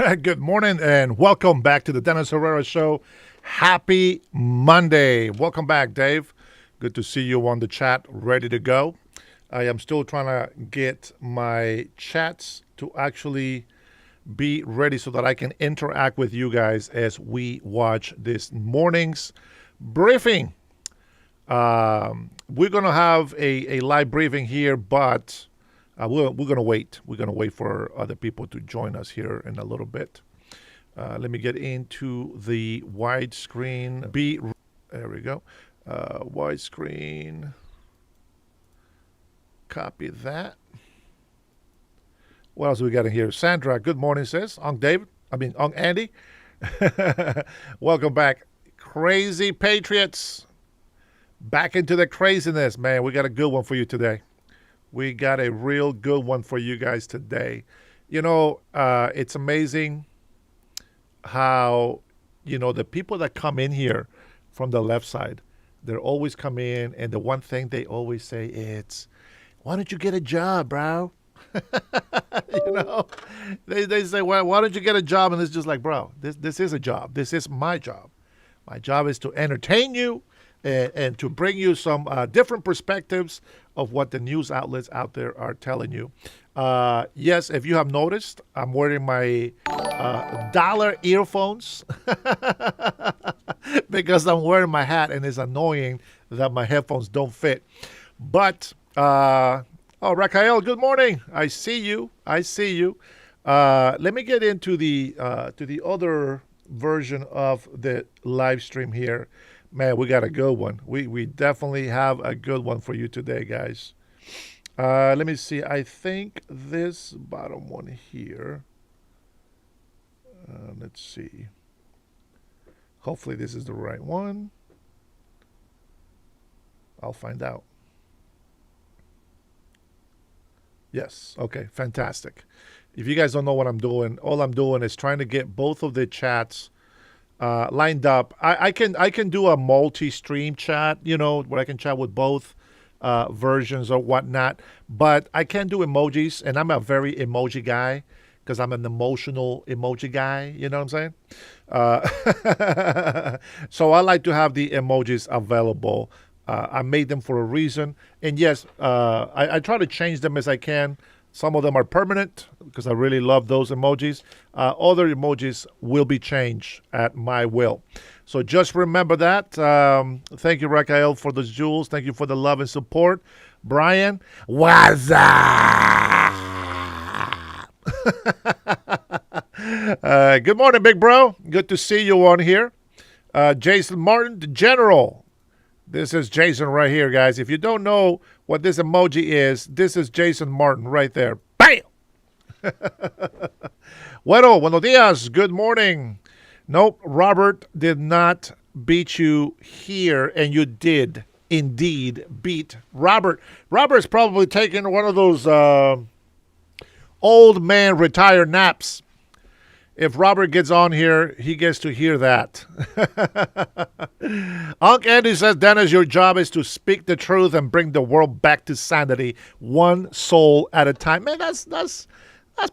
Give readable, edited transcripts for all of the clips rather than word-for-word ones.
Good morning and welcome back to the Dennis Herrera Show. Happy Monday. Welcome back, Dave. Good to see you on the chat, ready to go. I am still trying to get my chats to actually be ready so that I can interact with you guys as we watch this morning's briefing. We're going to have a live briefing here, but we're going to wait. We're going to wait for other people to join us here in a little bit. Let me get into the widescreen. There we go. Widescreen. Copy that. What else we got in here? Sandra, good morning, says. Unc Andy. Welcome back. Crazy Patriots. Back into the craziness, man. We got a good one for you today. We got a real good one for you guys today. It's amazing how, the people that come in here from the left side, they're always come in, and the one thing they always say is, why don't you get a job, bro? They say, well, why don't you get a job? And it's just like, bro, this is a job. This is my job. My job is to entertain you and to bring you some different perspectives of what the news outlets out there are telling you. Yes, if you have noticed, I'm wearing my dollar earphones because I'm wearing my hat, and it's annoying that my headphones don't fit. But, Raquel, good morning. I see you. Let me get into the other version of the live stream here. Man, we got a good one. We definitely have a good one for you today, guys. Let me see. I think this bottom one here. Let's see. Hopefully this is the right one. I'll find out. Yes. Okay. Fantastic. If you guys don't know what I'm doing, all I'm doing is trying to get both of the chats lined up. I can do a multi-stream chat, where I can chat with both versions or whatnot. But I can't do emojis, and I'm a very emoji guy because I'm an emotional emoji guy. You know what I'm saying? So I like to have the emojis available. I made them for a reason. And yes, I try to change them as I can. Some of them are permanent because I really love those emojis. Other emojis will be changed at my will. So just remember that. Thank you, Raquel, for those jewels. Thank you for the love and support. Brian, what's up? Good morning, big bro. Good to see you on here. Jason Martin, the general. This is Jason right here, guys. If you don't know what this emoji is, this is Jason Martin right there. Bam! Buenos dias. Good morning. Nope, Robert did not beat you here, and you did indeed beat Robert. Robert's probably taking one of those old man retired naps. If Robert gets on here, he gets to hear that. Unc Andy says, Dennis, your job is to speak the truth and bring the world back to sanity, one soul at a time. Man, that's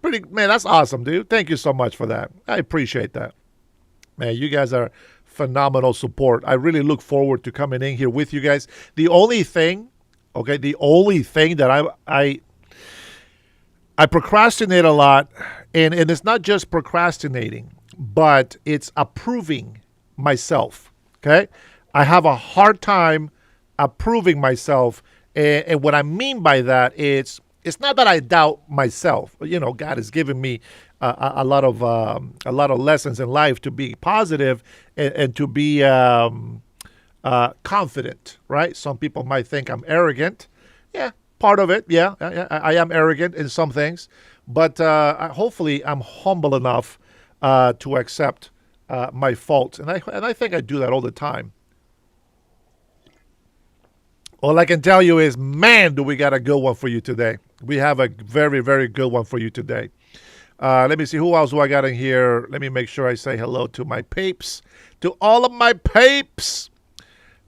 pretty, man, that's awesome, dude. Thank you so much for that. I appreciate that. Man, you guys are phenomenal support. I really look forward to coming in here with you guys. The only thing that I procrastinate a lot, and it's not just procrastinating, but it's approving myself, okay? I have a hard time approving myself, and what I mean by that is it's not that I doubt myself. God has given me a lot of lessons in life to be positive and to be confident, right? Some people might think I'm arrogant. Yeah. Part of it, yeah, I am arrogant in some things, but hopefully I'm humble enough to accept my faults, and I think I do that all the time. All I can tell you is, man, do we got a good one for you today. We have a very, very good one for you today. Let me see, who else do I got in here? Let me make sure I say hello to my peeps, to all of my peeps.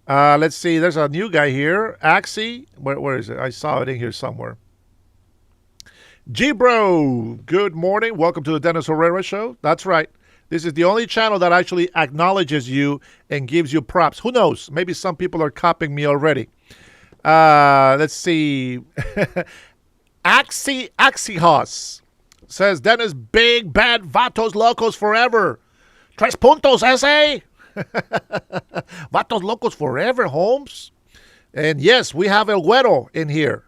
Let's see. There's a new guy here. Axie. Where is it? I saw it in here somewhere. G-Bro, good morning. Welcome to the Dennis Herrera Show. That's right. This is the only channel that actually acknowledges you and gives you props. Who knows? Maybe some people are copying me already. Let's see. Axios says, Dennis, big bad vatos locos forever. Tres puntos, ese. Vatos locos forever, Holmes. And yes, we have El Güero in here.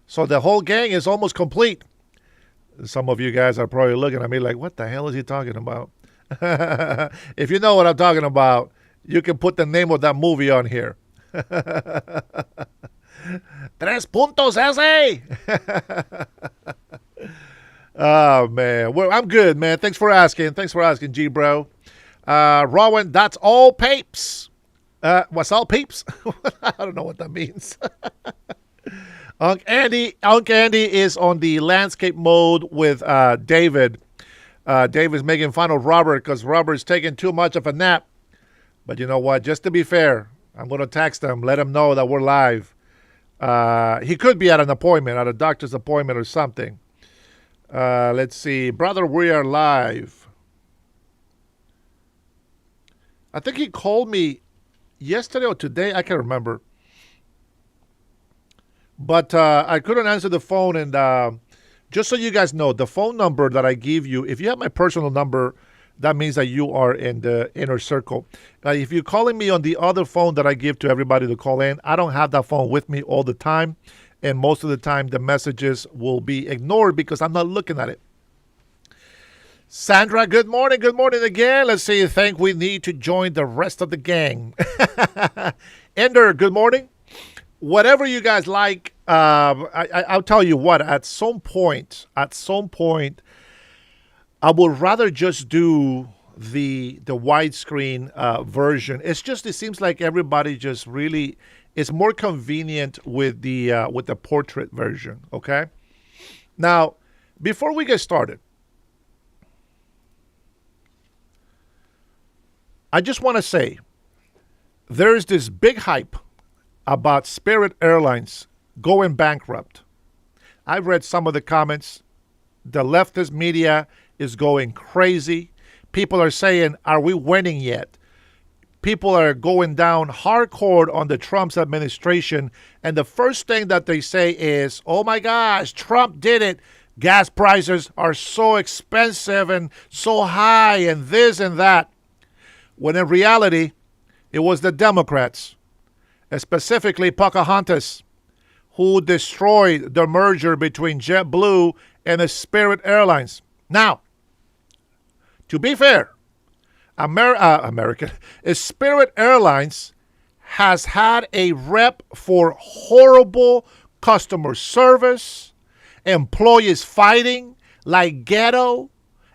So the whole gang is almost complete. Some of you guys are probably looking at me like, what the hell is he talking about? If you know what I'm talking about, you can put the name of that movie on here. Tres puntos, ese. Oh, man. Well, I'm good, man. Thanks for asking. G-Bro. Rowan, that's all peeps. What's all peeps? I don't know what that means. Unc Andy is on the landscape mode with David. David's making fun of Robert because Robert's taking too much of a nap. But you know what? Just to be fair, I'm going to text him, let him know that we're live. He could be at an appointment, at a doctor's appointment or something. Let's see. Brother, we are live. I think he called me yesterday or today. I can't remember. But I couldn't answer the phone. And just so you guys know, the phone number that I give you, if you have my personal number, that means that you are in the inner circle. If you're calling me on the other phone that I give to everybody to call in, I don't have that phone with me all the time. And most of the time, the messages will be ignored because I'm not looking at it. Sandra, good morning. Good morning again. Let's see. I think we need to join the rest of the gang. Ender, good morning. Whatever you guys like, I'll tell you what, at some point, I would rather just do the widescreen version. It seems like everybody just really, it's more convenient with the portrait version, okay? Now, before we get started, I just want to say, there's this big hype about Spirit Airlines going bankrupt. I've read some of the comments. The leftist media is going crazy. People are saying, are we winning yet? People are going down hardcore on the Trump's administration. And the first thing that they say is, oh my gosh, Trump did it. Gas prices are so expensive and so high and this and that. When in reality, it was the Democrats, specifically Pocahontas, who destroyed the merger between JetBlue and the Spirit Airlines. Now, to be fair, Spirit Airlines has had a rep for horrible customer service, employees fighting like ghetto.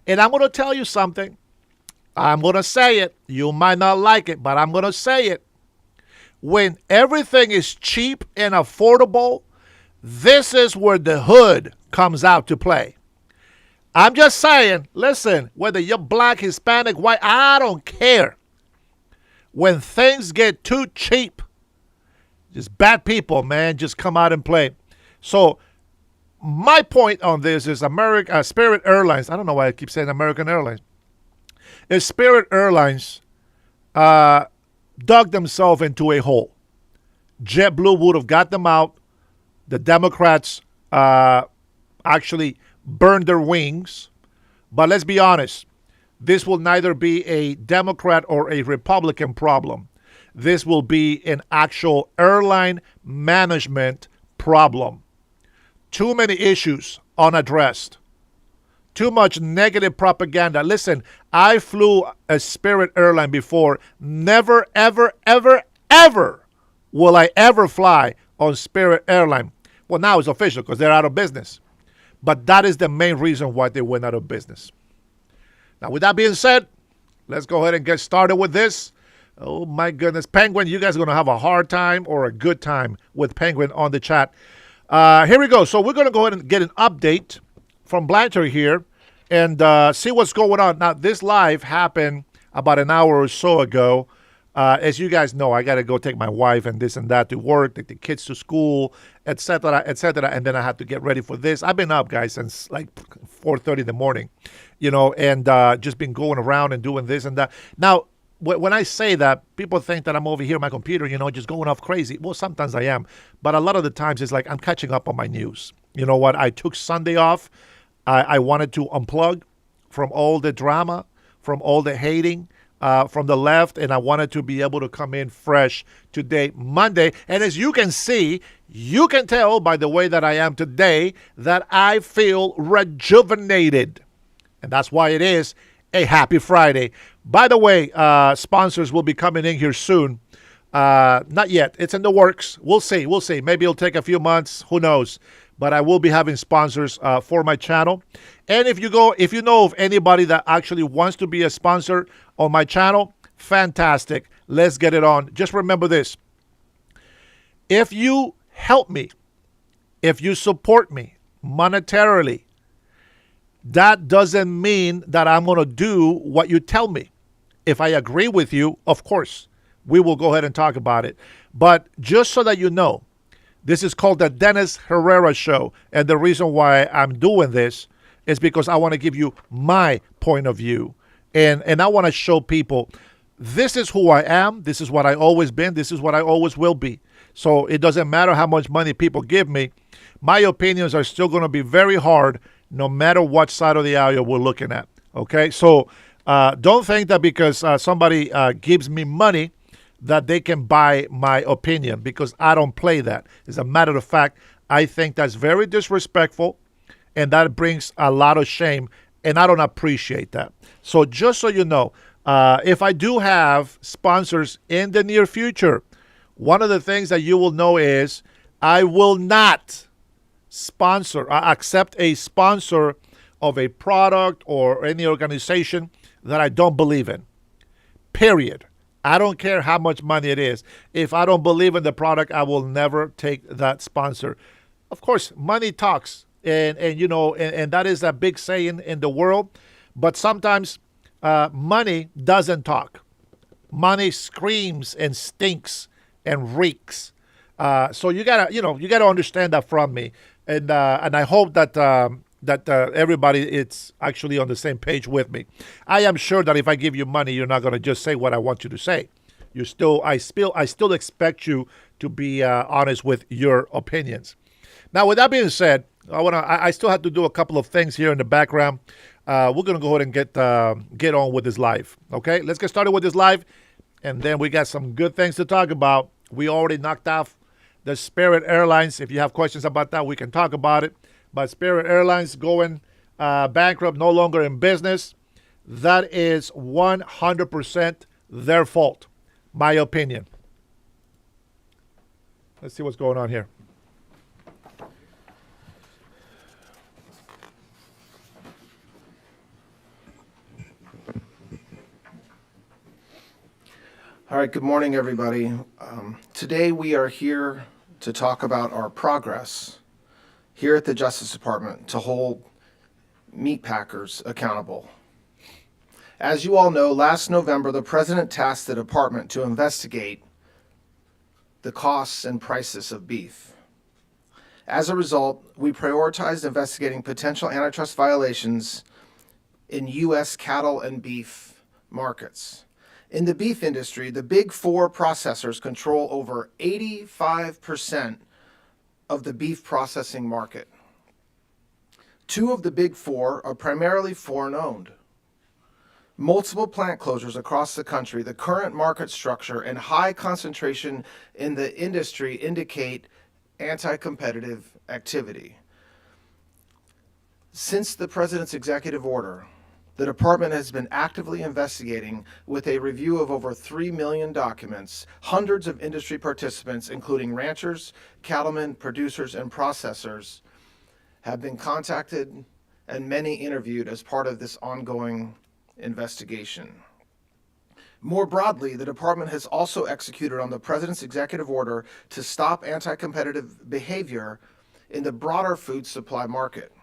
And I'm going to tell you something. I'm going to say it. You might not like it, but I'm going to say it. When everything is cheap and affordable, this is where the hood comes out to play. I'm just saying, listen, whether you're black, Hispanic, white, I don't care. When things get too cheap, just bad people, man, just come out and play. So my point on this is Spirit Airlines. I don't know why I keep saying American Airlines. Is Spirit Airlines dug themselves into a hole. JetBlue would have got them out. The Democrats actually burned their wings. But let's be honest. This will neither be a Democrat or a Republican problem. This will be an actual airline management problem. Too many issues unaddressed. Too much negative propaganda. Listen, I flew a Spirit airline before. Never, ever, ever, ever will I ever fly on Spirit airline. Well, now it's official because they're out of business. But that is the main reason why they went out of business. Now, with that being said, let's go ahead and get started with this. Oh, my goodness. Penguin, you guys are going to have a hard time or a good time with Penguin on the chat. Here we go. So we're going to go ahead and get an update from Blanchard here and see what's going on. Now, this live happened about an hour or so ago. As you guys know, I got to go take my wife and this and that to work, take the kids to school, etc., etc., and then I have to get ready for this. I've been up, guys, since like 4:30 in the morning, and just been going around and doing this and that. Now, when I say that, people think that I'm over here on my computer, just going off crazy. Well, sometimes I am, but a lot of the times it's like I'm catching up on my news. You know what? I took Sunday off. I wanted to unplug from all the drama, from all the hating, from the left, and I wanted to be able to come in fresh today, Monday. And as you can see, you can tell by the way that I am today that I feel rejuvenated. And that's why it is a happy Friday. By the way, sponsors will be coming in here soon. Not yet. It's in the works. We'll see. We'll see. Maybe it'll take a few months. Who knows? But I will be having sponsors for my channel. And if you know of anybody that actually wants to be a sponsor on my channel, fantastic. Let's get it on. Just remember this. If you help me, if you support me monetarily, that doesn't mean that I'm going to do what you tell me. If I agree with you, of course, we will go ahead and talk about it. But just so that you know, this is called the Dennis Herrera Show. And the reason why I'm doing this is because I want to give you my point of view. And I want to show people this is who I am. This is what I always been. This is what I always will be. So it doesn't matter how much money people give me. My opinions are still going to be very hard no matter what side of the aisle we're looking at. Okay? So don't think that because somebody gives me money that they can buy my opinion, because I don't play that. As a matter of fact, I think that's very disrespectful, and that brings a lot of shame, and I don't appreciate that. So just so you know, if I do have sponsors in the near future, one of the things that you will know is I will not accept a sponsor of a product or any organization that I don't believe in. Period. I don't care how much money it is. If I don't believe in the product, I will never take that sponsor. Of course, money talks, and that is a big saying in the world. But sometimes money doesn't talk. Money screams and stinks and reeks. So you gotta understand that from me, and I hope that everybody is actually on the same page with me. I am sure that if I give you money, you're not going to just say what I want you to say. I still expect you to be honest with your opinions. Now, with that being said, I still have to do a couple of things here in the background. We're going to go ahead and get on with this live. Okay, let's get started with this live, and then we got some good things to talk about. We already knocked off the Spirit Airlines. If you have questions about that, we can talk about it. But Spirit Airlines going bankrupt, no longer in business, that is 100% their fault, my opinion. Let's see what's going on here. All right, good morning, everybody. Today we are here to talk about our progress here at the Justice Department to hold meat packers accountable. As you all know, last November, the President tasked the department to investigate the costs and prices of beef. As a result, we prioritized investigating potential antitrust violations in U.S. cattle and beef markets. In the beef industry, the big four processors control over 85% of the beef processing market. Two of the big four are primarily foreign-owned. Multiple plant closures across the country, the current market structure, and high concentration in the industry indicate anti-competitive activity. Since the President's executive order, the department has been actively investigating with a review of over 3 million documents. Hundreds of industry participants, including ranchers, cattlemen, producers, and processors, have been contacted and many interviewed as part of this ongoing investigation. More broadly, the department has also executed on the President's executive order to stop anti-competitive behavior in the broader food supply market.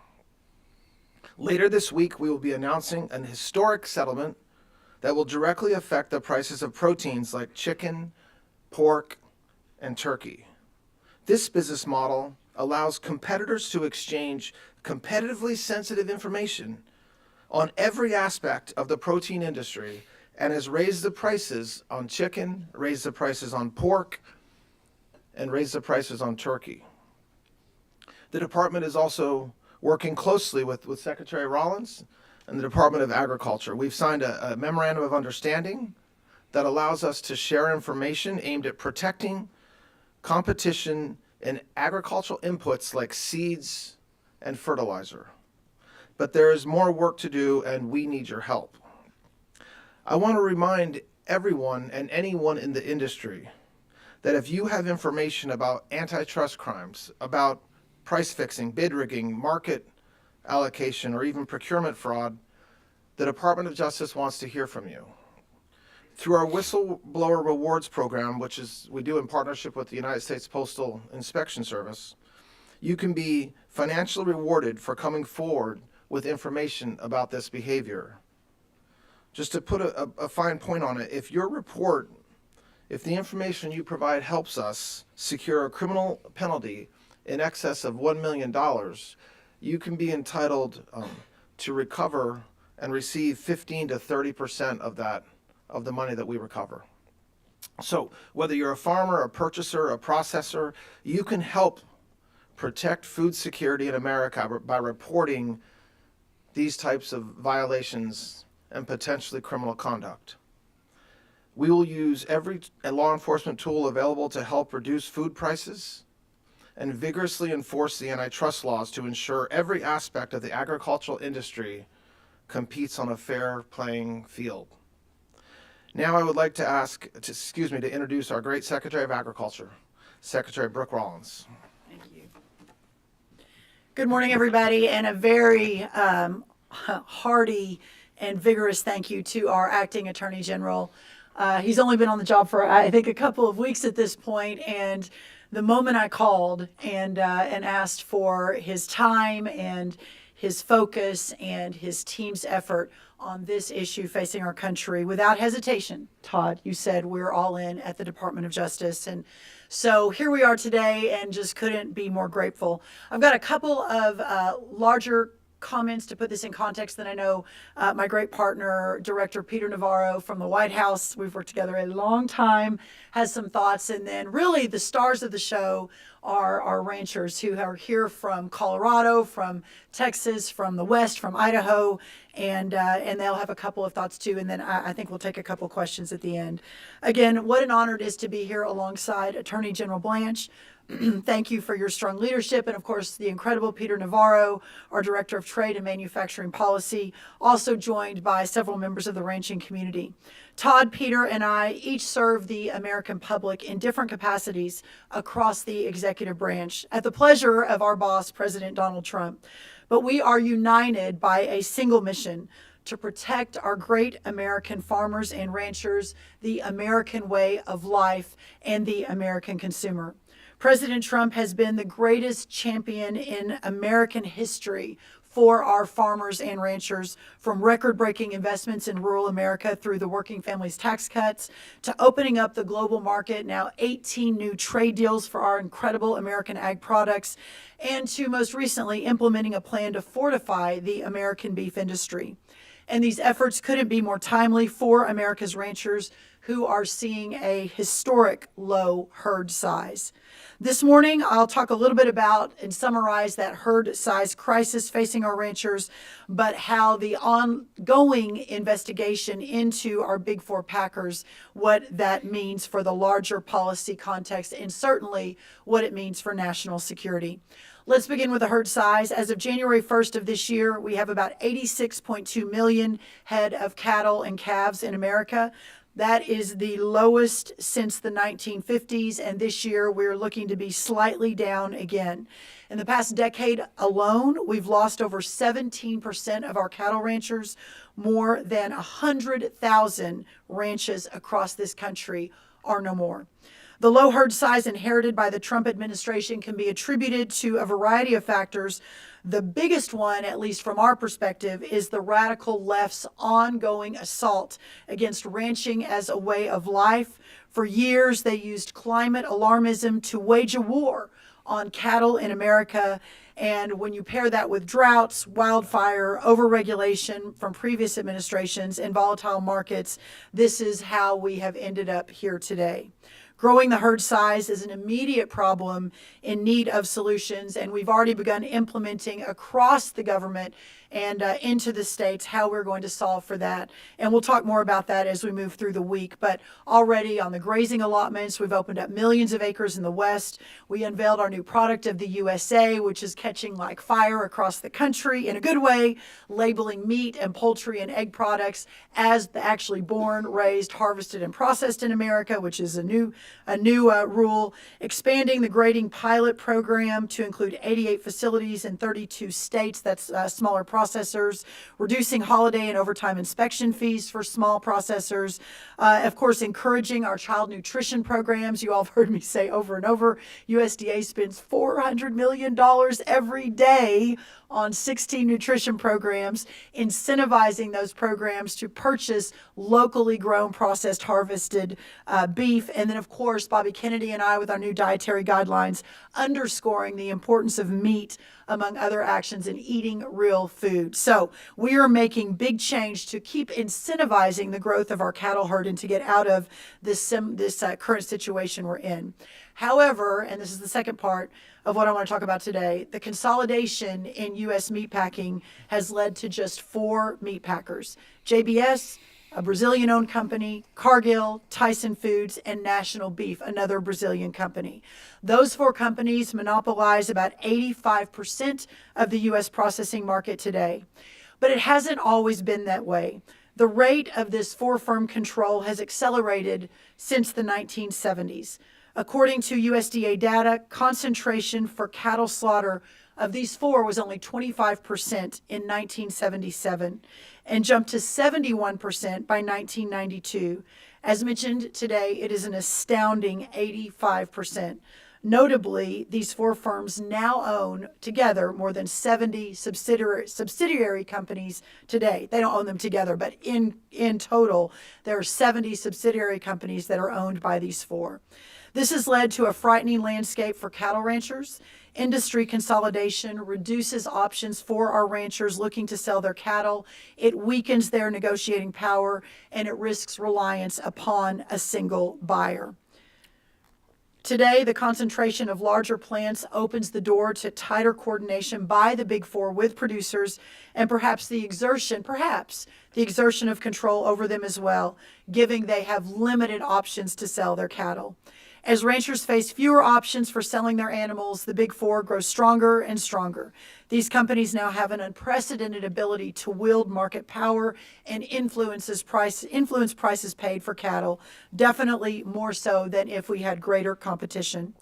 Later this week, we will be announcing an historic settlement that will directly affect the prices of proteins like chicken, pork, and turkey. This business model allows competitors to exchange competitively sensitive information on every aspect of the protein industry and has raised the prices on chicken, raised the prices on pork, and raised the prices on turkey. The department is also working closely with Secretary Rollins and the Department of Agriculture. We've signed a memorandum of understanding that allows us to share information aimed at protecting competition in agricultural inputs like seeds and fertilizer. But there is more work to do, and we need your help. I want to remind everyone and anyone in the industry that if you have information about antitrust crimes, about price fixing, bid rigging, market allocation, or even procurement fraud, the Department of Justice wants to hear from you. Through our Whistleblower Rewards program, which is we do in partnership with the United States Postal Inspection Service, you can be financially rewarded for coming forward with information about this behavior. Just to put a fine point on it, if the information you provide helps us secure a criminal penalty in excess of $1 million, you can be entitled to recover and receive 15 to 30% of the money that we recover. So whether you're a farmer, a purchaser, a processor, you can help protect food security in America by reporting these types of violations and potentially criminal conduct. We will use every law enforcement tool available to help reduce food prices and vigorously enforce the antitrust laws to ensure every aspect of the agricultural industry competes on a fair playing field. Now I would like to introduce our great Secretary of Agriculture, Secretary Brooke Rollins. Thank you. Good morning, everybody, and a very hearty and vigorous thank you to our Acting Attorney General. He's only been on the job for, I think, a couple of weeks at this point, and the moment I called and asked for his time and his focus and his team's effort on this issue facing our country, without hesitation, Todd, you said we're all in at the Department of Justice. And so here we are today and just couldn't be more grateful. I've got a couple of larger comments to put this in context that I know my great partner, Director Peter Navarro from the White House, we've worked together a long time, has some thoughts. And then really the stars of the show are our ranchers who are here from Colorado, from Texas, from the West, from Idaho, and they'll have a couple of thoughts too. And then I think we'll take a couple questions at the end. Again, what an honor it is to be here alongside Attorney General Blanche. Thank you for your strong leadership, and of course the incredible Peter Navarro, our Director of Trade and Manufacturing Policy, also joined by several members of the ranching community. Todd, Peter, and I each serve the American public in different capacities across the executive branch at the pleasure of our boss, President Donald Trump. But we are united by a single mission: to protect our great American farmers and ranchers, the American way of life, and the American consumer. President Trump has been the greatest champion in American history for our farmers and ranchers, from record-breaking investments in rural America through the Working Families Tax Cuts to opening up the global market, now 18 new trade deals for our incredible American ag products, and to most recently implementing a plan to fortify the American beef industry. And these efforts couldn't be more timely for America's ranchers, who are seeing a historic low herd size. This morning, I'll talk a little bit about and summarize that herd size crisis facing our ranchers, but how the ongoing investigation into our Big Four packers, what that means for the larger policy context, and certainly what it means for national security. Let's begin with the herd size. As of January 1st of this year, we have about 86.2 million head of cattle and calves in America. That is the lowest since the 1950s, and this year we're looking to be slightly down again. In the past decade alone, we've lost over 17% of our cattle ranchers. More than 100,000 ranches across this country are no more. The low herd size inherited by the Trump administration can be attributed to a variety of factors, The biggest one, at least from our perspective, is the radical left's ongoing assault against ranching as a way of life. For years, they used climate alarmism to wage a war on cattle in America. And when you pair that with droughts, wildfire, overregulation from previous administrations, and volatile markets, this is how we have ended up here today. Growing the herd size is an immediate problem in need of solutions, and we've already begun implementing across the government and into the states how we're going to solve for that. And we'll talk more about that as we move through the week. But already on the grazing allotments, we've opened up millions of acres in the West. We unveiled our new product of the USA, which is catching like fire across the country in a good way, labeling meat and poultry and egg products as actually born, raised, harvested, and processed in America, which is a new rule. Expanding the grading pilot program to include 88 facilities in 32 states. That's smaller processors. Reducing holiday and overtime inspection fees for small processors. Of course, encouraging our child nutrition programs. You all have heard me say over and over, USDA spends $400 million every day on 16 nutrition programs, incentivizing those programs to purchase locally grown, processed, harvested beef. And then, of course, Bobby Kennedy and I, with our new dietary guidelines, underscoring the importance of meat, among other actions, in eating real food. So we are making big change to keep incentivizing the growth of our cattle herd and to get out of this current situation we're in. However, and this is the second part of what I want to talk about today, the consolidation in U.S. meatpacking has led to just 4 meat packers: JBS, a Brazilian-owned company, Cargill, Tyson Foods, and National Beef, another Brazilian company. Those 4 companies monopolize about 85% of the U.S. processing market today. But it hasn't always been that way. The rate of this 4-firm control has accelerated since the 1970s. According to USDA data, concentration for cattle slaughter of these 4 was only 25% in 1977 and jumped to 71% by 1992. As mentioned today, it is an astounding 85%. Notably, these 4 firms now own together more than 70 subsidiary companies today. They don't own them together, but in total, there are 70 subsidiary companies that are owned by these 4. This has led to a frightening landscape for cattle ranchers. Industry consolidation reduces options for our ranchers looking to sell their cattle. It weakens their negotiating power, and it risks reliance upon a single buyer. Today, the concentration of larger plants opens the door to tighter coordination by the Big Four with producers, and perhaps the exertion of control over them as well, given they have limited options to sell their cattle. As ranchers face fewer options for selling their animals, the Big Four grow stronger and stronger. These companies now have an unprecedented ability to wield market power and influence prices paid for cattle, definitely more so than if we had greater competition.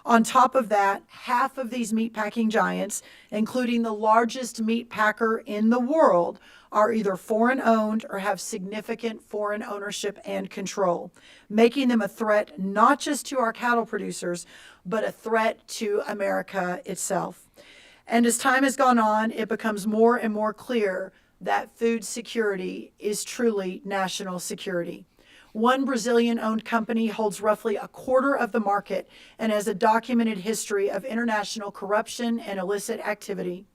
On top of that, half of these meatpacking giants, including the largest meat packer in the world, are either foreign-owned or have significant foreign ownership and control, making them a threat not just to our cattle producers, but a threat to America itself. And as time has gone on, it becomes more and more clear that food security is truly national security. One Brazilian-owned company holds roughly a quarter of the market and has a documented history of international corruption and illicit activity.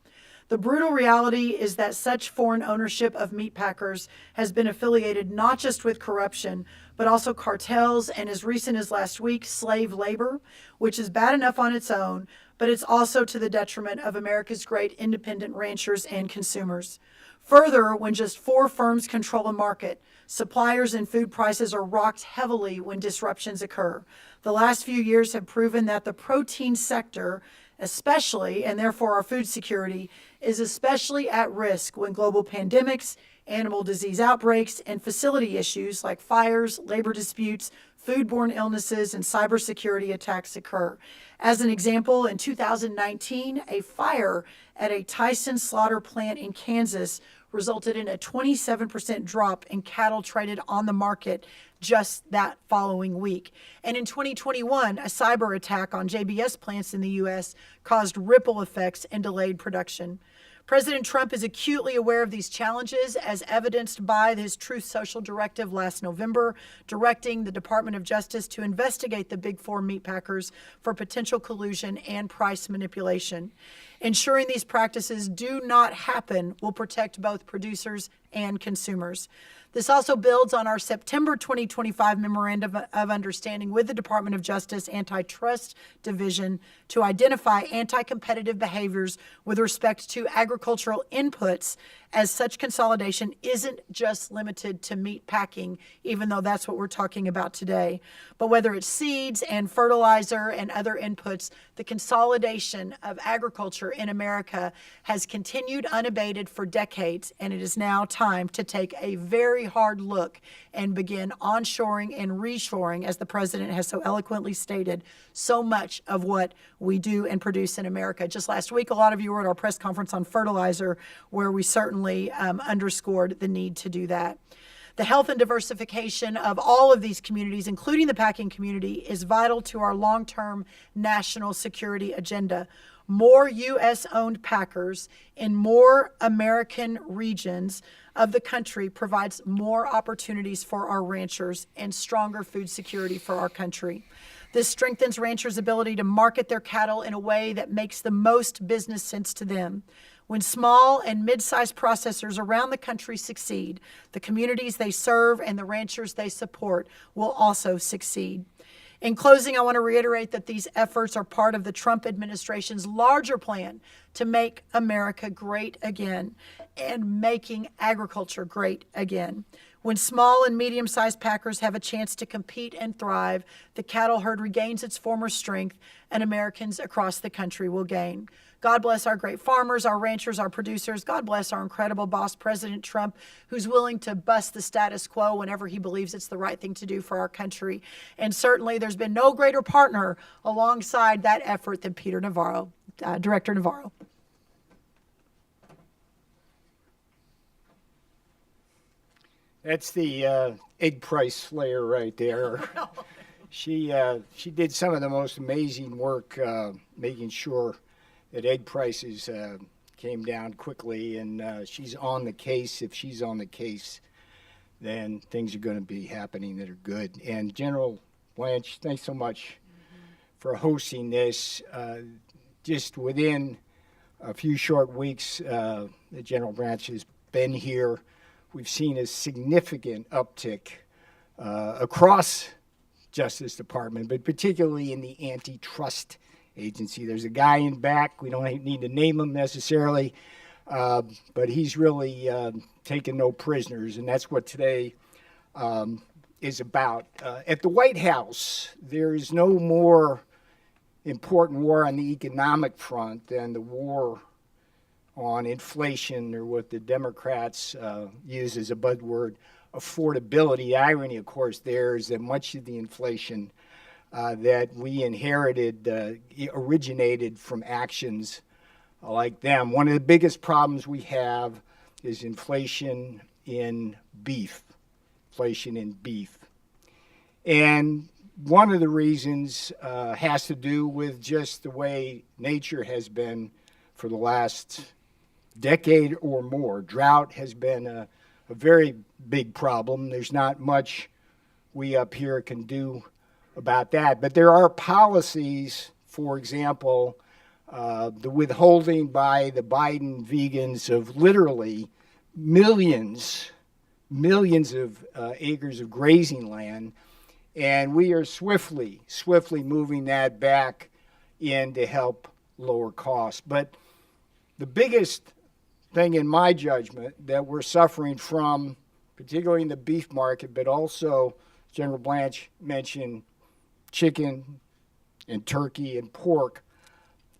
The brutal reality is that such foreign ownership of meat packers has been affiliated not just with corruption, but also cartels and, as recent as last week, slave labor, which is bad enough on its own, but it's also to the detriment of America's great independent ranchers and consumers. Further, when just 4 firms control a market, suppliers and food prices are rocked heavily when disruptions occur. The last few years have proven that the protein sector, especially, and therefore our food security, is especially at risk when global pandemics, animal disease outbreaks, and facility issues like fires, labor disputes, foodborne illnesses, and cybersecurity attacks occur. As an example, in 2019, a fire at a Tyson slaughter plant in Kansas resulted in a 27% drop in cattle traded on the market just that following week. And in 2021, a cyber attack on JBS plants in the U.S. caused ripple effects and delayed production. President Trump is acutely aware of these challenges, as evidenced by his Truth Social directive last November, directing the Department of Justice to investigate the Big Four meatpackers for potential collusion and price manipulation. Ensuring these practices do not happen will protect both producers and consumers. This also builds on our September 2025 Memorandum of Understanding with the Department of Justice Antitrust Division to identify anti-competitive behaviors with respect to agricultural inputs, as such consolidation isn't just limited to meat packing, even though that's what we're talking about today. But whether it's seeds and fertilizer and other inputs, the consolidation of agriculture in America has continued unabated for decades, and it is now time to take a very hard look and begin onshoring and reshoring, as the president has so eloquently stated, so much of what we do and produce in America. Just last week, a lot of you were at our press conference on fertilizer, where we certainly underscored the need to do that. The health and diversification of all of these communities, including the packing community, is vital to our long-term national security agenda. More U.S.-owned packers in more American regions of the country provides more opportunities for our ranchers and stronger food security for our country. This strengthens ranchers' ability to market their cattle in a way that makes the most business sense to them. When small and mid-sized processors around the country succeed, the communities they serve and the ranchers they support will also succeed. In closing, I want to reiterate that these efforts are part of the Trump administration's larger plan to make America great again and making agriculture great again. When small and medium-sized packers have a chance to compete and thrive, the cattle herd regains its former strength, and Americans across the country will gain. God bless our great farmers, our ranchers, our producers. God bless our incredible boss, President Trump, who's willing to bust the status quo whenever he believes it's the right thing to do for our country. And certainly there's been no greater partner alongside that effort than Peter Navarro, Director Navarro. That's the egg price slayer right there. She did some of the most amazing work making sure that egg prices came down quickly, and she's on the case. If she's on the case, then things are going to be happening that are good. And General Blanche, thanks so much for hosting this. Just within a few short weeks, the General Blanche has been here. We've seen a significant uptick across Justice Department, but particularly in the antitrust agency. There's a guy in back. We don't need to name him necessarily, but he's really taken no prisoners, and that's what today is about. At the White House, there is no more important war on the economic front than the war on inflation, or what the Democrats use as a buzzword, affordability. The irony, of course, there is that much of the inflation that we inherited originated from actions like them. One of the biggest problems we have is inflation in beef. And one of the reasons has to do with just the way nature has been for the last decade or more. Drought has been a very big problem. There's not much we up here can do about that. But there are policies, for example, the withholding by the Biden vegans of literally millions of acres of grazing land. And we are swiftly moving that back in to help lower costs. But the biggest thing in my judgment that we're suffering from, particularly in the beef market, but also General Blanche mentioned chicken and turkey and pork,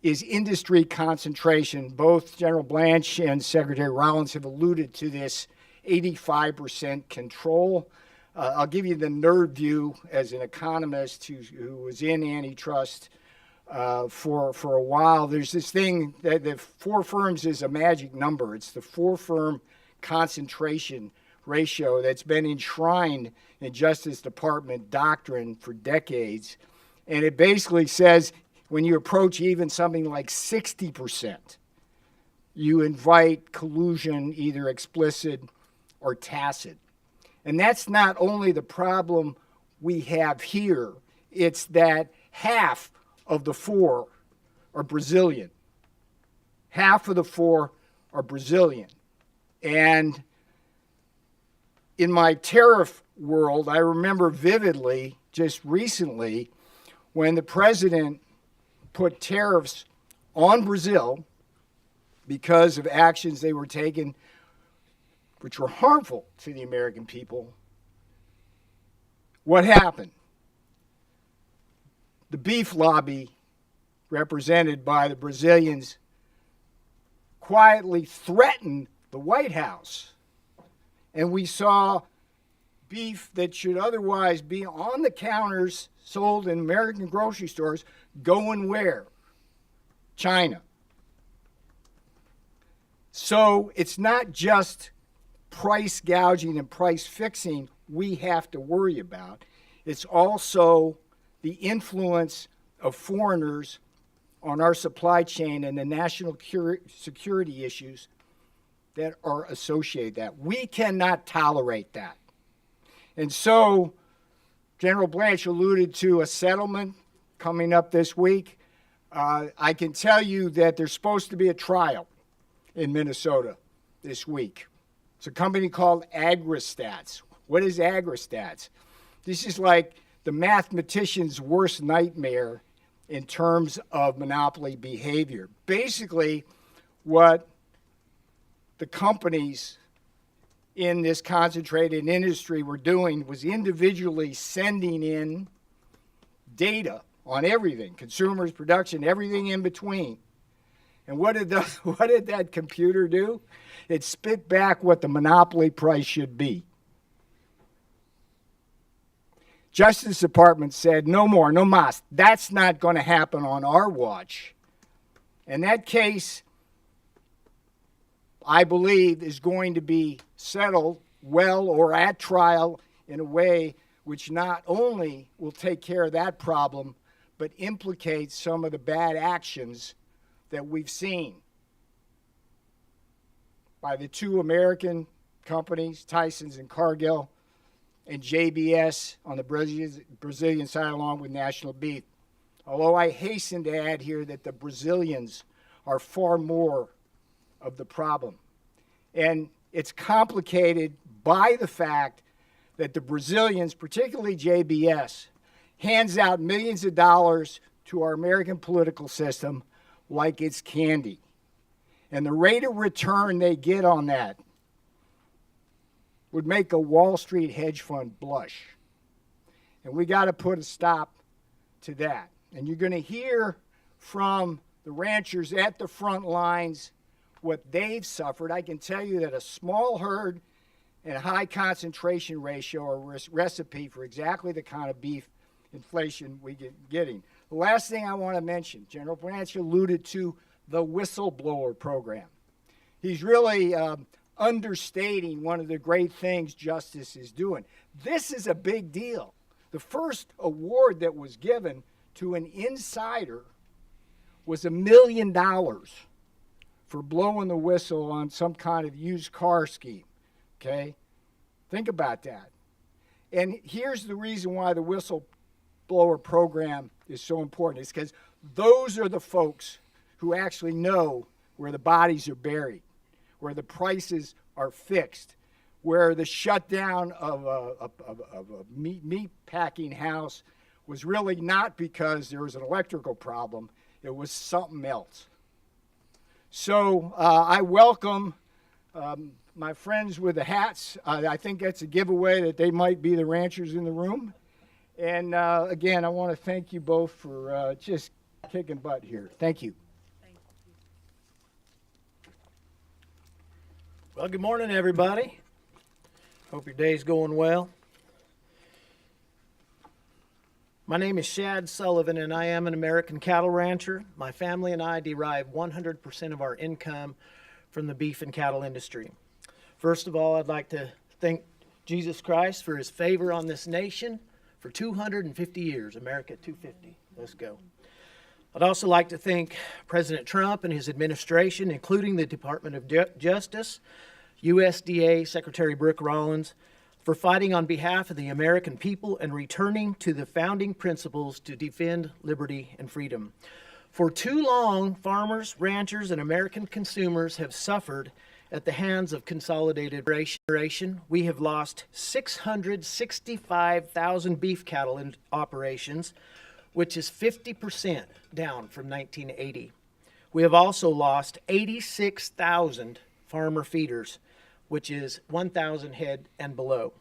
is industry concentration. Both General Blanche and Secretary Rollins have alluded to this 85% control. I'll give you the nerd view as an economist who was in antitrust for a while. There's this thing that the four firms is a magic number. It's the four-firm concentration ratio that's been enshrined in Justice Department doctrine for decades. And it basically says when you approach even something like 60%, you invite collusion, either explicit or tacit. And that's not only the problem we have here, it's that half of the 4 are Brazilian. Half of the 4 are Brazilian. And in my tariff world, I remember vividly just recently when the president put tariffs on Brazil because of actions they were taking which were harmful to the American people. What happened? The beef lobby, represented by the Brazilians, quietly threatened the White House. And we saw beef that should otherwise be on the counters sold in American grocery stores going where? China. So it's not just price gouging and price fixing we have to worry about. It's also the influence of foreigners on our supply chain and the national security issues that are associated with that. We cannot tolerate that. And so General Blanche alluded to a settlement coming up this week. I can tell you that there's supposed to be a trial in Minnesota this week. It's a company called AgriStats. What is AgriStats? This is like the mathematician's worst nightmare in terms of monopoly behavior. Basically, what the companies in this concentrated industry were doing was individually sending in data on everything, consumers, production, everything in between. And what did that computer do? It spit back what the monopoly price should be. Justice Department said, no more, no mas. That's not going to happen on our watch. And that case, I believe, is going to be settled well or at trial in a way which not only will take care of that problem, but implicates some of the bad actions that we've seen by the 2 American companies, Tyson's and Cargill, and JBS on the Brazilian side, along with National Beef. Although I hasten to add here that the Brazilians are far more of the problem. And it's complicated by the fact that the Brazilians, particularly JBS, hands out millions of dollars to our American political system like it's candy. And the rate of return they get on that would make a Wall Street hedge fund blush. And we got to put a stop to that. And you're going to hear from the ranchers at the front lines what they've suffered. I can tell you that a small herd and a high concentration ratio are a recipe for exactly the kind of beef inflation we get getting. The last thing I want to mention, General Blanche alluded to the whistleblower program. He's really understating one of the great things Justice is doing. This is a big deal. The first award that was given to an insider was $1 million for blowing the whistle on some kind of used car scheme, okay? Think about that. And here's the reason why the whistleblower program is so important. It's because those are the folks who actually know where the bodies are buried, where the prices are fixed, where the shutdown of a meat packing house was really not because there was an electrical problem, it was something else. So I welcome my friends with the hats. I think that's a giveaway that they might be the ranchers in the room. And again, I want to thank you both for just kicking butt here. Thank you. Well, good morning, everybody. Hope your day's going well. My name is Shad Sullivan, and I am an American cattle rancher. My family and I derive 100% of our income from the beef and cattle industry. First of all, I'd like to thank Jesus Christ for his favor on this nation for 250 years. America 250. Let's go. I'd also like to thank President Trump and his administration, including the Department of Justice, USDA Secretary Brooke Rollins, for fighting on behalf of the American people and returning to the founding principles to defend liberty and freedom. For too long, farmers, ranchers, and American consumers have suffered at the hands of consolidated ration. We have lost 665,000 beef cattle in operations, which is 50% down from 1980. We have also lost 86,000 farmer feeders, which is 1,000 head and below.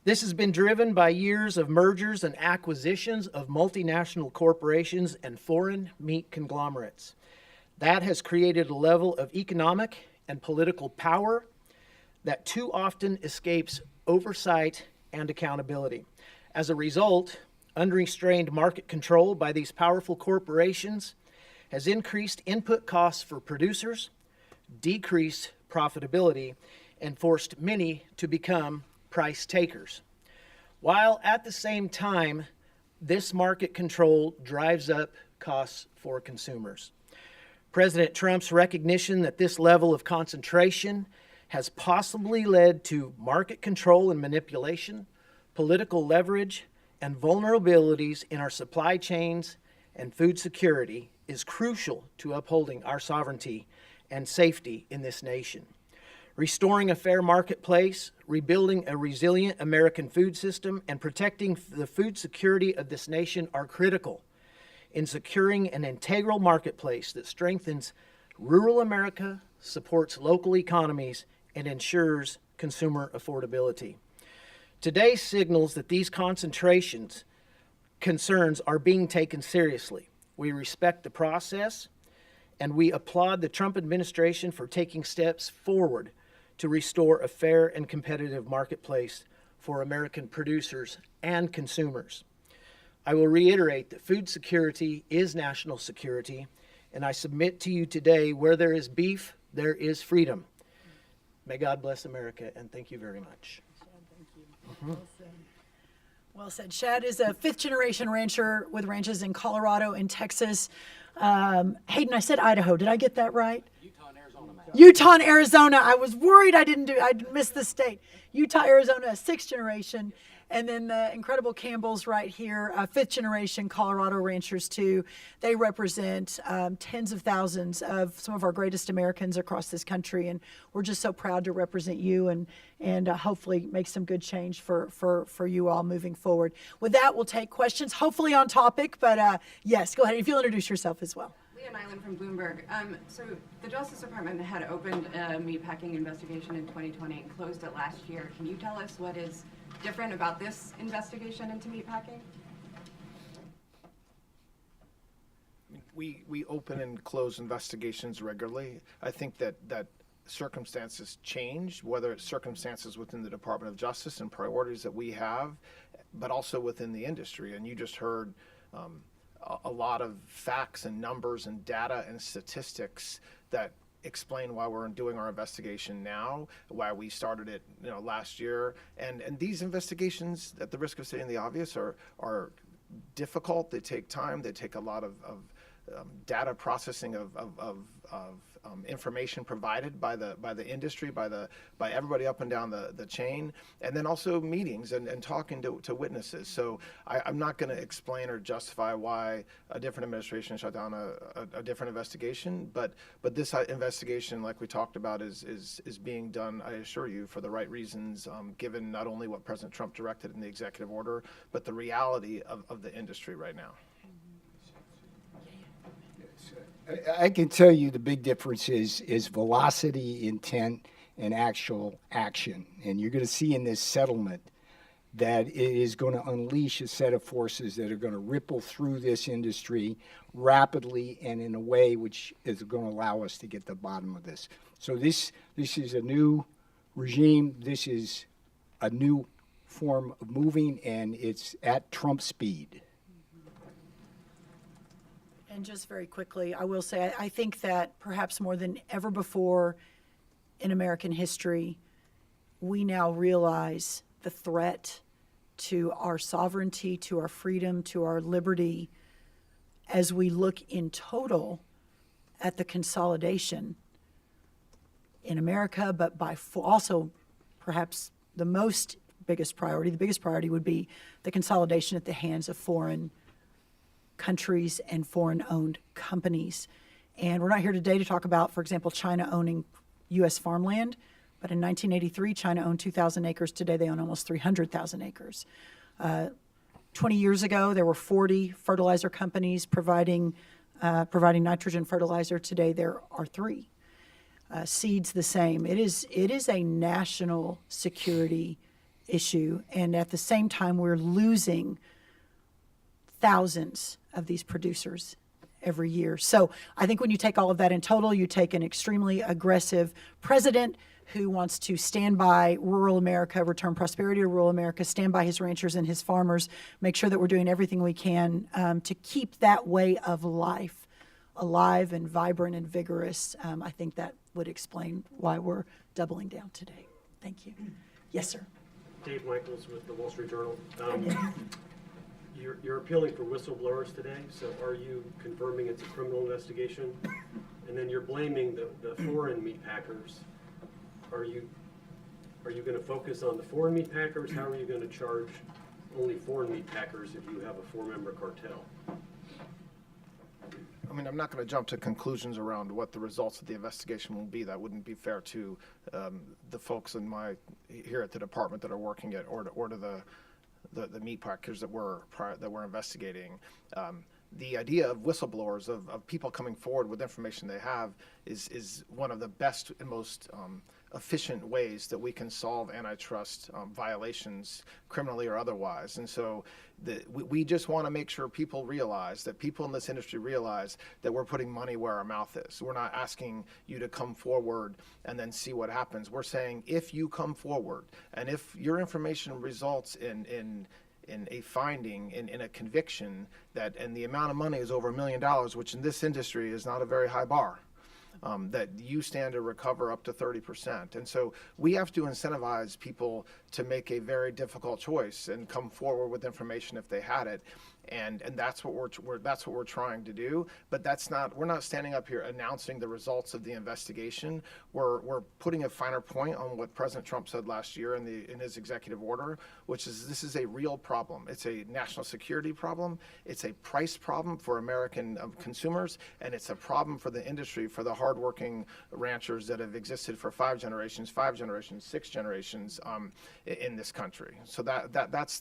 This has been driven by years of mergers and acquisitions of multinational corporations and foreign meat conglomerates. That has created a level of economic and political power that too often escapes oversight and accountability. As a result, unrestrained market control by these powerful corporations has increased input costs for producers, decreased profitability, and forced many to become price takers. While at the same time, this market control drives up costs for consumers. President Trump's recognition that this level of concentration has possibly led to market control and manipulation, political leverage, and vulnerabilities in our supply chains and food security is crucial to upholding our sovereignty and safety in this nation. Restoring a fair marketplace, rebuilding a resilient American food system, and protecting the food security of this nation are critical in securing an integral marketplace that strengthens rural America, supports local economies, and ensures consumer affordability. Today signals that these concerns are being taken seriously. We respect the process, and we applaud the Trump administration for taking steps forward to restore a fair and competitive marketplace for American producers and consumers. I will reiterate that food security is national security, and I submit to you today, where there is beef, there is freedom. May God bless America, and thank you very much. Well said. Shad is a fifth-generation rancher with ranches in Colorado and Texas. Hayden, I said Idaho. Did I get that right? Utah and Arizona. I was worried I'd missed the state. Utah, Arizona, sixth generation. And then the incredible Campbells right here, fifth generation Colorado ranchers too. They represent tens of thousands of some of our greatest Americans across this country. And we're just so proud to represent you and hopefully make some good change for you all moving forward. With that, we'll take questions, hopefully on topic, but yes, go ahead. If you'll introduce yourself as well. Leah Nyland from Bloomberg. So the Justice Department had opened a meatpacking investigation in 2020 and closed it last year. Can you tell us what is different about this investigation into meatpacking? We open and close investigations regularly. I think that circumstances change, whether it's circumstances within the Department of Justice and priorities that we have, but also within the industry. And you just heard a lot of facts and numbers and data and statistics that explain why we're doing our investigation now, why we started it last year. And these investigations, at the risk of stating the obvious, are difficult. They take time. They take a lot of data processing of information provided by the industry, by everybody up and down the chain, and then also meetings and talking to witnesses. So I'm not going to explain or justify why a different administration shut down a different investigation, but this investigation, like we talked about, is being done, I assure you, for the right reasons, given not only what President Trump directed in the executive order, but the reality of the industry right now. I can tell you the big difference is velocity, intent, and actual action. And you're going to see in this settlement that it is going to unleash a set of forces that are going to ripple through this industry rapidly and in a way which is going to allow us to get to the bottom of this. So this is a new regime. This is a new form of moving, and it's at Trump speed. And just very quickly, I will say, I think that perhaps more than ever before in American history, we now realize the threat to our sovereignty, to our freedom, to our liberty as we look in total at the consolidation in America, but also perhaps the biggest priority would be the consolidation at the hands of foreign countries and foreign-owned companies. And we're not here today to talk about, for example, China owning U.S. farmland, but in 1983, China owned 2,000 acres. Today, they own almost 300,000 acres. 20 years ago, there were 40 fertilizer companies providing nitrogen fertilizer. Today, there are 3. Seeds the same. It is a national security issue, and at the same time, we're losing thousands of these producers every year. So I think when you take all of that in total, you take an extremely aggressive president who wants to stand by rural America, return prosperity to rural America, stand by his ranchers and his farmers, make sure that we're doing everything we can to keep that way of life alive and vibrant and vigorous. I think that would explain why we're doubling down today. Thank you. Yes, sir. Dave Michaels with the Wall Street Journal. You're appealing for whistleblowers today, so are you confirming it's a criminal investigation? And then you're blaming the foreign meat packers. Are you going to focus on the foreign meat packers? How are you going to charge only foreign meat packers if you have a 4-member cartel? I mean, I'm not going to jump to conclusions around what the results of the investigation will be. That wouldn't be fair to the folks here at the department that are working it, or to the meat packers that we're investigating. The idea of whistleblowers, of people coming forward with information they have, is one of the best and most efficient ways that we can solve antitrust violations, criminally or otherwise. And so we just want to make sure people in this industry realize that we're putting money where our mouth is. We're not asking you to come forward and then see what happens. We're saying, if you come forward and if your information results in a finding, in a conviction, and the amount of money is over $1 million, which in this industry is not a very high bar, that you stand to recover up to 30%. And so we have to incentivize people to make a very difficult choice and come forward with information if they had it. And that's what we're trying to do. But we're not standing up here announcing the results of the investigation. We're putting a finer point on what President Trump said last year in his executive order, which is this is a real problem. It's a national security problem. It's a price problem for American consumers, and it's a problem for the industry, for the hardworking ranchers that have existed for 5 generations, 6 generations in this country. So that's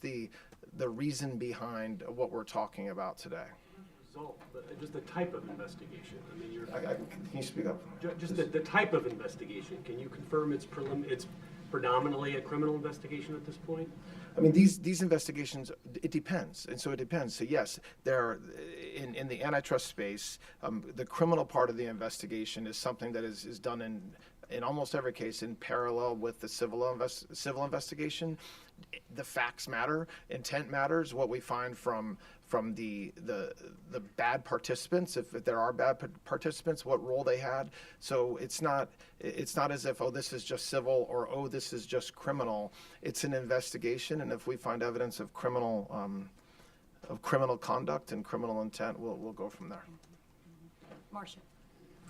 the reason behind what we're talking about today. Result, but just the type of investigation. I mean, Can you speak up? just the type of investigation. Can you confirm it's predominantly a criminal investigation at this point? I mean, these investigations, it depends. And so it depends. So yes, there are, in the antitrust space, the criminal part of the investigation is something that is done in almost every case in parallel with the civil investigation. The facts matter, intent matters. What we find from the bad participants, if there are bad participants, what role they had. So it's not as if, oh, this is just civil, or oh, this is just criminal. It's an investigation, and if we find evidence of criminal conduct and criminal intent, we'll go from there. Marcia.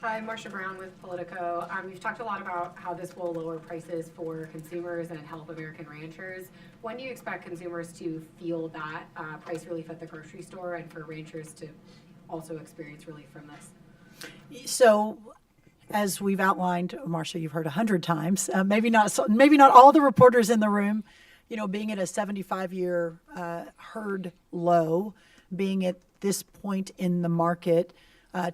Hi, Marcia Brown with Politico. You've talked a lot about how this will lower prices for consumers and help American ranchers. When do you expect consumers to feel that price relief at the grocery store, and for ranchers to also experience relief from this? So, as we've outlined, Marcia, you've heard 100 times, maybe not all the reporters in the room, being at a 75-year herd low, being at this point in the market,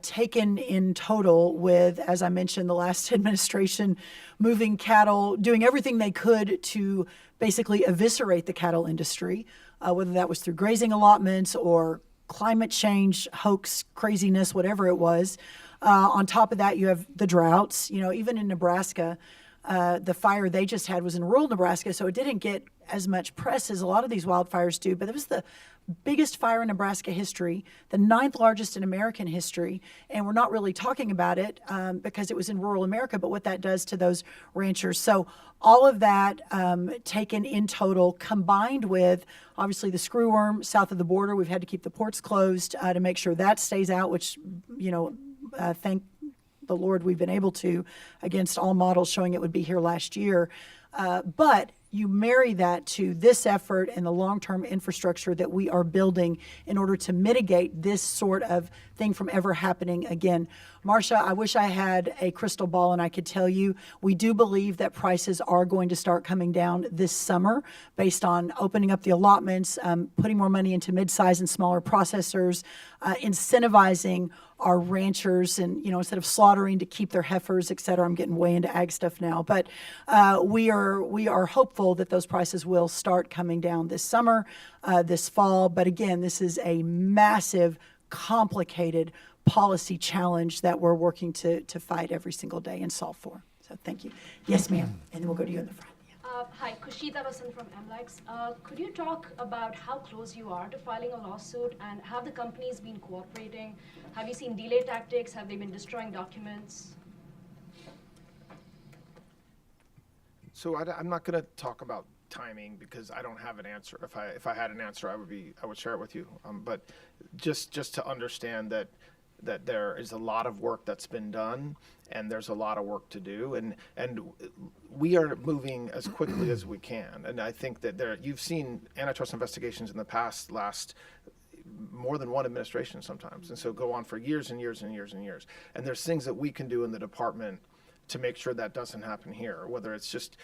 taken in total with, as I mentioned, the last administration moving cattle, doing everything they could to basically eviscerate the cattle industry, whether that was through grazing allotments or climate change, hoax, craziness, whatever it was. On top of that, you have the droughts. Even in Nebraska, The fire they just had was in rural Nebraska, so it didn't get as much press as a lot of these wildfires do, but it was the biggest fire in Nebraska history, the 9th largest in American history, and we're not really talking about it because it was in rural America, but what that does to those ranchers. So all of that taken in total, combined with obviously the screwworm south of the border, we've had to keep the ports closed to make sure that stays out, which, thank the Lord we've been able to, against all models showing it would be here last year. But you marry that to this effort and the long-term infrastructure that we are building in order to mitigate this sort of thing from ever happening again. Marcia, I wish I had a crystal ball and I could tell you, we do believe that prices are going to start coming down this summer based on opening up the allotments, putting more money into mid-size and smaller processors, incentivizing our ranchers and, instead of slaughtering to keep their heifers, et cetera. I'm getting way into ag stuff now, but we are hopeful that those prices will start coming down this summer, this fall. But again, this is a massive, complicated policy challenge that we're working to fight every single day and solve for. So thank you. Yes, ma'am. And then we'll go to you in the front. Hi, Kushita Vasan from MLX. Could you talk about how close you are to filing a lawsuit, and have the companies been cooperating? Have you seen delay tactics? Have they been destroying documents? So I'm not going to talk about timing because I don't have an answer. If I had an answer, I would share it with you. But just to understand that there is a lot of work that's been done, and there's a lot of work to do, and we are moving as quickly as we can. And I think that you've seen antitrust investigations in the past last more than one administration sometimes, and so go on for years and years and years and years. And there's things that we can do in the department to make sure that doesn't happen here, whether it's just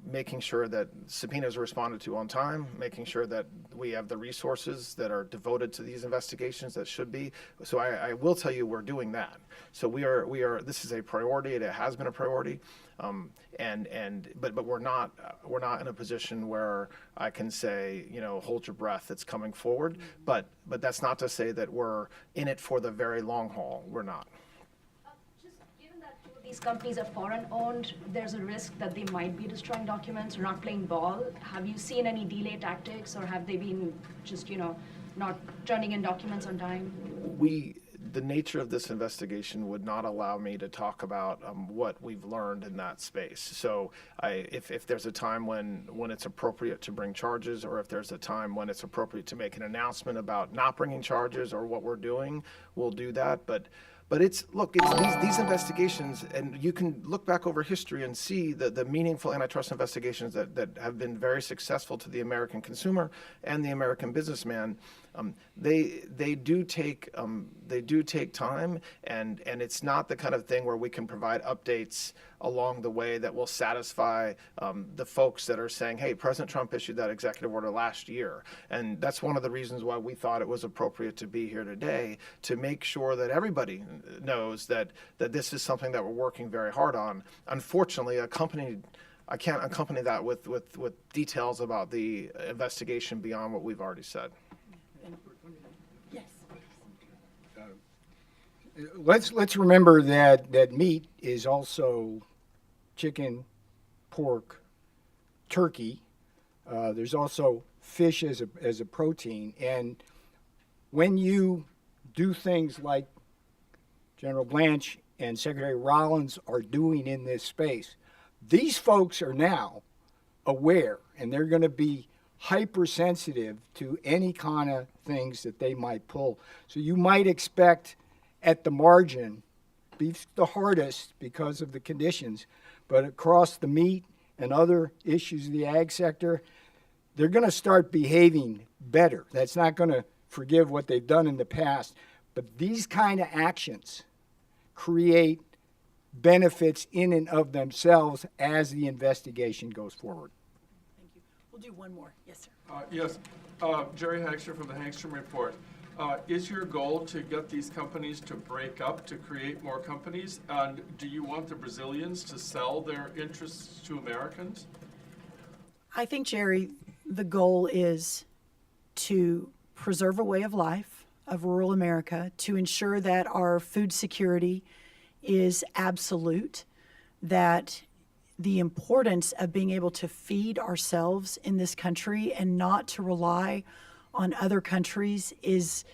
making sure that subpoenas are responded to on time, making sure that we have the resources that are devoted to these investigations that should be. So I will tell you we're doing that. So we are. This is a priority. It has been a priority, but we're not in a position where I can say, hold your breath. It's coming forward. But that's not to say that we're in it for the very long haul. We're not. These companies are foreign-owned, there's a risk that they might be destroying documents or not playing ball. Have you seen any delay tactics, or have they been just, not turning in documents on time? The nature of this investigation would not allow me to talk about what we've learned in that space. So if there's a time when it's appropriate to bring charges, or if there's a time when it's appropriate to make an announcement about not bringing charges or what we're doing, we'll do that. But it's these investigations, and you can look back over history and see the meaningful antitrust investigations that have been very successful to the American consumer and the American businessman. They do take time, and it's not the kind of thing where we can provide updates along the way that will satisfy the folks that are saying, hey, President Trump issued that executive order last year. And that's one of the reasons why we thought it was appropriate to be here today, to make sure that everybody knows that this is something that we're working very hard on. Unfortunately, I can't accompany that with details about the investigation beyond what we've already said. Yes. Let's remember that meat is also chicken, pork, turkey. There's also fish as a protein, and when you do things like General Blanche and Secretary Rollins are doing in this space, these folks are now aware, and they're going to be hypersensitive to any kind of things that they might pull. So you might expect at the margin beef the hardest because of the conditions, but across the meat and other issues of the ag sector, they're going to start behaving better. That's not going to forgive what they've done in the past, but these kind of actions create benefits in and of themselves as the investigation goes forward. Thank you. We'll do one more. Yes, sir. Yes. Jerry Hagstrom from the Hagstrom Report. Is your goal to get these companies to break up to create more companies? And do you want the Brazilians to sell their interests to Americans? I think, Jerry, the goal is to preserve a way of life of rural America, to ensure that our food security is absolute, that the importance of being able to feed ourselves in this country and not to rely on other countries is,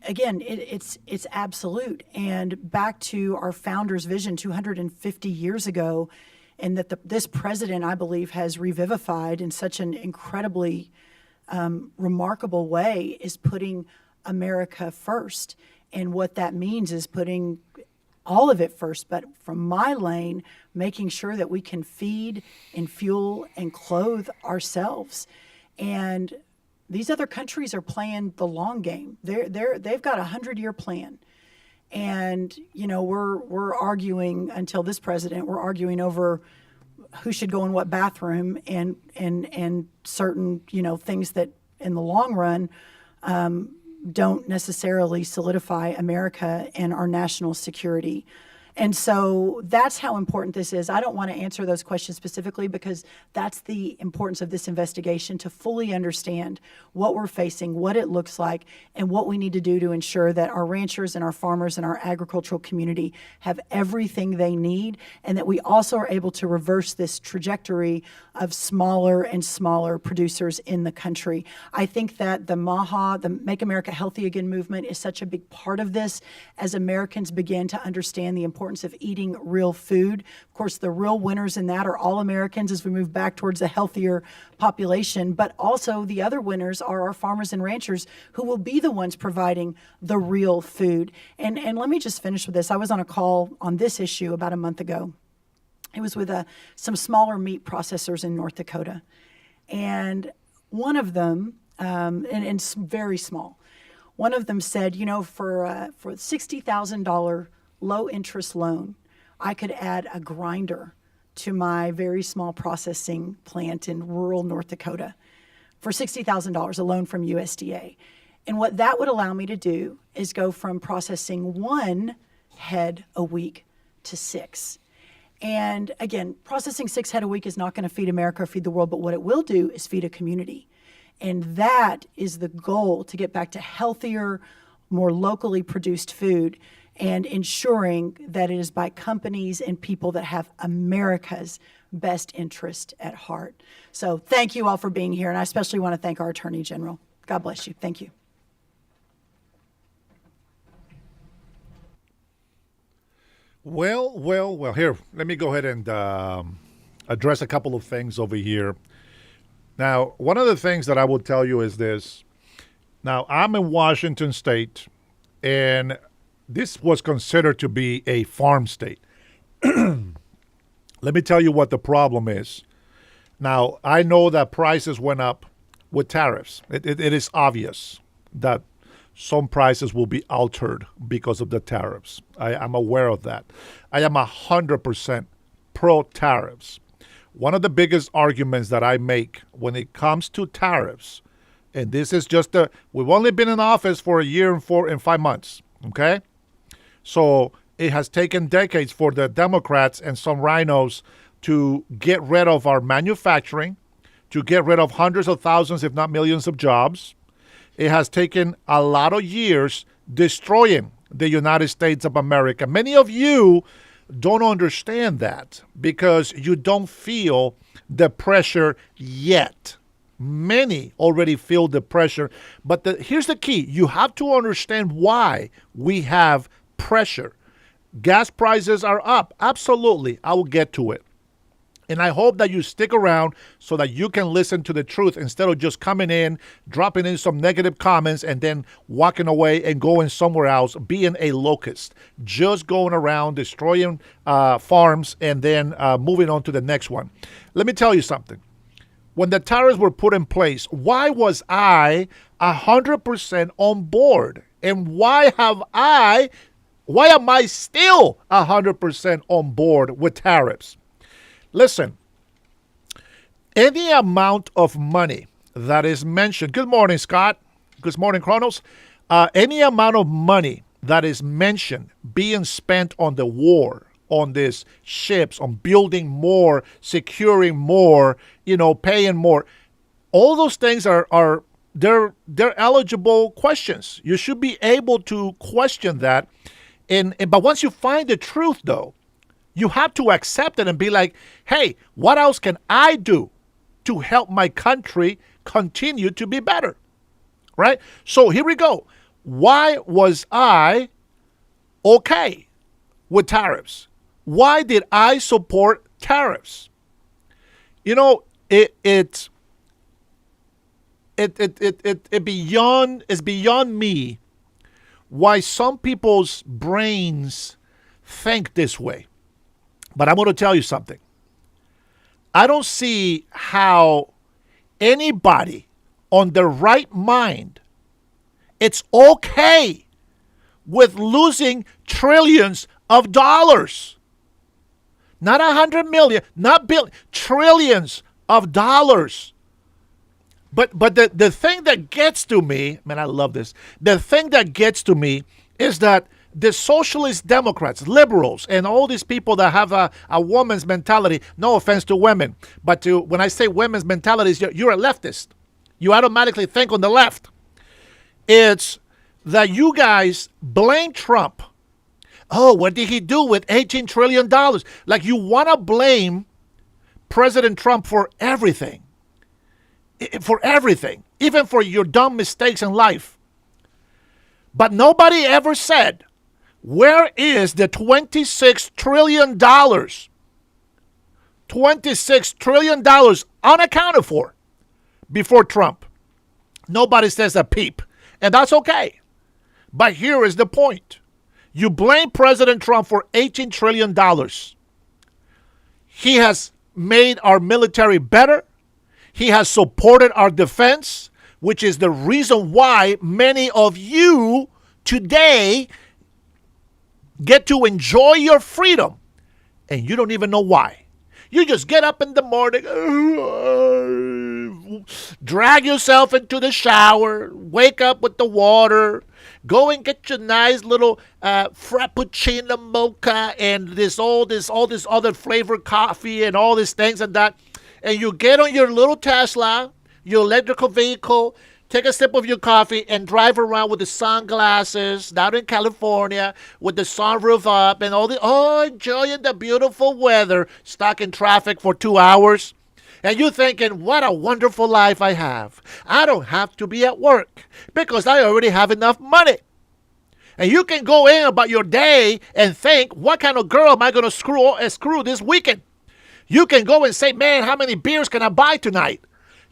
again, it's absolute. And back to our founder's vision 250 years ago, and that this president, I believe, has revivified in such an incredibly remarkable way, is putting America first. And what that means is putting all of it first, but from my lane, making sure that we can feed and fuel and clothe ourselves. And these other countries are playing the long game. They've got a 100-year plan. And, you know, we're arguing, until this president, we're arguing over who should go in what bathroom and certain, you know, things that in the long run don't necessarily solidify America and our national security. And so that's how important this is. I don't want to answer those questions specifically because that's the importance of this investigation, to fully understand what we're facing, what it looks like, and what we need to do to ensure that our ranchers and our farmers and our agricultural community have everything they need, and that we also are able to reverse this trajectory of smaller and smaller producers in the country. I think that the MAHA, the Make America Healthy Again movement, is such a big part of this as Americans begin to understand the importance of eating real food. Of course, the real winners in that are all Americans as we move back towards a healthier population, but also the other winners are our farmers and ranchers, who will be the ones providing the real food. And let me just finish with this. I was on a call on this issue about a month ago. It was with some smaller meat processors in North Dakota. And one of them, and very small, one of them said, you know, for $60,000 low interest loan, I could add a grinder to my very small processing plant in rural North Dakota for $60,000, a loan from USDA. And what that would allow me to do is go from processing 1 head a week to 6. And again, processing 6 head a week is not going to feed America or feed the world, but what it will do is feed a community. And that is the goal, to get back to healthier, more locally produced food, and ensuring that it is by companies and people that have America's best interest at heart. So thank you all for being here, and I especially want to thank our Attorney General. God bless you. Thank you. Well. Here, let me go ahead and address a couple of things over here. Now, one of the things that I will tell you is this. Now, I'm in Washington State, and this was considered to be a farm state. Let me tell you what the problem is. Now, I know that prices went up with tariffs. It is obvious that some prices will be altered because of the tariffs. I'm aware of that. I am 100% pro-tariffs. One of the biggest arguments that I make when it comes to tariffs, and this is just we've only been in office for a year and 4 and 5 months, okay? So it has taken decades for the Democrats and some rhinos to get rid of our manufacturing, to get rid of hundreds of thousands, if not millions of jobs. It has taken a lot of years destroying the United States of America. Many of you don't understand that because you don't feel the pressure yet. Many already feel the pressure. But here's the key. You have to understand why we have pressure. Gas prices are up. Absolutely. I will get to it. And I hope that you stick around so that you can listen to the truth instead of just coming in, dropping in some negative comments, and then walking away and going somewhere else, being a locust, just going around destroying farms and then moving on to the next one. Let me tell you something. When the tariffs were put in place, why was I 100% on board? And why am I still 100% on board with tariffs? Listen, any amount of money that is mentioned, good morning, Scott. Good morning, Chronos. Any amount of money that is mentioned being spent on the war, on these ships, on building more, securing more, paying more, all those things they're eligible questions. You should be able to question that. But once you find the truth, though, You have to accept it and be like, hey, what else can I do to help my country continue to be better? Right? So here we go. Why was I okay with tariffs? Why did I support tariffs? You know, it's beyond me why some people's brains think this way. But I'm going to tell you something. I don't see how anybody on their right mind, it's okay with losing trillions of dollars. Not 100 million, not billion, trillions of dollars. But the thing that gets to me, man, I love this. The thing that gets to me is that the socialist Democrats, liberals, and all these people that have a woman's mentality, no offense to women, but when I say women's mentalities, you're a leftist. You automatically think on the left. It's that you guys blame Trump. Oh, what did he do with $18 trillion? Like you want to blame President Trump for everything. For everything. Even for your dumb mistakes in life. But nobody ever said, where is the $26 trillion? $26 trillion unaccounted for before Trump. Nobody says a peep. And that's okay. But here is the point. You blame President Trump for $18 trillion. He has made our military better. He has supported our defense, which is the reason why many of you today get to enjoy your freedom. And you don't even know why. You just get up in the morning, drag yourself into the shower, wake up with the water, go and get your nice little frappuccino mocha and all this other flavored coffee and all these things and that. And you get on your little Tesla, your electrical vehicle, take a sip of your coffee and drive around with the sunglasses down in California with the sunroof up and enjoying the beautiful weather, stuck in traffic for 2 hours. And you're thinking, what a wonderful life I have. I don't have to be at work because I already have enough money. And you can go in about your day and think, what kind of girl am I going to screw this weekend? You can go and say, man, how many beers can I buy tonight?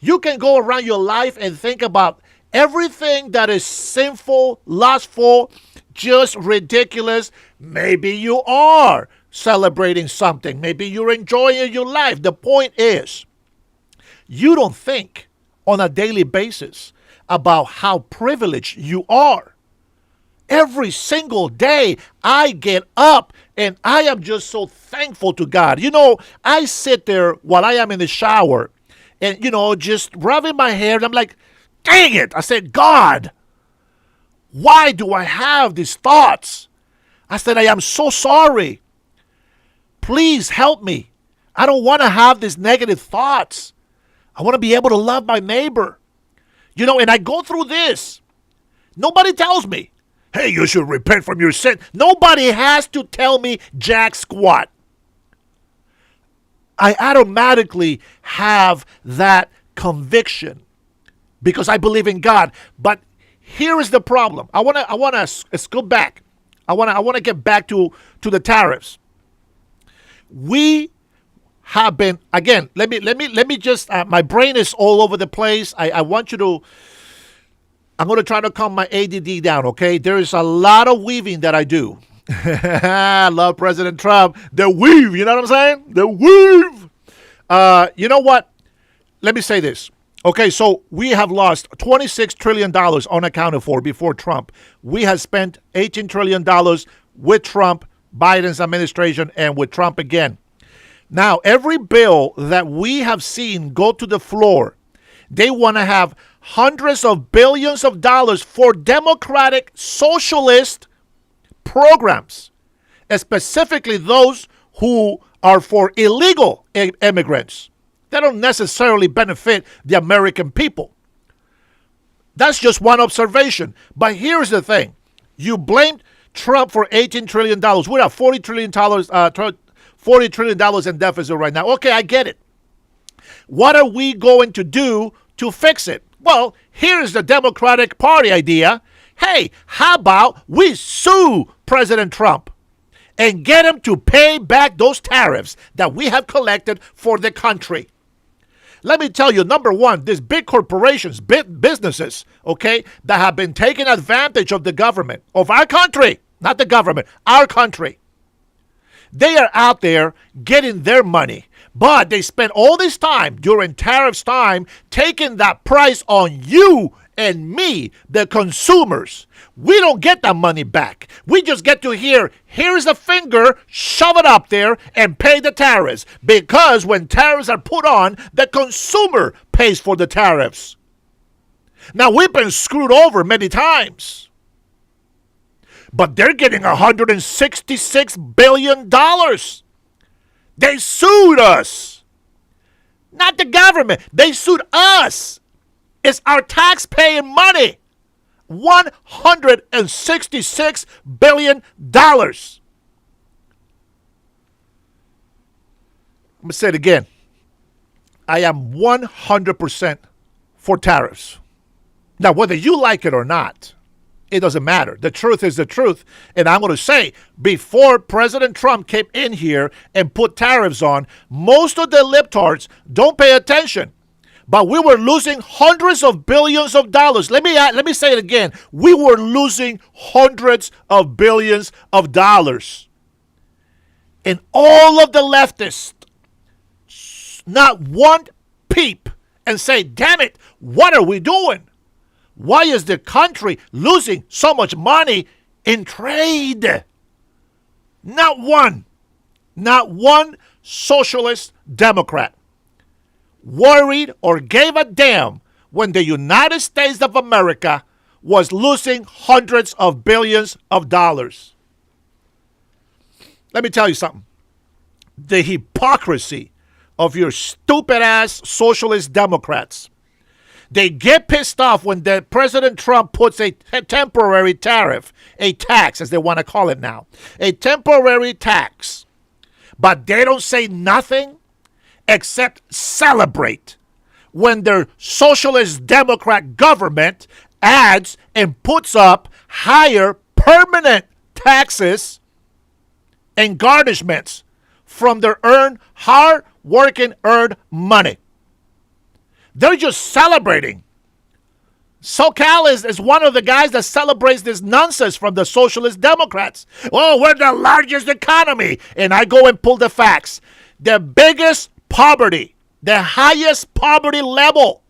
You can go around your life and think about everything that is sinful, lustful, just ridiculous. Maybe you are celebrating something. Maybe you're enjoying your life. The point is, you don't think on a daily basis about how privileged you are. Every single day I get up and I am just so thankful to God. You know, I sit there while I am in the shower and, just rubbing my hair. And I'm like, dang it. I said, God, why do I have these thoughts? I said, I am so sorry. Please help me. I don't want to have these negative thoughts. I want to be able to love my neighbor. And I go through this. Nobody tells me, hey, you should repent from your sin. Nobody has to tell me jack squat. I automatically have that conviction because I believe in God. But here is the problem. I want to let's go back. I want to get back to the tariffs. We have been, again, let me just my brain is all over the place. I want you to, I'm going to try to calm my ADD down, okay? There is a lot of weaving that I do. I love President Trump. The weave, you know what I'm saying? The weave. You know what? Let me say this. Okay, so we have lost $26 trillion unaccounted for before Trump. We have spent $18 trillion with Trump, Biden's administration, and with Trump again. Now, every bill that we have seen go to the floor, they want to have hundreds of billions of dollars for democratic socialist programs, specifically those who are for illegal immigrants. They don't necessarily benefit the American people. That's just one observation. But here's the thing. You blamed Trump for $18 trillion. We're at $40 trillion, $40 trillion in deficit right now. Okay, I get it. What are we going to do to fix it? Well, here's the Democratic Party idea. Hey, how about we sue President Trump and get him to pay back those tariffs that we have collected for the country? Let me tell you, number one, these big corporations, big businesses, okay, that have been taking advantage of the government, of our country, not the government, our country. They are out there getting their money, but they spend all this time during tariffs time taking that price on you and me, the consumers. We don't get that money back. We just get to hear, here's a finger, shove it up there and pay the tariffs. Because when tariffs are put on, the consumer pays for the tariffs. Now, we've been screwed over many times. But they're getting $166 billion. They sued us. Not the government. They sued us. It's our tax-paying money. $166 billion. I'm going to say it again. I am 100% for tariffs. Now, whether you like it or not, it doesn't matter. The truth is the truth. And I'm going to say, before President Trump came in here and put tariffs on, most of the libtards don't pay attention. But we were losing hundreds of billions of dollars. Let me say it again. We were losing hundreds of billions of dollars. And all of the leftists, not one peep and say, damn it, what are we doing? Why is the country losing so much money in trade? Not one socialist Democrat worried or gave a damn when the United States of America was losing hundreds of billions of dollars. Let me tell you something. The hypocrisy of your stupid ass socialist Democrats. They get pissed off when the President Trump puts a temporary tariff, a tax as they want to call it now, a temporary tax. But they don't say nothing except celebrate when their socialist Democrat government adds and puts up higher permanent taxes and garnishments from their hard-working earned money. They're just celebrating. SoCal is one of the guys that celebrates this nonsense from the socialist Democrats. Oh, we're the largest economy. And I go and pull the facts. The biggest poverty, the highest poverty level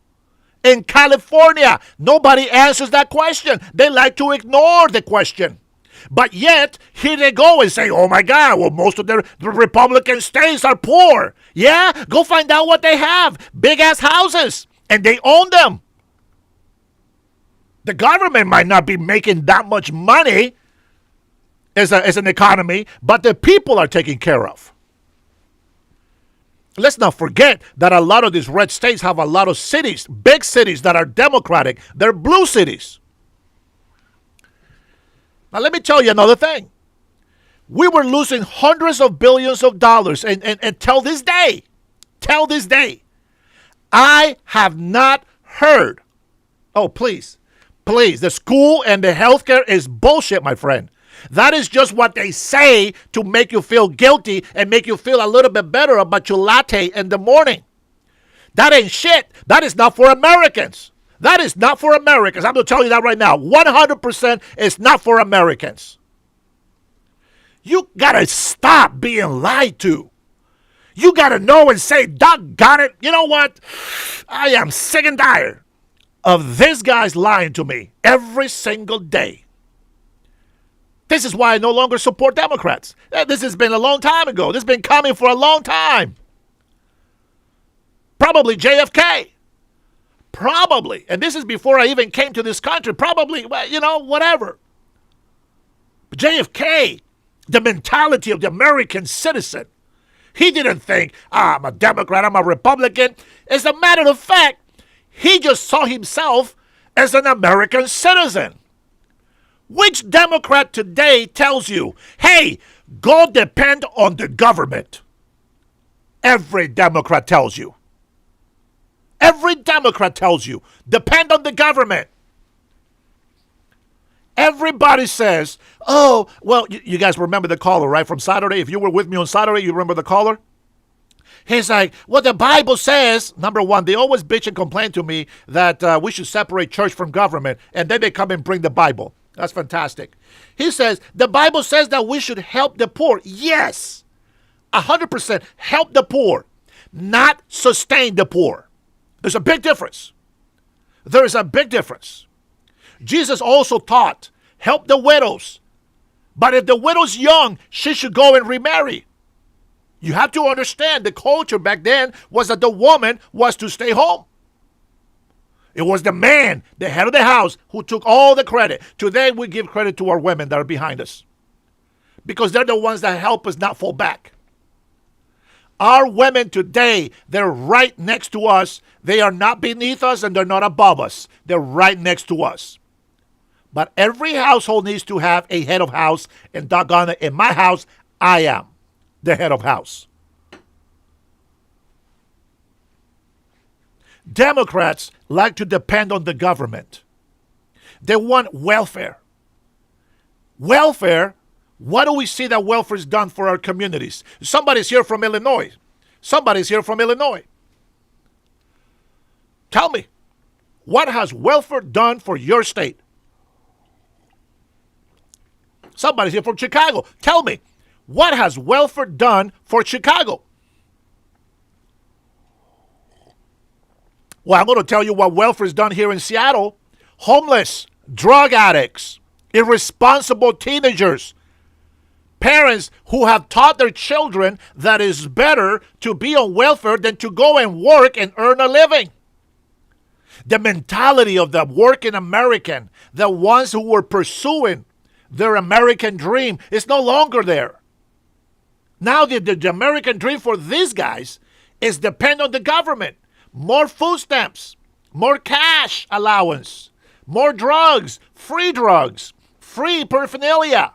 in California. Nobody answers that question. They like to ignore the question. But yet, here they go and say, oh my God, well, most of the Republican states are poor. Yeah? Go find out what they have. Big-ass houses. And they own them. The government might not be making that much money as an economy, but the people are taken care of. Let's not forget that a lot of these red states have a lot of cities, big cities that are Democratic. They're blue cities. Now, let me tell you another thing. We were losing hundreds of billions of dollars, and till this day, I have not heard, oh, please, the school and the healthcare is bullshit, my friend. That is just what they say to make you feel guilty and make you feel a little bit better about your latte in the morning. That ain't shit. That is not for Americans. That is not for Americans. I'm going to tell you that right now. 100% is not for Americans. You got to stop being lied to. You got to know and say, doggone it, you know what? I am sick and tired of this guy's lying to me every single day. This is why I no longer support Democrats. This has been a long time ago. This has been coming for a long time. Probably JFK. Probably. And this is before I even came to this country. Probably, you know, whatever. But JFK, the mentality of the American citizen. He didn't think, I'm a Democrat, I'm a Republican. As a matter of fact, he just saw himself as an American citizen. Which Democrat today tells you, hey, go depend on the government? Every Democrat tells you. Every Democrat tells you, depend on the government. Everybody says, oh, well, you guys remember the caller, right, from Saturday? If you were with me on Saturday, you remember the caller? He's like, well, the Bible says, number one, they always bitch and complain to me that we should separate church from government, and then they come and bring the Bible. That's fantastic. He says, the Bible says that we should help the poor. Yes, 100% help the poor, not sustain the poor. There's a big difference. There is a big difference. Jesus also taught, help the widows. But if the widow's young, she should go and remarry. You have to understand the culture back then was that the woman was to stay home. It was the man, the head of the house, who took all the credit. Today we give credit to our women that are behind us, because they're the ones that help us not fall back. Our women today, they're right next to us. They are not beneath us and they're not above us. They're right next to us. But every household needs to have a head of house, and doggone it, in my house, I am the head of house. Democrats like to depend on the government. They want welfare. Welfare, what do we see that welfare has done for our communities? Somebody's here from Illinois. Somebody's here from Illinois. Tell me, what has welfare done for your state? Somebody's here from Chicago. Tell me, what has welfare done for Chicago? Well, I'm going to tell you what welfare has done here in Seattle. Homeless, drug addicts, irresponsible teenagers, parents who have taught their children that it's better to be on welfare than to go and work and earn a living. The mentality of the working American, the ones who were pursuing their American dream, is no longer there. Now the American dream for these guys is depend on the government. More food stamps, more cash allowance, more drugs, free paraphernalia,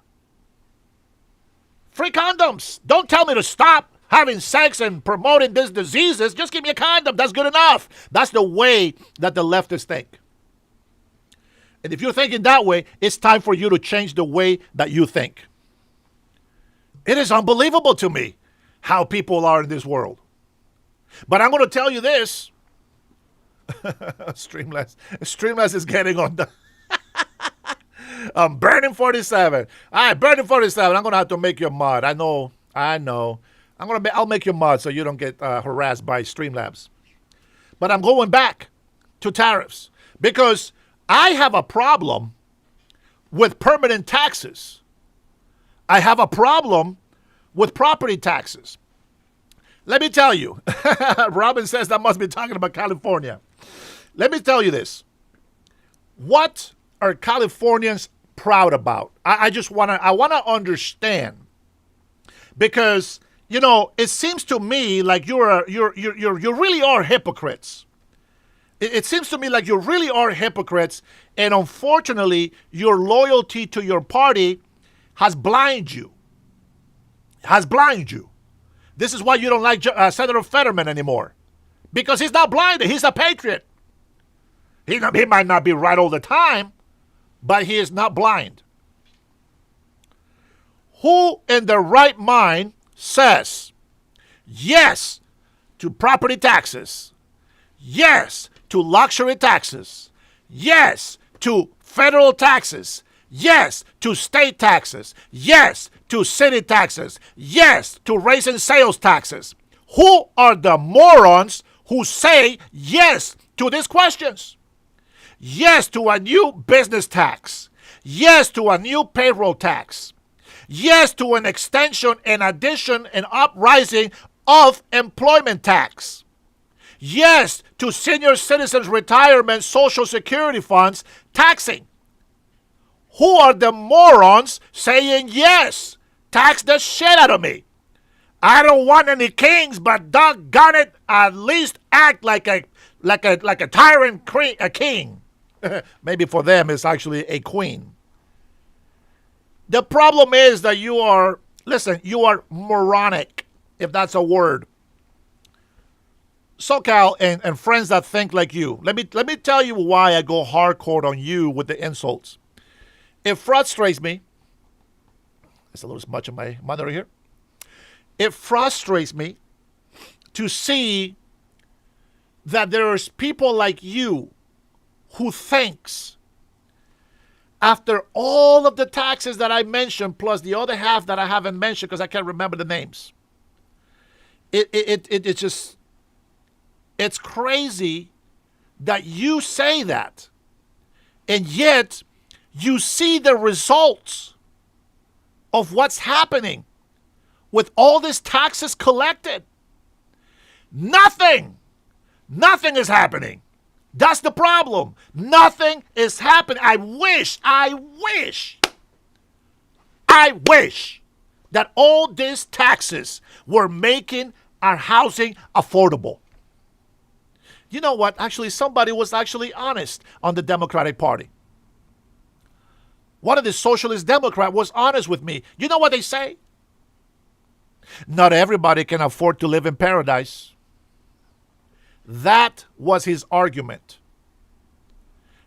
free condoms. Don't tell me to stop having sex and promoting these diseases. Just give me a condom. That's good enough. That's the way that the leftists think. And if you're thinking that way, it's time for you to change the way that you think. It is unbelievable to me how people are in this world. But I'm going to tell you this. Streamless is getting on the... Burning 47. All right, Burning 47. I'm going to have to make you a mod. I know. I'll make you a mod so you don't get harassed by Streamlabs. But I'm going back to tariffs because I have a problem with permanent taxes. I have a problem with property taxes. Let me tell you, Robin says that must be talking about California. Let me tell you this. What are Californians proud about? I want to understand, because it seems to me like you really are hypocrites. It seems to me like you really are hypocrites, and unfortunately, your loyalty to your party has blinded you. This is why you don't like Senator Fetterman anymore, because he's not blinded. He's a patriot. He might not be right all the time, but he is not blind. Who in their right mind says yes to property taxes, yes to luxury taxes, yes to federal taxes, yes to state taxes, yes to city taxes, yes to raising sales taxes? Who are the morons who say yes to these questions? Yes to a new business tax. Yes to a new payroll tax. Yes to an extension and addition and uprising of employment tax. Yes to senior citizens' retirement social security funds taxing. Who are the morons saying yes? Tax the shit out of me. I don't want any kings, but doggone it, at least act like a tyrant a king. Maybe for them it's actually a queen. The problem is that you are moronic, if that's a word. SoCal and friends that think like you, let me tell you why I go hardcore on you with the insults. It frustrates me. There's a little smudge in my monitor here. It frustrates me to see that there's people like you who thinks after all of the taxes that I mentioned, plus the other half that I haven't mentioned because I can't remember the names. It's just, it's crazy that you say that. And yet, you see the results of what's happening with all these taxes collected. Nothing is happening. That's the problem. Nothing is happening. I wish that all these taxes were making our housing affordable. You know what? Actually, somebody was actually honest on the Democratic Party. One of the socialist Democrats was honest with me. You know what they say? Not everybody can afford to live in paradise. That was his argument.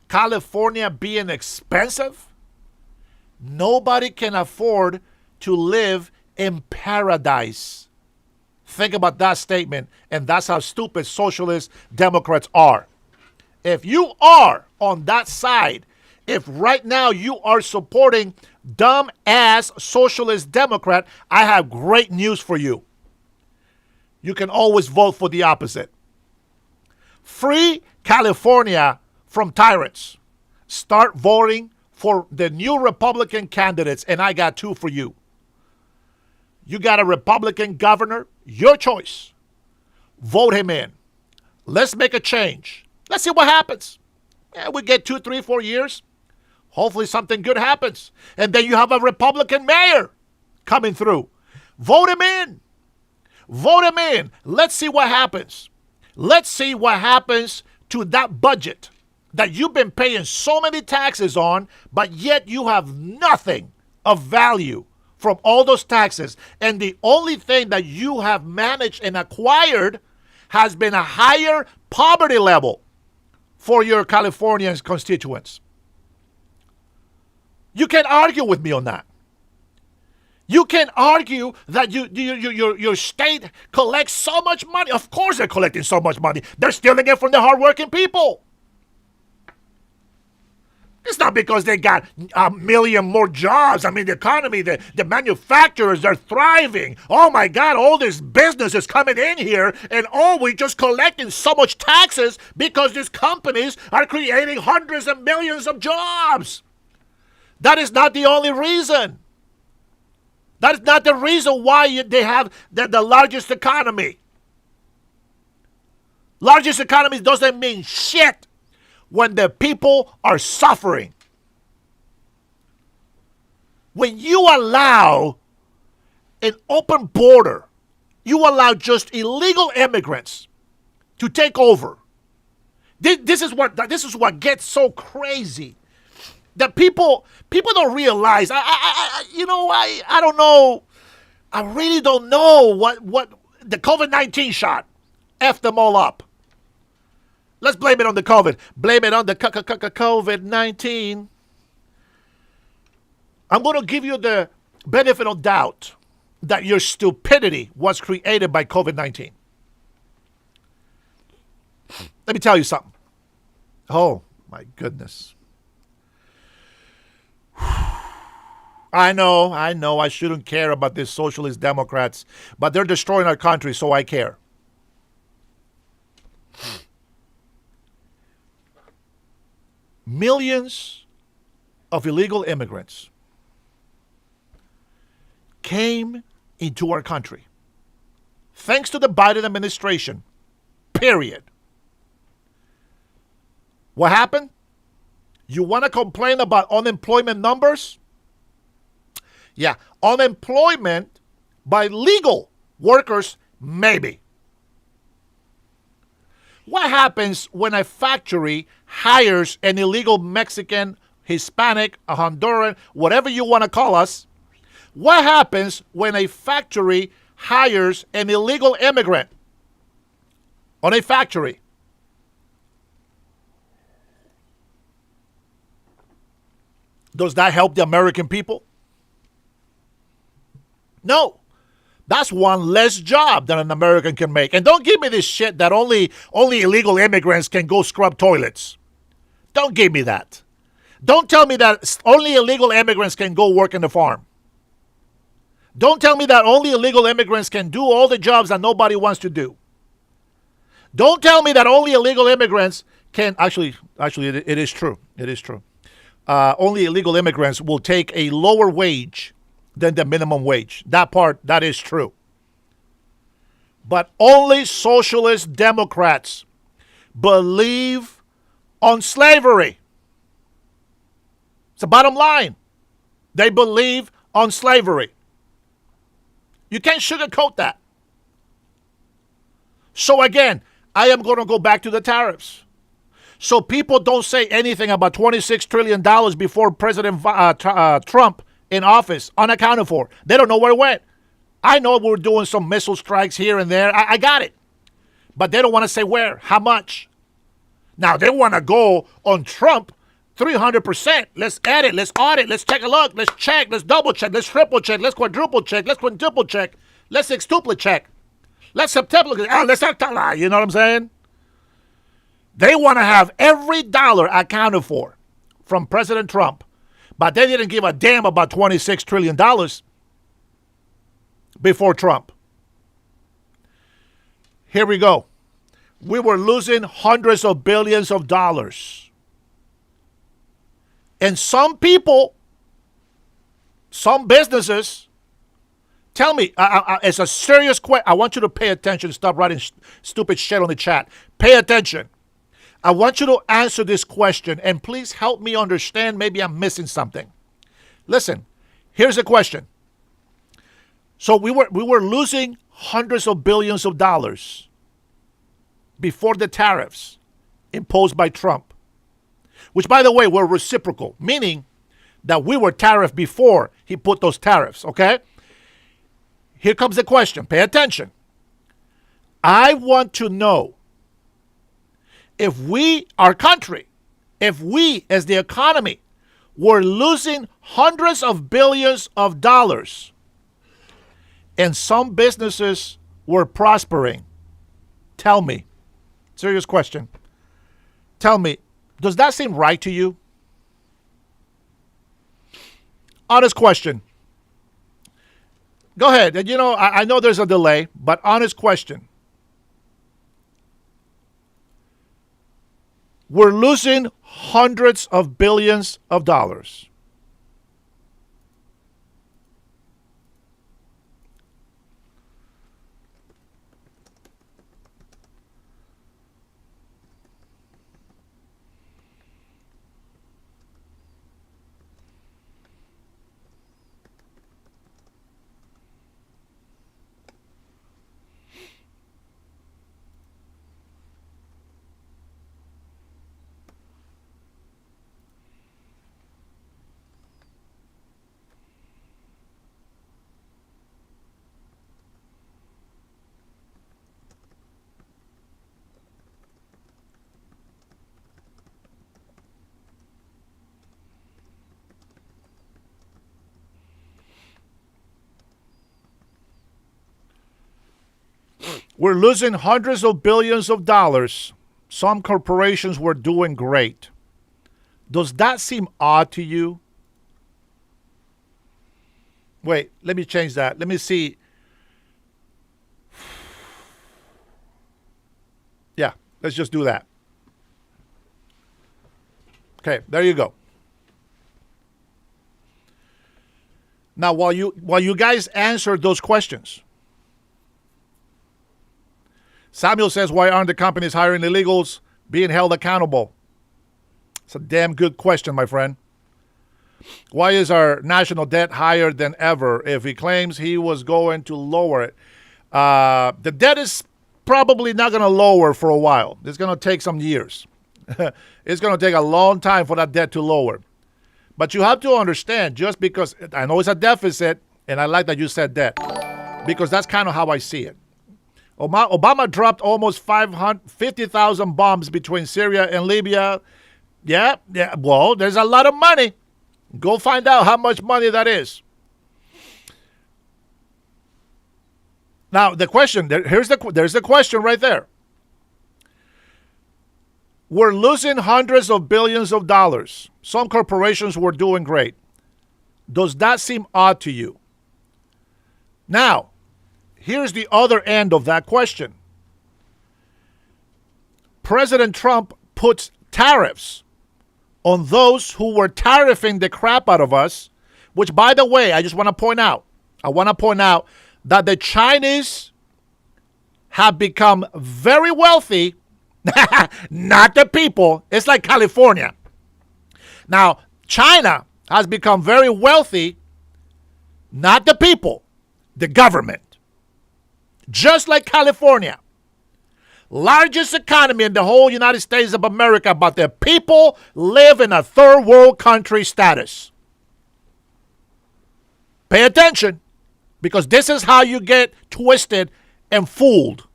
California being expensive, nobody can afford to live in paradise. Think about that statement, and that's how stupid socialist Democrats are. If you are on that side, if right now you are supporting dumb-ass socialist Democrat, I have great news for you. You can always vote for the opposite. Free California from tyrants. Start voting for the new Republican candidates, and I got two for you. You got a Republican governor, your choice. Vote him in. Let's make a change. Let's see what happens. Yeah, we get 2, 3, 4 years. Hopefully something good happens. And then you have a Republican mayor coming through. Vote him in. Vote him in. Let's see what happens. Let's see what happens to that budget that you've been paying so many taxes on, but yet you have nothing of value from all those taxes. And the only thing that you have managed and acquired has been a higher poverty level for your Californian constituents. You can't argue with me on that. You can argue that your state collects so much money. Of course they're collecting so much money. They're stealing it from the hardworking people. It's not because they got a million more jobs. I mean, the economy, the manufacturers, they're thriving. Oh my God, all this business is coming in here, and we're just collecting so much taxes because these companies are creating hundreds of millions of jobs. That is not the only reason. That is not the reason why they have the largest economy. Largest economy doesn't mean shit when the people are suffering. When you allow an open border, you allow just illegal immigrants to take over. This is what gets so crazy. That people don't realize. I don't know. I really don't know what the COVID-19 shot effed them all up. Let's blame it on the COVID. Blame it on the COVID-19. I'm going to give you the benefit of doubt that your stupidity was created by COVID-19. Let me tell you something. Oh, my goodness. I know, I shouldn't care about these socialist Democrats, but they're destroying our country, so I care. Millions of illegal immigrants came into our country, thanks to the Biden administration, period. What happened? You want to complain about unemployment numbers? Yeah, unemployment by legal workers, maybe. What happens when a factory hires an illegal Mexican, Hispanic, a Honduran, whatever you want to call us? What happens when a factory hires an illegal immigrant? on a factory. Does that help the American people? No. That's one less job that an American can make. And don't give me this shit that only illegal immigrants can go scrub toilets. Don't give me that. Don't tell me that only illegal immigrants can go work in the farm. Don't tell me that only illegal immigrants can do all the jobs that nobody wants to do. Don't tell me that only illegal immigrants can actually it is true. It is true. Only illegal immigrants will take a lower wage than the minimum wage. That part, that is true. But only socialist Democrats believe on slavery. It's the bottom line. They believe on slavery. You can't sugarcoat that. So again, I am going to go back to the tariffs. So people don't say anything about $26 trillion before President Trump in office, unaccounted for. They don't know where it went. I know we're doing some missile strikes here and there. I got it. But they don't want to say where, how much. Now, they want to go on Trump 300%. Let's edit, let's audit, let's take a look, let's check, let's double check, let's triple check, let's quadruple check, let's quintuple check, let's sextuple check, let's septuple check, let's octuple, you know what I'm saying? They want to have every dollar accounted for from President Trump, but they didn't give a damn about $26 trillion before Trump. Here we go. We were losing hundreds of billions of dollars. And some people, some businesses, tell me, it's a serious question. I want you to pay attention. Stop writing stupid shit on the chat. Pay attention. I want you to answer this question, and please help me understand. Maybe I'm missing something. Listen, here's the question. So we were losing hundreds of billions of dollars before the tariffs imposed by Trump, which, by the way, were reciprocal, meaning that we were tariffed before he put those tariffs, okay? Here comes the question. Pay attention. I want to know if we, our country, if we as the economy were losing hundreds of billions of dollars and some businesses were prospering. Tell me. Serious question. Tell me, does that seem right to you? Honest question. Go ahead. And I know there's a delay, but honest question. We're losing hundreds of billions of dollars. We're losing hundreds of billions of dollars. Some corporations were doing great. Does that seem odd to you? Wait, let me change that. Let me see. Yeah, let's just do that. Okay, there you go. Now, while you guys answer those questions, Samuel says, why aren't the companies hiring illegals being held accountable? It's a damn good question, my friend. Why is our national debt higher than ever if he claims he was going to lower it? The debt is probably not going to lower for a while. It's going to take some years. It's going to take a long time for that debt to lower. But you have to understand, just because I know it's a deficit, and I like that you said debt, because that's kind of how I see it. Obama dropped almost 550,000 bombs between Syria and Libya. Yeah. Well, there's a lot of money. Go find out how much money that is. Now, the question, there's the question right there. We're losing hundreds of billions of dollars. Some corporations were doing great. Does that seem odd to you? Now, here's the other end of that question. President Trump puts tariffs on those who were tariffing the crap out of us, which, by the way, I want to point out that the Chinese have become very wealthy, not the people. It's like California. Now, China has become very wealthy, not the people, the government. Just like California. Largest economy in the whole United States of America, but the people live in a third world country status. Pay attention, because this is how you get twisted and fooled.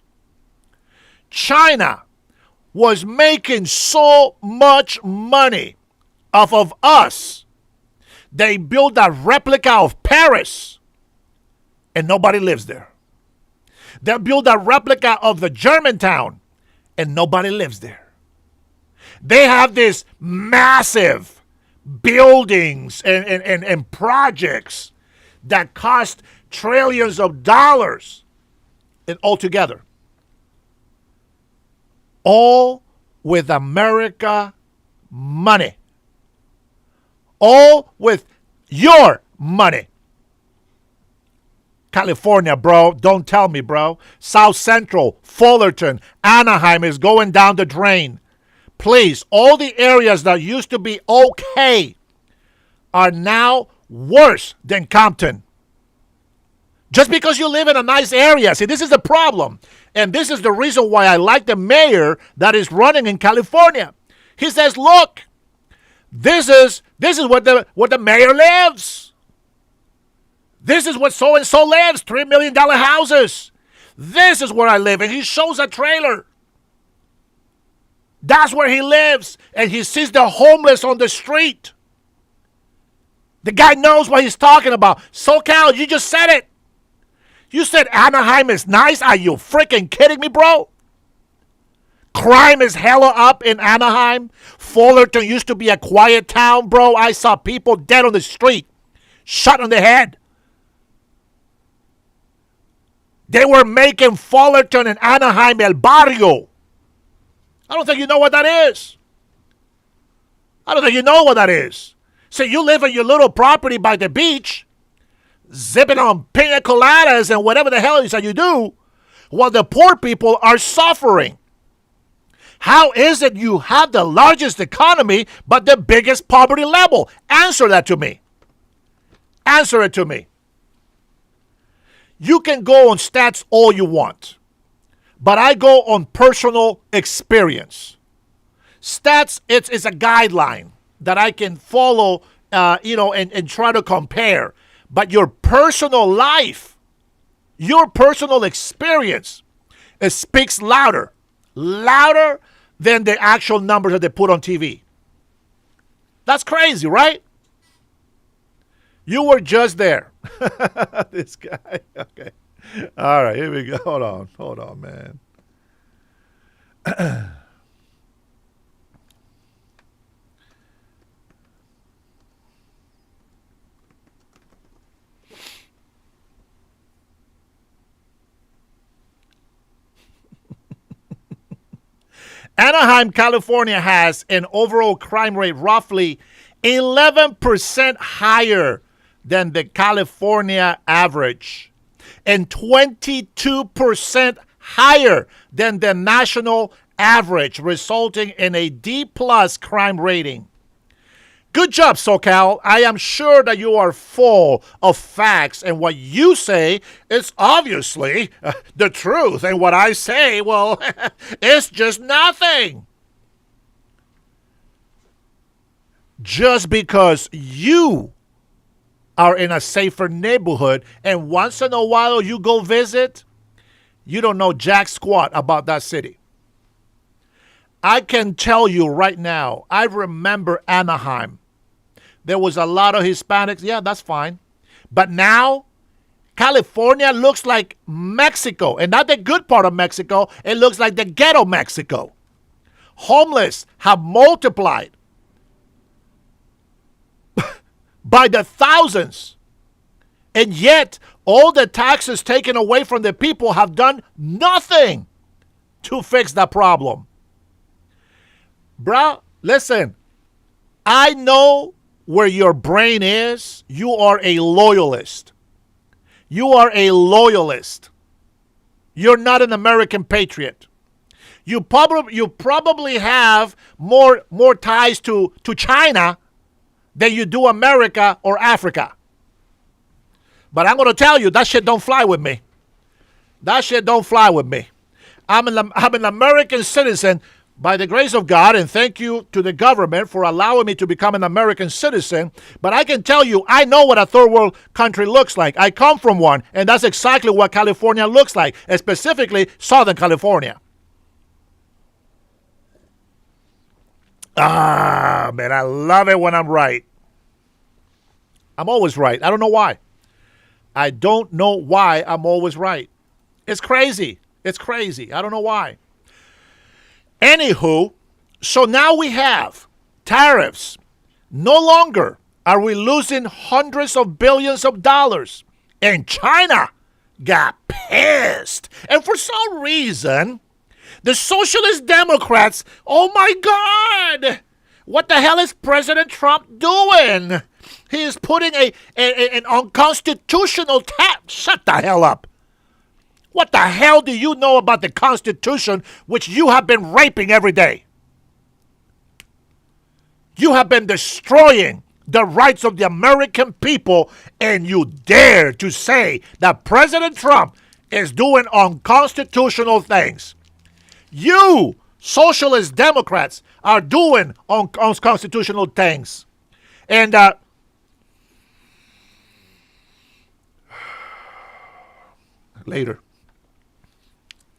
China was making so much money off of us. They built a replica of Paris, and nobody lives there. They built a replica of the Germantown, and nobody lives there. They have these massive buildings and projects that cost trillions of dollars and altogether. All with America money. All with your money. California, bro. Don't tell me, bro. South Central, Fullerton, Anaheim is going down the drain. Please, all the areas that used to be okay are now worse than Compton. Just because you live in a nice area. See, this is the problem. And this is the reason why I like the mayor that is running in California. He says, look, this is what the mayor lives. This is what so-and-so lives, $3 million houses. This is where I live. And he shows a trailer. That's where he lives. And he sees the homeless on the street. The guy knows what he's talking about. SoCal, you just said it. You said Anaheim is nice? Are you freaking kidding me, bro? Crime is hella up in Anaheim. Fullerton used to be a quiet town, bro. I saw people dead on the street, shot on the head. They were making Fullerton and Anaheim el barrio. I don't think you know what that is. I don't think you know what that is. So you live in your little property by the beach, zipping on pina coladas and whatever the hell it is that you do, while the poor people are suffering. How is it you have the largest economy but the biggest poverty level? Answer that to me. Answer it to me. You can go on stats all you want, but I go on personal experience. Stats, it's a guideline that I can follow, and try to compare. But your personal life, your personal experience, it speaks louder than the actual numbers that they put on TV. That's crazy, right? You were just there. This guy. Okay. All right, here we go. Hold on, man. Anaheim, California has an overall crime rate roughly 11% higher than the California average and 22% higher than the national average, resulting in a D+ crime rating. Good job, SoCal. I am sure that you are full of facts, and what you say is obviously the truth, and what I say, well, it's just nothing. Just because you are in a safer neighborhood and once in a while you go visit, you don't know jack squat about that city. I can tell you right now, I remember Anaheim. There was a lot of Hispanics. Yeah, that's fine. But now, California looks like Mexico. And not the good part of Mexico. It looks like the ghetto Mexico. Homeless have multiplied by the thousands. And yet, all the taxes taken away from the people have done nothing to fix that problem. Bruh, listen, I know where your brain is. You are a loyalist. You are a loyalist. You're not an American patriot. You probably have more ties to China than you do America or Africa. But I'm going to tell you, that shit don't fly with me. That shit don't fly with me. I'm an American citizen by the grace of God, and thank you to the government for allowing me to become an American citizen. But I can tell you, I know what a third world country looks like. I come from one, and that's exactly what California looks like, and specifically Southern California. Ah, man, I love it when I'm right. I'm always right. I don't know why. I don't know why I'm always right. It's crazy. It's crazy. I don't know why. Anywho, so now we have tariffs. No longer are we losing hundreds of billions of dollars. And China got pissed. And for some reason, the socialist Democrats, oh my God, what the hell is President Trump doing? He is putting an unconstitutional tax. Shut the hell up. What the hell do you know about the Constitution, which you have been raping every day? You have been destroying the rights of the American people, and you dare to say that President Trump is doing unconstitutional things. You, socialist Democrats, are doing unconstitutional things. And later.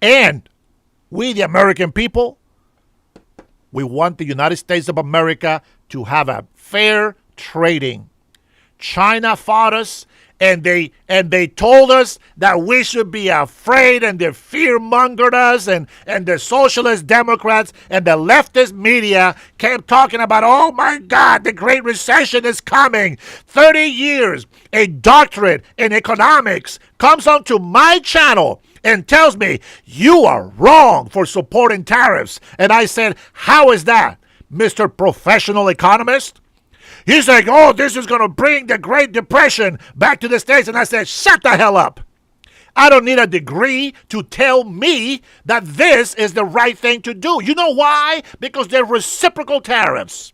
And we, the American people, we want the United States of America to have a fair trading. China fought us, and they told us that we should be afraid, and they fear-mongered us, and the socialist Democrats and the leftist media kept talking about, oh my God, the Great Recession is coming. 30 years, a doctorate in economics comes onto my channel and tells me, you are wrong for supporting tariffs. And I said, how is that, Mr. Professional Economist? He's like, oh, this is going to bring the Great Depression back to the States. And I said, shut the hell up. I don't need a degree to tell me that this is the right thing to do. You know why? Because they're reciprocal tariffs.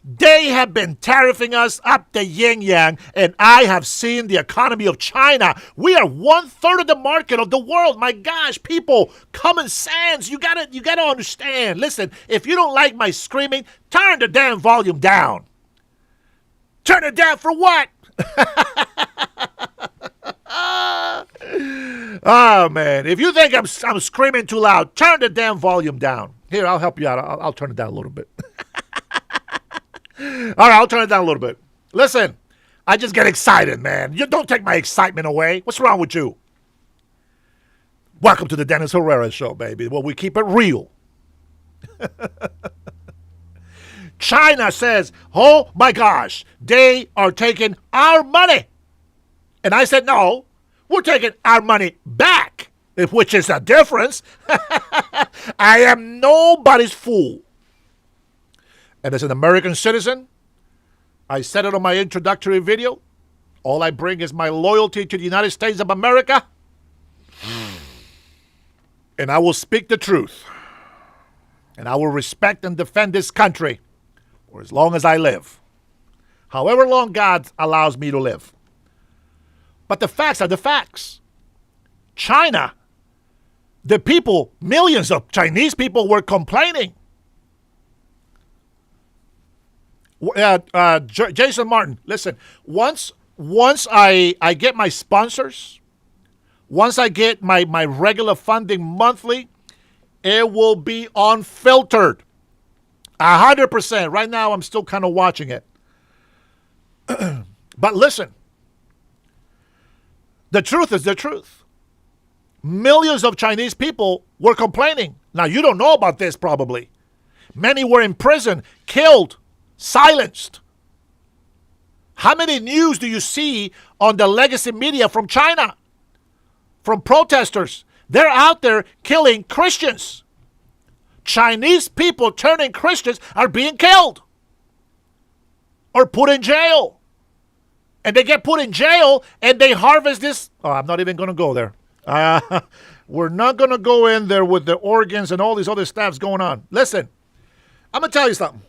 They have been tariffing us up the yin-yang, and I have seen the economy of China. We are 1/3 of the market of the world. My gosh, people, common sense. You gotta understand. Listen, if you don't like my screaming, turn the damn volume down. Turn it down for what? Oh, man. If you think I'm screaming too loud, turn the damn volume down. Here, I'll help you out. I'll turn it down a little bit. All right, I'll turn it down a little bit. Listen, I just get excited, man. You don't take my excitement away. What's wrong with you? Welcome to the Dennis Herrera Show, baby. Well, we keep it real. China says, oh my gosh, they are taking our money. And I said, no, we're taking our money back, which is a difference. I am nobody's fool. And as an American citizen, I said it on my introductory video, all I bring is my loyalty to the United States of America. And I will speak the truth. And I will respect and defend this country for as long as I live. However long God allows me to live. But the facts are the facts. China, the people, millions of Chinese people were complaining. Jason Martin, listen, once I get my sponsors, Once I get my regular funding monthly, it will be unfiltered. 100%. Right now, I'm still kind of watching it. But listen, the truth is the truth. Millions of Chinese people were complaining. Now, you don't know about this probably. Many were in prison, killed, silenced. How many news do you see on the legacy media from China? From protesters? They're out there killing Christians. Chinese people turning Christians are being killed or put in jail. And they get put in jail and they harvest this. Oh, I'm not even going to go there. We're not going to go in there with the organs and all these other stuffs going on. Listen, I'm going to tell you something.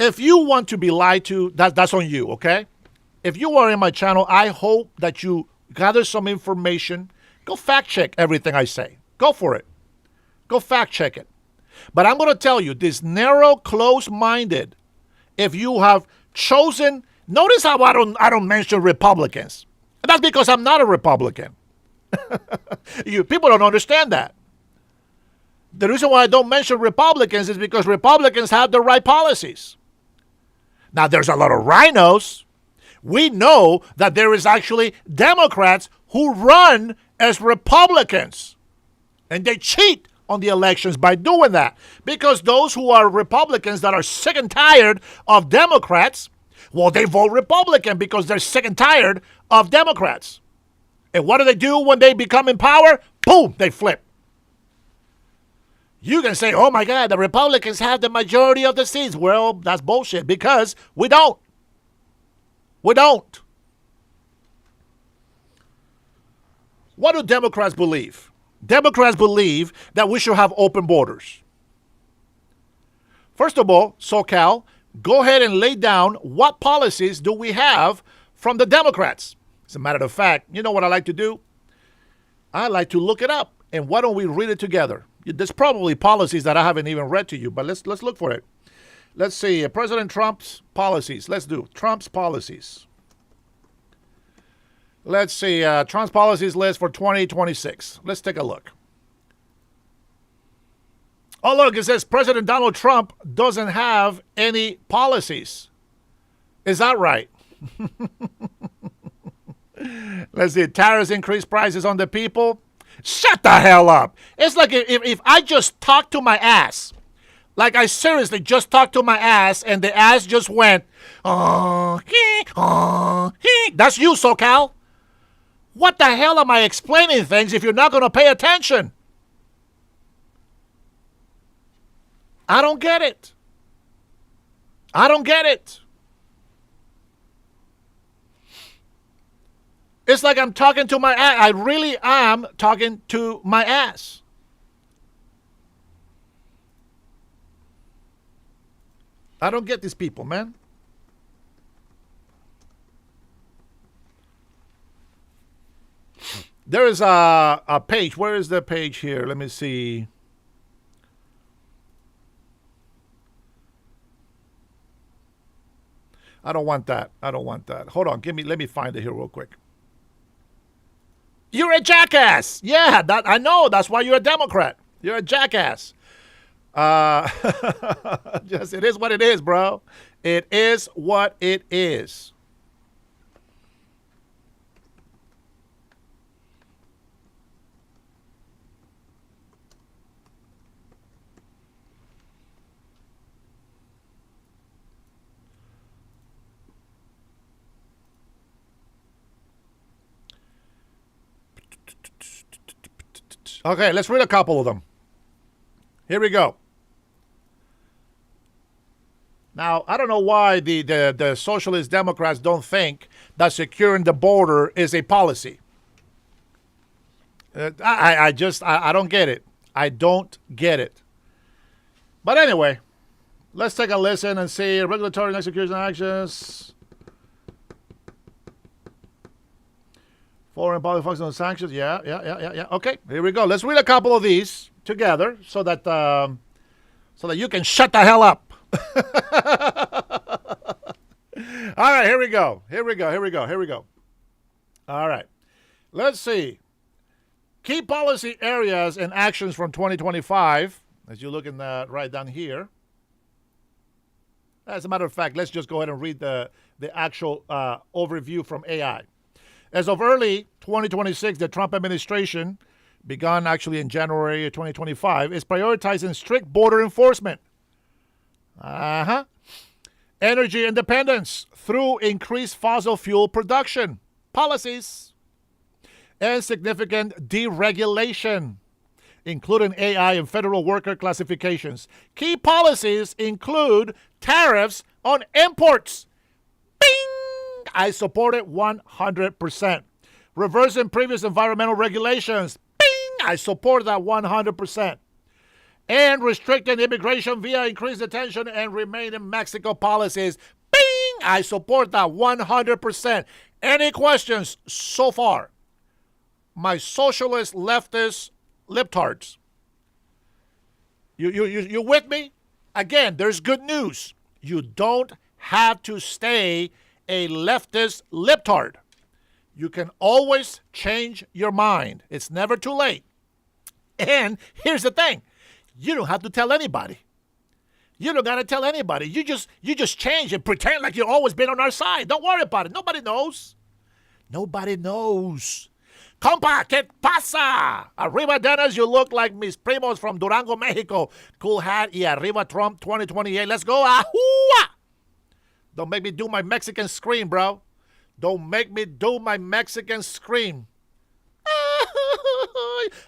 If you want to be lied to, that's on you, okay? If you are in my channel, I hope that you gather some information. Go fact check everything I say. Go for it. Go fact check it. But I'm going to tell you, this narrow, close-minded, if you have chosen, notice how I don't mention Republicans. And that's because I'm not a Republican. People don't understand that. The reason why I don't mention Republicans is because Republicans have the right policies. Now, there's a lot of rhinos. We know that there is actually Democrats who run as Republicans. And they cheat on the elections by doing that. Because those who are Republicans that are sick and tired of Democrats, well, they vote Republican because they're sick and tired of Democrats. And what do when they become in power? Boom, they flip. You can say, oh my God, the Republicans have the majority of the seats. Well, that's bullshit because we don't. We don't. What do Democrats believe? Democrats believe that we should have open borders. First of all, SoCal, go ahead and lay down what policies do we have from the Democrats. As a matter of fact, you know what I like to do? I like to look it up. And why don't we read it together? There's probably policies that I haven't even read to you, but let's look for it. Let's see, President Trump's policies. Let's do Trump's policies. Let's see, Trump's policies list for 2026. Let's take a look. Oh, look, it says President Donald Trump doesn't have any policies. Is that right? Let's see, tariffs increase prices on the people. Shut the hell up. It's like if I just talked to my ass, like I seriously just talked to my ass and the ass just went, that's you, SoCal. What the hell am I explaining things if you're not going to pay attention? I don't get it. I don't get it. It's like I'm talking to my ass. I really am talking to my ass. I don't get these people, man. There is a page. Where is the page here? Let me see. I don't want that. I don't want that. Hold on. Let me find it here real quick. You're a jackass. Yeah, that I know. That's why you're a Democrat. You're a jackass. Just it is what it is, bro. It is what it is. Okay, let's read a couple of them. Here we go. Now, I don't know why the socialist Democrats don't think that securing the border is a policy. I don't get it. I don't get it. But anyway, let's take a listen and see regulatory and execution actions. Foreign policy focus on sanctions. Yeah. Okay, here we go. Let's read a couple of these together so that you can shut the hell up. All right, here we go. Here we go. All right. Let's see. Key policy areas and actions from 2025, as you look in right down here. As a matter of fact, let's just go ahead and read the actual overview from AI. As of early 2026, the Trump administration, begun actually in January of 2025, is prioritizing strict border enforcement. Energy independence through increased fossil fuel production policies and significant deregulation, including AI and federal worker classifications. Key policies include tariffs on imports. Bing! I support it 100%. Reversing previous environmental regulations. Bing! I support that 100%. And restricting immigration via increased detention and remain in Mexico policies. Bing! I support that 100%. Any questions so far? My socialist leftist libtards. You with me? Again, there's good news. You don't have to stay a leftist libtard. You can always change your mind. It's never too late. And here's the thing. You don't have to tell anybody. You don't got to tell anybody. You just change and pretend like you've always been on our side. Don't worry about it. Nobody knows. Nobody knows. Compa, ¿qué pasa? Arriba, Dennis, you look like mis primos from Durango, Mexico. Cool hat y arriba Trump 2028. Let's go. Ahua! Don't make me do my Mexican scream, bro. Don't make me do my Mexican scream.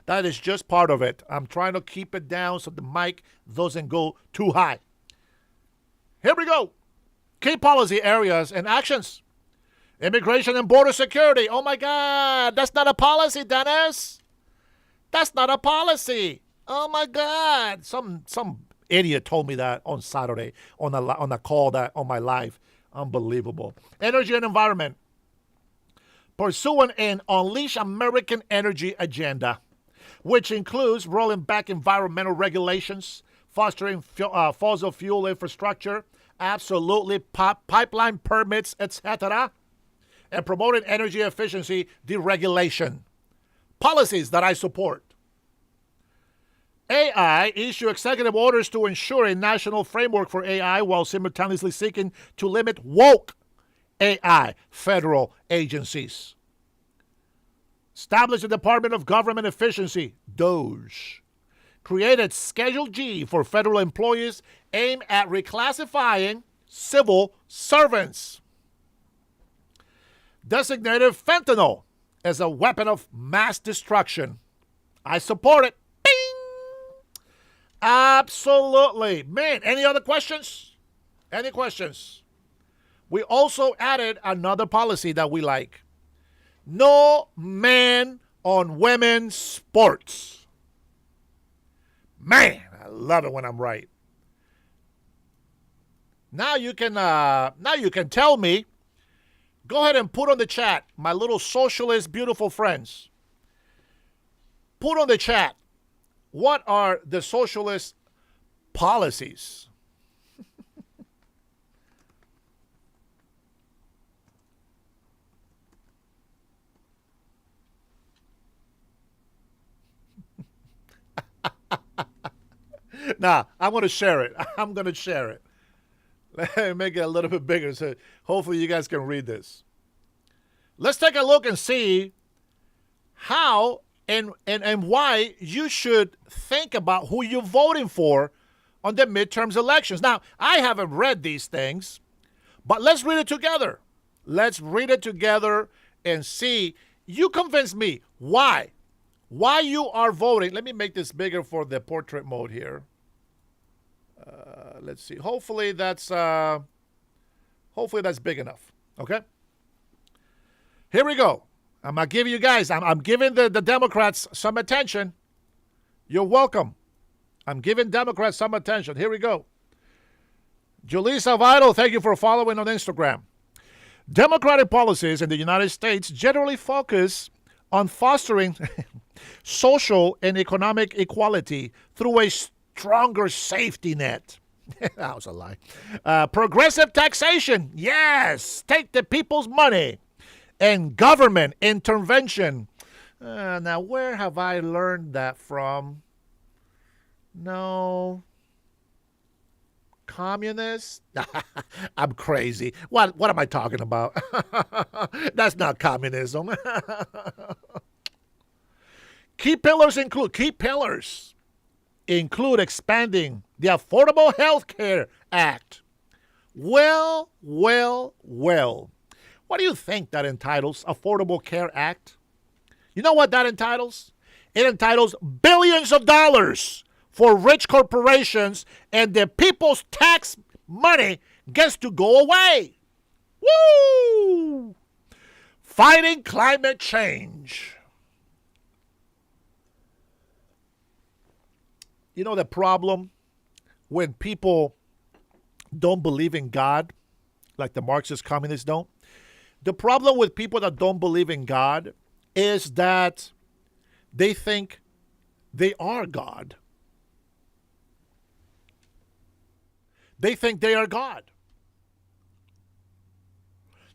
That is just part of it. I'm trying to keep it down so the mic doesn't go too high. Here we go. Key policy areas and actions. Immigration and border security. Oh my God, that's not a policy, Dennis. That's not a policy. Oh my God. Some idiot told me that on Saturday on a call that on my live. Unbelievable. Energy and environment. Pursuing an Unleash American Energy agenda, which includes rolling back environmental regulations, fostering fossil fuel infrastructure, absolutely pipeline permits, etc., and promoting energy efficiency deregulation. Policies that I support. AI, issue executive orders to ensure a national framework for AI while simultaneously seeking to limit woke AI federal agencies. Establish the Department of Government Efficiency, DOGE. Created Schedule G for federal employees aimed at reclassifying civil servants. Designated fentanyl as a weapon of mass destruction. I support it. Bing! Absolutely. Man, any other questions? Any questions? We also added another policy that we like. No man on women's sports. Man, I love it when I'm right. Now you can tell me. Go ahead and put on the chat, my little socialist beautiful friends. Put on the chat, what are the socialist policies? Nah, I'm going to share it. I'm going to share it. Let me make it a little bit bigger so hopefully you guys can read this. Let's take a look and see how and why you should think about who you're voting for on the midterms elections. Now, I haven't read these things, but let's read it together. Let's read it together and see. You convince me why you are voting. Let me make this bigger for the portrait mode here. Let's see. Hopefully that's big enough. Okay. Here we go. I'm gonna give you guys. I'm giving the Democrats some attention. You're welcome. I'm giving Democrats some attention. Here we go. Julissa Vital, thank you for following on Instagram. Democratic policies in the United States generally focus on fostering social and economic equality through a stronger safety net. That was a lie. Progressive taxation. Yes. Take the people's money. And government intervention. Now, where have I learned that from? No. Communist? I'm crazy. What am I talking about? That's not communism. Key pillars include expanding the Affordable Health Care Act. Well. What do you think that entitles? Affordable Care Act? You know what that entitles? It entitles billions of dollars for rich corporations, and the people's tax money gets to go away. Woo! Fighting climate change. You know the problem when people don't believe in God, like the Marxist communists don't? The problem with people that don't believe in God is that they think they are God. They think they are God.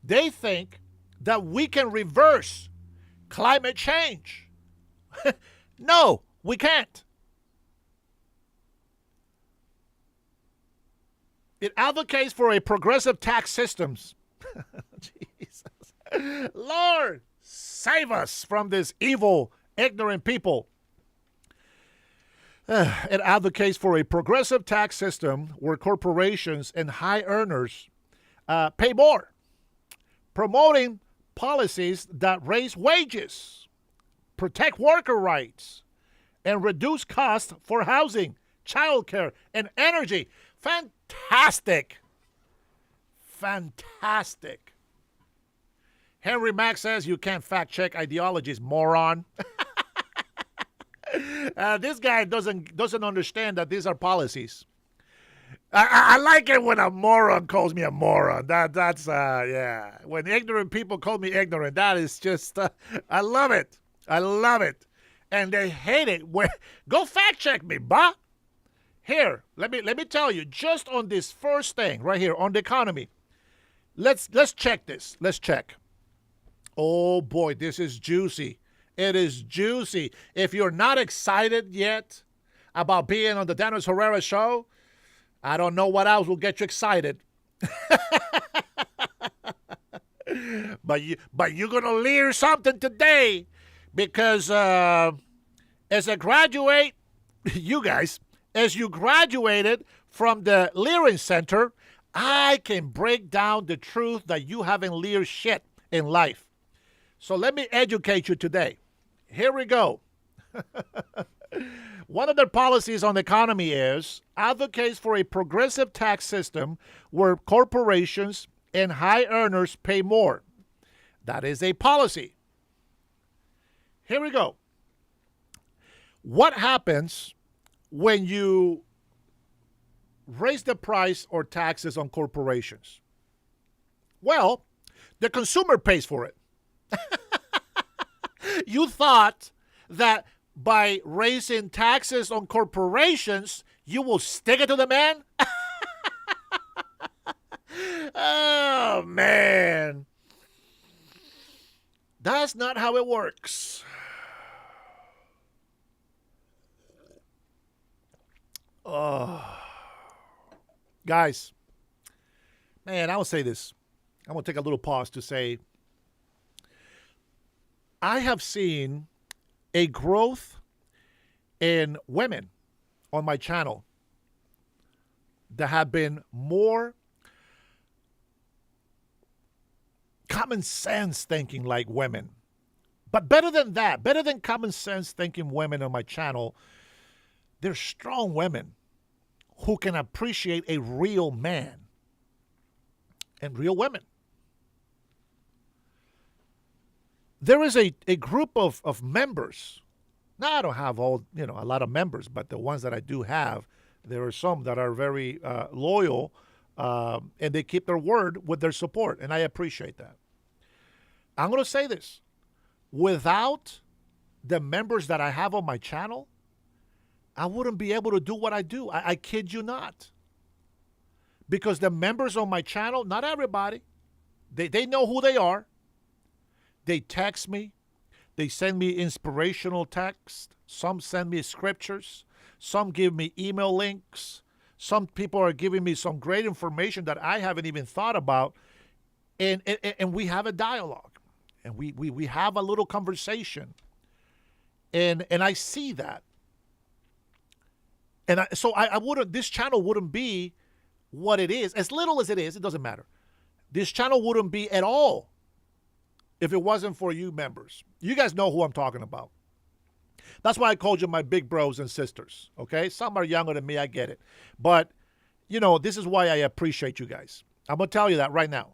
They think that we can reverse climate change. No, we can't. It advocates for a progressive tax systems. Jesus. Lord, save us from this evil, ignorant people. It advocates for a progressive tax system where corporations and high earners pay more, promoting policies that raise wages, protect worker rights, and reduce costs for housing, childcare, and energy. Fantastic. Fantastic. Henry Mack says you can't fact check ideologies, moron. This guy doesn't understand that these are policies. I like it when a moron calls me a moron. That's yeah. When ignorant people call me ignorant, that is just I love it. I love it, and they hate it. Go fact check me, bah. Here, let me tell you, just on this first thing right here on the economy. Let's check this. Let's check. Oh boy, this is juicy. It is juicy. If you're not excited yet about being on the Dennis Herrera show, I don't know what else will get you excited. but you're gonna learn something today, because as a graduate, as you graduated from the Leering Center, I can break down the truth that you haven't learned shit in life. So let me educate you today. Here we go. One of their policies on the economy is advocates for a progressive tax system where corporations and high earners pay more. That is a policy. Here we go. What happens when you raise the price or taxes on corporations? Well, the consumer pays for it. You thought that by raising taxes on corporations, you will stick it to the man? Oh, man. That's not how it works. Oh. Guys, man, I'll say this. I'm going to take a little pause to say, I have seen a growth in women on my channel that have been more common sense thinking like women. But better than that, better than common sense thinking women on my channel, they're strong women who can appreciate a real man and real women. There is a group of members. Now, I don't have a lot of members, but the ones that I do have, there are some that are very loyal, and they keep their word with their support, and I appreciate that. I'm going to say this. Without the members that I have on my channel, I wouldn't be able to do what I do. I kid you not. because the members on my channel, not everybody, they know who they are. They text me. They send me inspirational texts. Some send me scriptures. Some give me email links. Some people are giving me some great information that I haven't even thought about. And we have a dialogue. And we have a little conversation. And I see that. And I wouldn't, this channel wouldn't be what it is. As little as it is, it doesn't matter. This channel wouldn't be at all if it wasn't for you members. You guys know who I'm talking about. That's why I called you my big bros and sisters, okay? Some are younger than me, I get it. But, you know, this is why I appreciate you guys. I'm going to tell you that right now,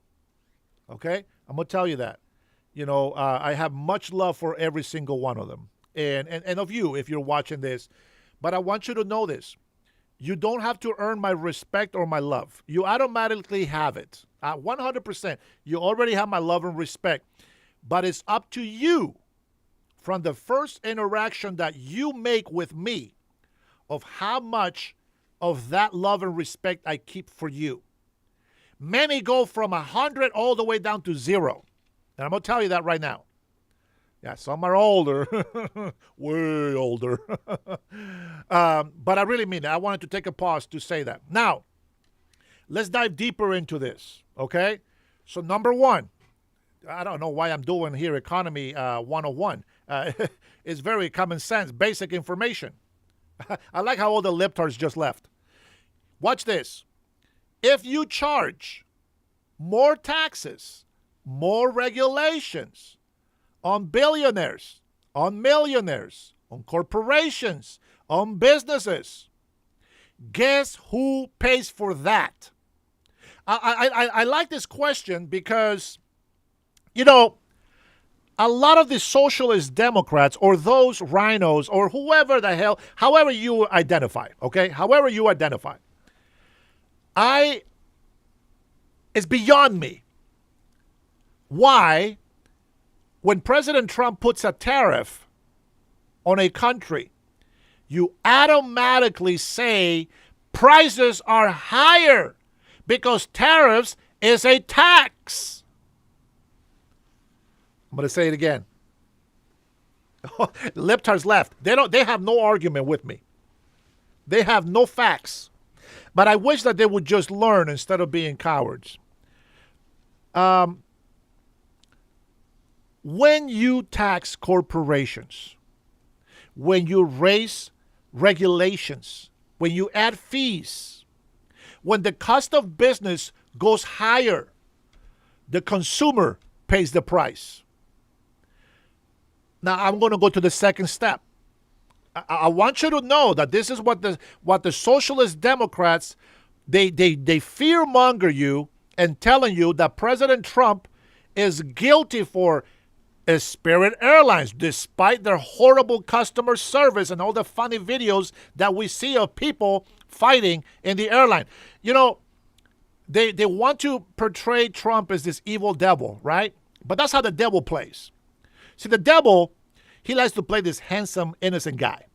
okay? I'm going to tell you that. You know, I have much love for every single one of them. And of you, if you're watching this. But I want you to know this. You don't have to earn my respect or my love. You automatically have it. 100%. You already have my love and respect. But it's up to you from the first interaction that you make with me of how much of that love and respect I keep for you. Many go from 100 all the way down to 0. And I'm going to tell you that right now. Yeah, some are older, way older. But I really mean it. I wanted to take a pause to say that. Now, let's dive deeper into this, okay? So number one, I don't know why I'm doing here Economy 101. It's very common sense, basic information. I like how all the libtards just left. Watch this. If you charge more taxes, more regulations on billionaires, on millionaires, on corporations, on businesses, guess who pays for that? I like this question because, you know, a lot of the socialist Democrats or those rhinos or whoever the hell, however you identify, okay? However you identify. It's beyond me why, when President Trump puts a tariff on a country, you automatically say prices are higher because tariffs is a tax. I'm going to say it again. The libtards left. They have no argument with me. They have no facts. But I wish that they would just learn instead of being cowards. When you tax corporations, when you raise regulations, when you add fees, when the cost of business goes higher, the consumer pays the price. Now, I'm going to go to the second step. I want you to know that this is what the socialist Democrats, they fear-monger you and telling you that President Trump is guilty for Spirit Airlines, despite their horrible customer service and all the funny videos that we see of people fighting in the airline. You know, they want to portray Trump as this evil devil, right? But that's how the devil plays. See, the devil, he likes to play this handsome, innocent guy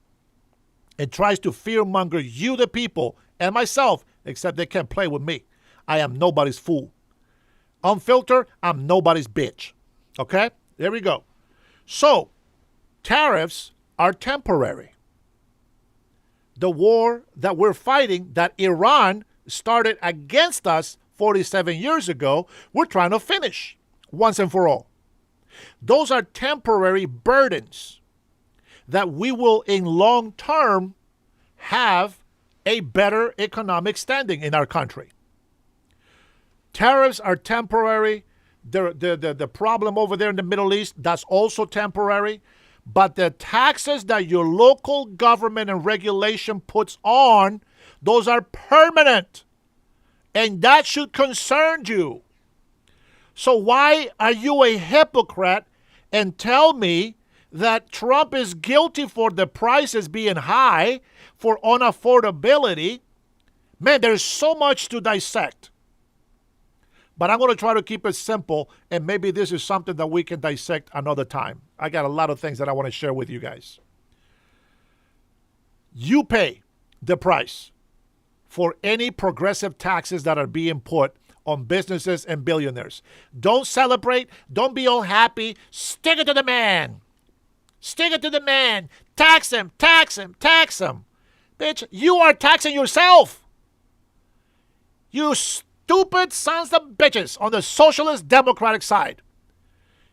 and tries to fear-monger you, the people, and myself, except they can't play with me. I am nobody's fool. Unfiltered, I'm nobody's bitch. Okay? There we go. So, tariffs are temporary. The war that we're fighting, that Iran started against us 47 years ago, we're trying to finish once and for all. Those are temporary burdens that we will, in long term, have a better economic standing in our country. Tariffs are temporary. The problem over there in the Middle East, that's also temporary. But the taxes that your local government and regulation puts on, those are permanent. And that should concern you. So why are you a hypocrite and tell me that Trump is guilty for the prices being high, for unaffordability? Man, there's so much to dissect. But I'm going to try to keep it simple, and maybe this is something that we can dissect another time. I got a lot of things that I want to share with you guys. You pay the price for any progressive taxes that are being put on businesses and billionaires. Don't celebrate. Don't be all happy. Stick it to the man. Stick it to the man. Tax him, tax him, tax him. Bitch, you are taxing yourself. You stupid sons of bitches on the socialist democratic side.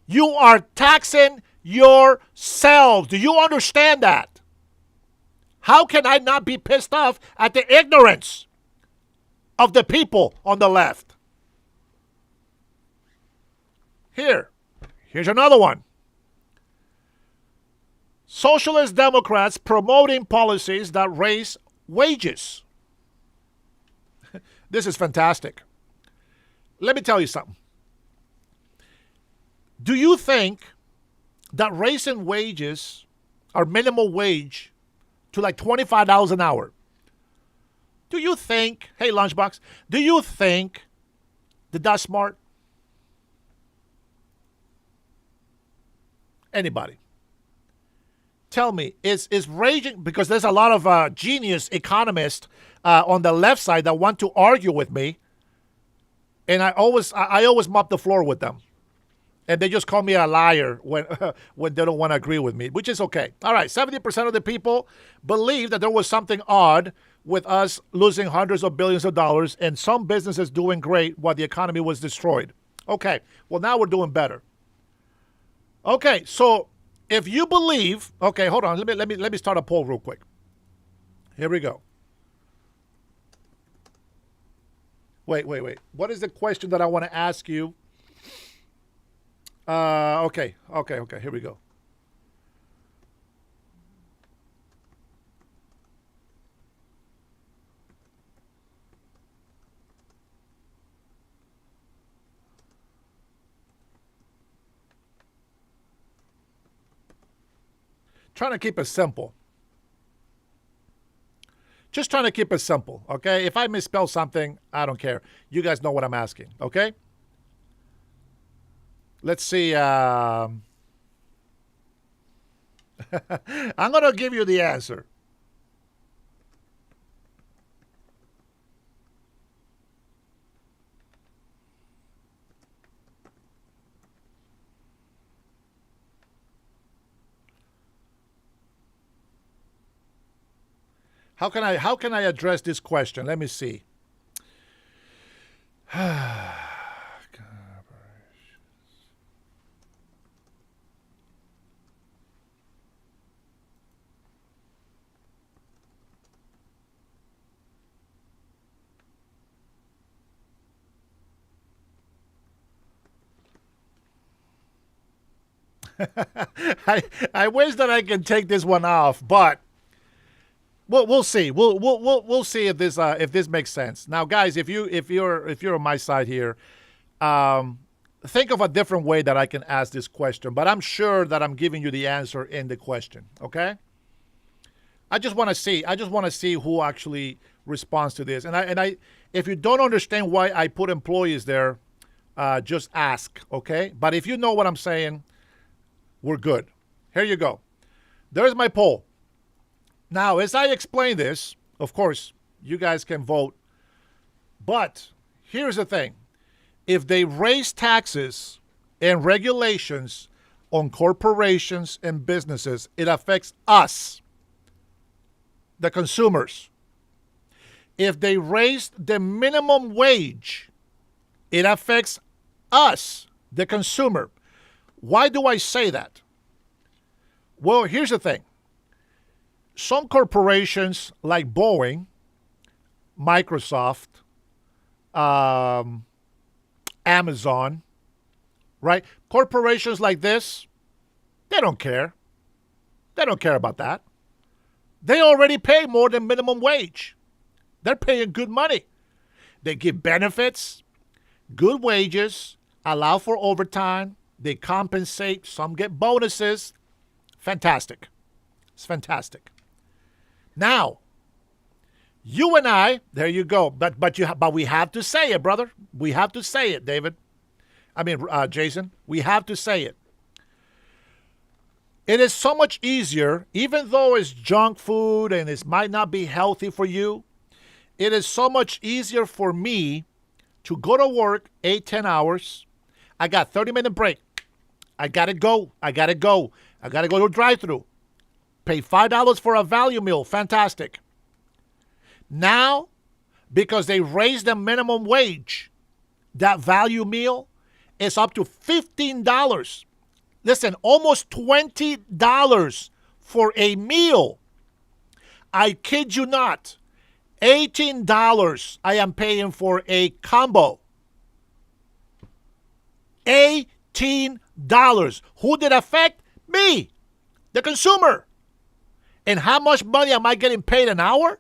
You are taxing yourselves. Do you understand that? How can I not be pissed off at the ignorance of the people on the left? Here's another one. Socialist Democrats promoting policies that raise wages. This is fantastic. Let me tell you something. Do you think that raising wages, or minimum wage, to like $25 an hour, do you think, hey Lunchbox, do you think that that's smart? Anybody? Tell me, is raging, because there's a lot of genius economists on the left side that want to argue with me, and I always mop the floor with them, and they just call me a liar when when they don't want to agree with me, which is okay. All right, 70% of the people believe that there was something odd with us losing hundreds of billions of dollars and some businesses doing great while the economy was destroyed. Okay, well now we're doing better. Okay, so if you believe, okay, hold on, let me start a poll real quick. Here we go. Wait. What is the question that I want to ask you? Okay. Here we go. Trying to keep it simple. Just trying to keep it simple, okay? If I misspell something, I don't care. You guys know what I'm asking, okay? Let's see. I'm going to give you the answer. How can I address this question? Let me see. I wish that I can take this one off, but we'll see. We'll see if this makes sense. Now, guys, if you're on my side here, think of a different way that I can ask this question. But I'm sure that I'm giving you the answer in the question. Okay. I just want to see who actually responds to this. And I if you don't understand why I put employees there, just ask. Okay. But if you know what I'm saying, we're good. Here you go. There's my poll. Now, as I explain this, of course, you guys can vote. But here's the thing. If they raise taxes and regulations on corporations and businesses, it affects us, the consumers. If they raise the minimum wage, it affects us, the consumer. Why do I say that? Well, here's the thing. Some corporations like Boeing, Microsoft, Amazon, right? Corporations like this, they don't care. They don't care about that. They already pay more than minimum wage. They're paying good money. They give benefits, good wages, allow for overtime. They compensate. Some get bonuses. Fantastic. It's fantastic. Now, you and I, there you go. But we have to say it, brother. We have to say it, David. Jason. We have to say it. It is so much easier, even though it's junk food and it might not be healthy for you. It is so much easier for me to go to work 8, 10 hours. I got 30-minute break. I gotta go. I gotta go to a drive-through. Pay $5 for a value meal. Fantastic. Now, because they raised the minimum wage, that value meal is up to $15. Listen, almost $20 for a meal. I kid you not. $18 I am paying for a combo. $18. Who did it affect? Me, the consumer. And how much money am I getting paid an hour?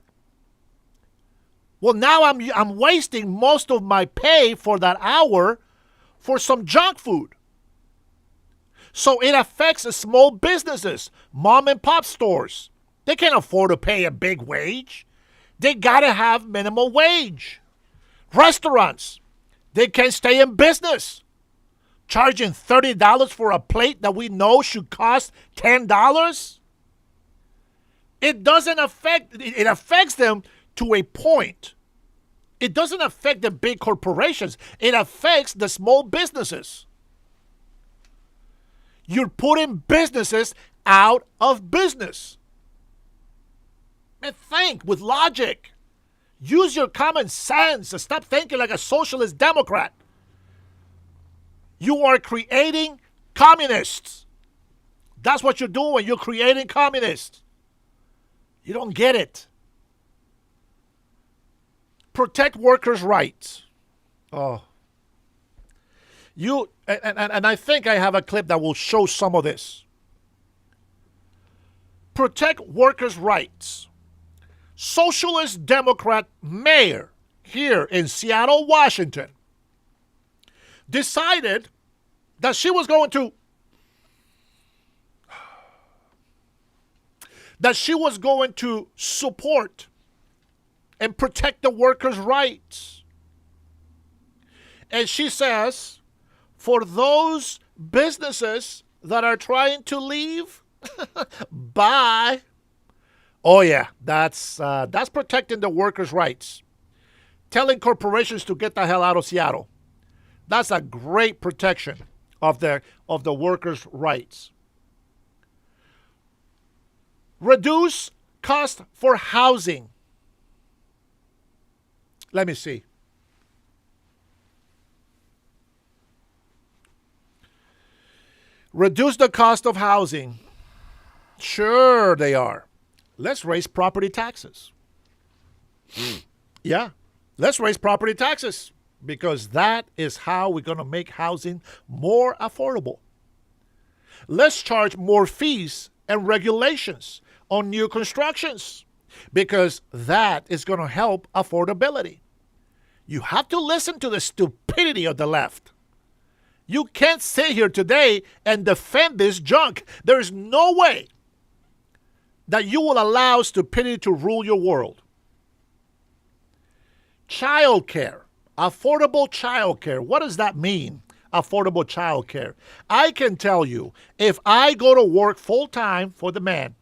Well, now I'm wasting most of my pay for that hour for some junk food. So it affects the small businesses, mom and pop stores. They can't afford to pay a big wage. They got to have minimum wage. Restaurants, they can't stay in business. Charging $30 for a plate that we know should cost $10? It doesn't affect, it affects them to a point. It doesn't affect the big corporations. It affects the small businesses. You're putting businesses out of business. And think with logic. Use your common sense and stop thinking like a socialist Democrat. You are creating communists. That's what you're doing. You're creating communists. You don't get it. Protect workers' rights. Oh. And I think I have a clip that will show some of this. Protect workers' rights. Socialist Democrat mayor here in Seattle, Washington, decided that she was going to support and protect the workers' rights. And she says, for those businesses that are trying to leave, bye. Oh yeah, that's protecting the workers' rights. Telling corporations to get the hell out of Seattle. That's a great protection of the workers' rights. Reduce cost for housing. Let me see. Reduce the cost of housing. Sure they are. Let's raise property taxes. Yeah, let's raise property taxes because that is how we're going to make housing more affordable. Let's charge more fees and regulations on new constructions because that is going to help affordability. You have to listen to the stupidity of the left. You can't sit here today and defend this junk. There's no way that you will allow stupidity to rule your world. Childcare, affordable childcare. What does that mean, affordable childcare? I can tell you, if I go to work full time for the man,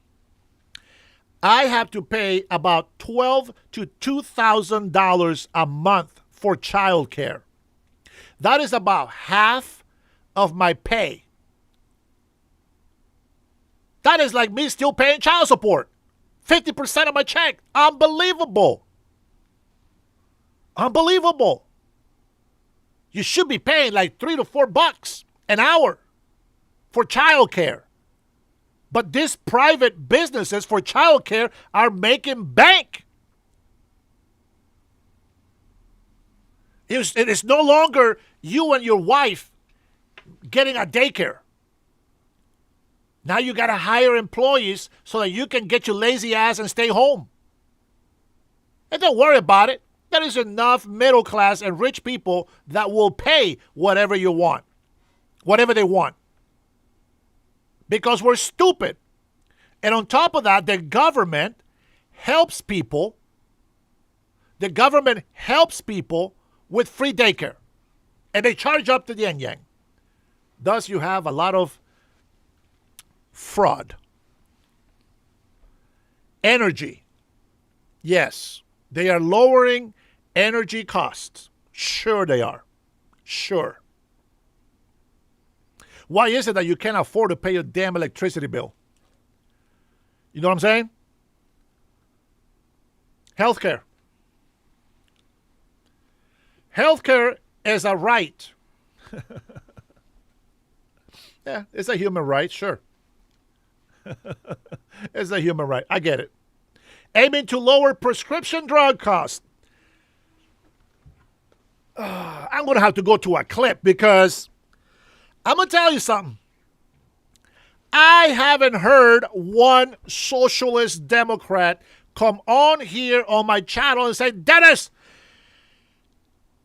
I have to pay about $1,200 to $2,000 a month for childcare. That is about half of my pay. That is like me still paying child support. 50% of my check. Unbelievable. Unbelievable. You should be paying like $3 to $4 an hour for childcare. But these private businesses for childcare are making bank. It is no longer you and your wife getting a daycare. Now you got to hire employees so that you can get your lazy ass and stay home. And don't worry about it. There is enough middle class and rich people that will pay whatever you want. Whatever they want. Because we're stupid. And on top of that, the government helps people. The government helps people with free daycare. And they charge up to the yin-yang. Thus, you have a lot of fraud. Energy. Yes. They are lowering energy costs. Sure they are. Sure. Why is it that you can't afford to pay your damn electricity bill? You know what I'm saying? Healthcare. Healthcare is a right. Yeah, it's a human right, sure. It's a human right. I get it. Aiming to lower prescription drug costs. I'm going to have to go to a clip because I'm going to tell you something. I haven't heard one socialist Democrat come on here on my channel and say, Dennis,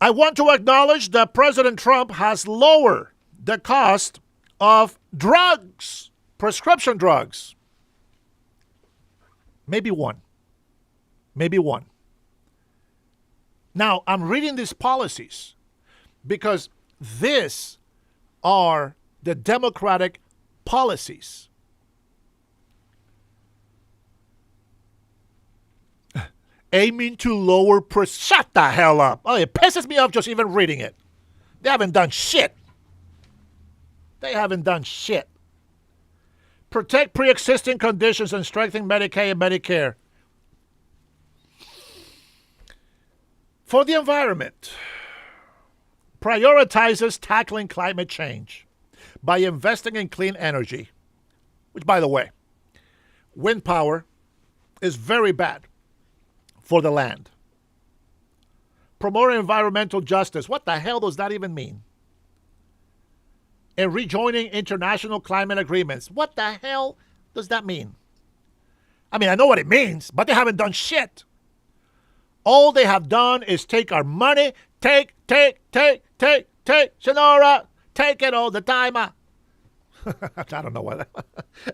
I want to acknowledge that President Trump has lowered the cost of drugs, prescription drugs. Maybe one. Maybe one. Now, I'm reading these policies because these are the Democratic policies. Aiming to lower shut the hell up. Oh, it pisses me off just even reading it. They haven't done shit. They haven't done shit. Protect pre-existing conditions and strengthen Medicaid and Medicare. For the environment, prioritizes tackling climate change by investing in clean energy, which, by the way, wind power is very bad for the land. Promoting environmental justice. What the hell does that even mean? And rejoining international climate agreements. What the hell does that mean? I mean, I know what it means, but they haven't done shit. All they have done is take our money, take, Sonora, take it all the time. I don't know what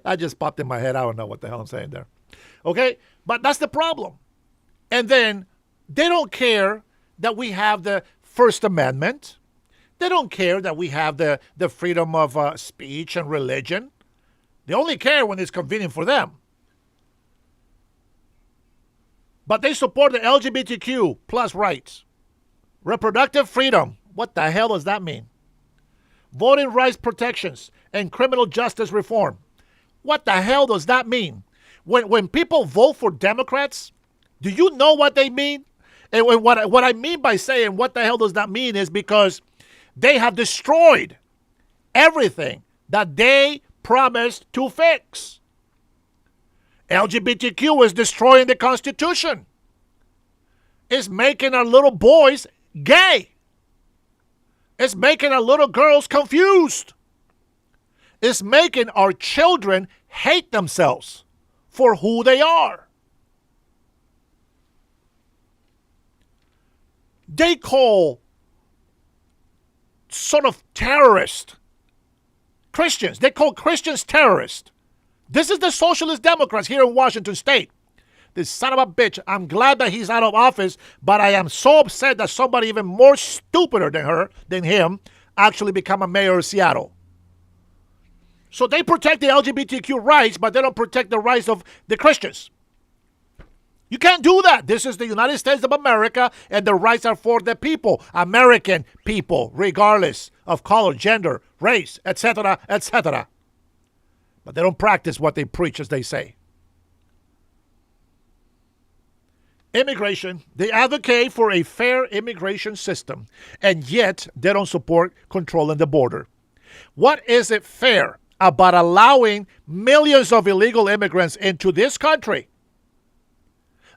I just popped in my head. I don't know what the hell I'm saying there. Okay? But that's the problem. And then they don't care that we have the First Amendment. They don't care that we have the freedom of speech and religion. They only care when it's convenient for them. But they support the LGBTQ plus rights. Reproductive freedom. What the hell does that mean? Voting rights protections and criminal justice reform. What the hell does that mean? When people vote for Democrats, do you know what they mean? And what I mean by saying what the hell does that mean is because they have destroyed everything that they promised to fix. LGBTQ is destroying the Constitution. It's making our little boys gay. It's making our little girls confused. It's making our children hate themselves for who they are. They call sort of terrorist Christians. They call Christians terrorists. This is the Socialist Democrats here in Washington State. This son of a bitch, I'm glad that he's out of office, but I am so upset that somebody even more stupider than him, actually become a mayor of Seattle. So they protect the LGBTQ rights, but they don't protect the rights of the Christians. You can't do that. This is the United States of America, and the rights are for the people, American people, regardless of color, gender, race, etc., etc. But they don't practice what they preach, as they say. Immigration. They advocate for a fair immigration system, and yet they don't support controlling the border. What is it fair about allowing millions of illegal immigrants into this country,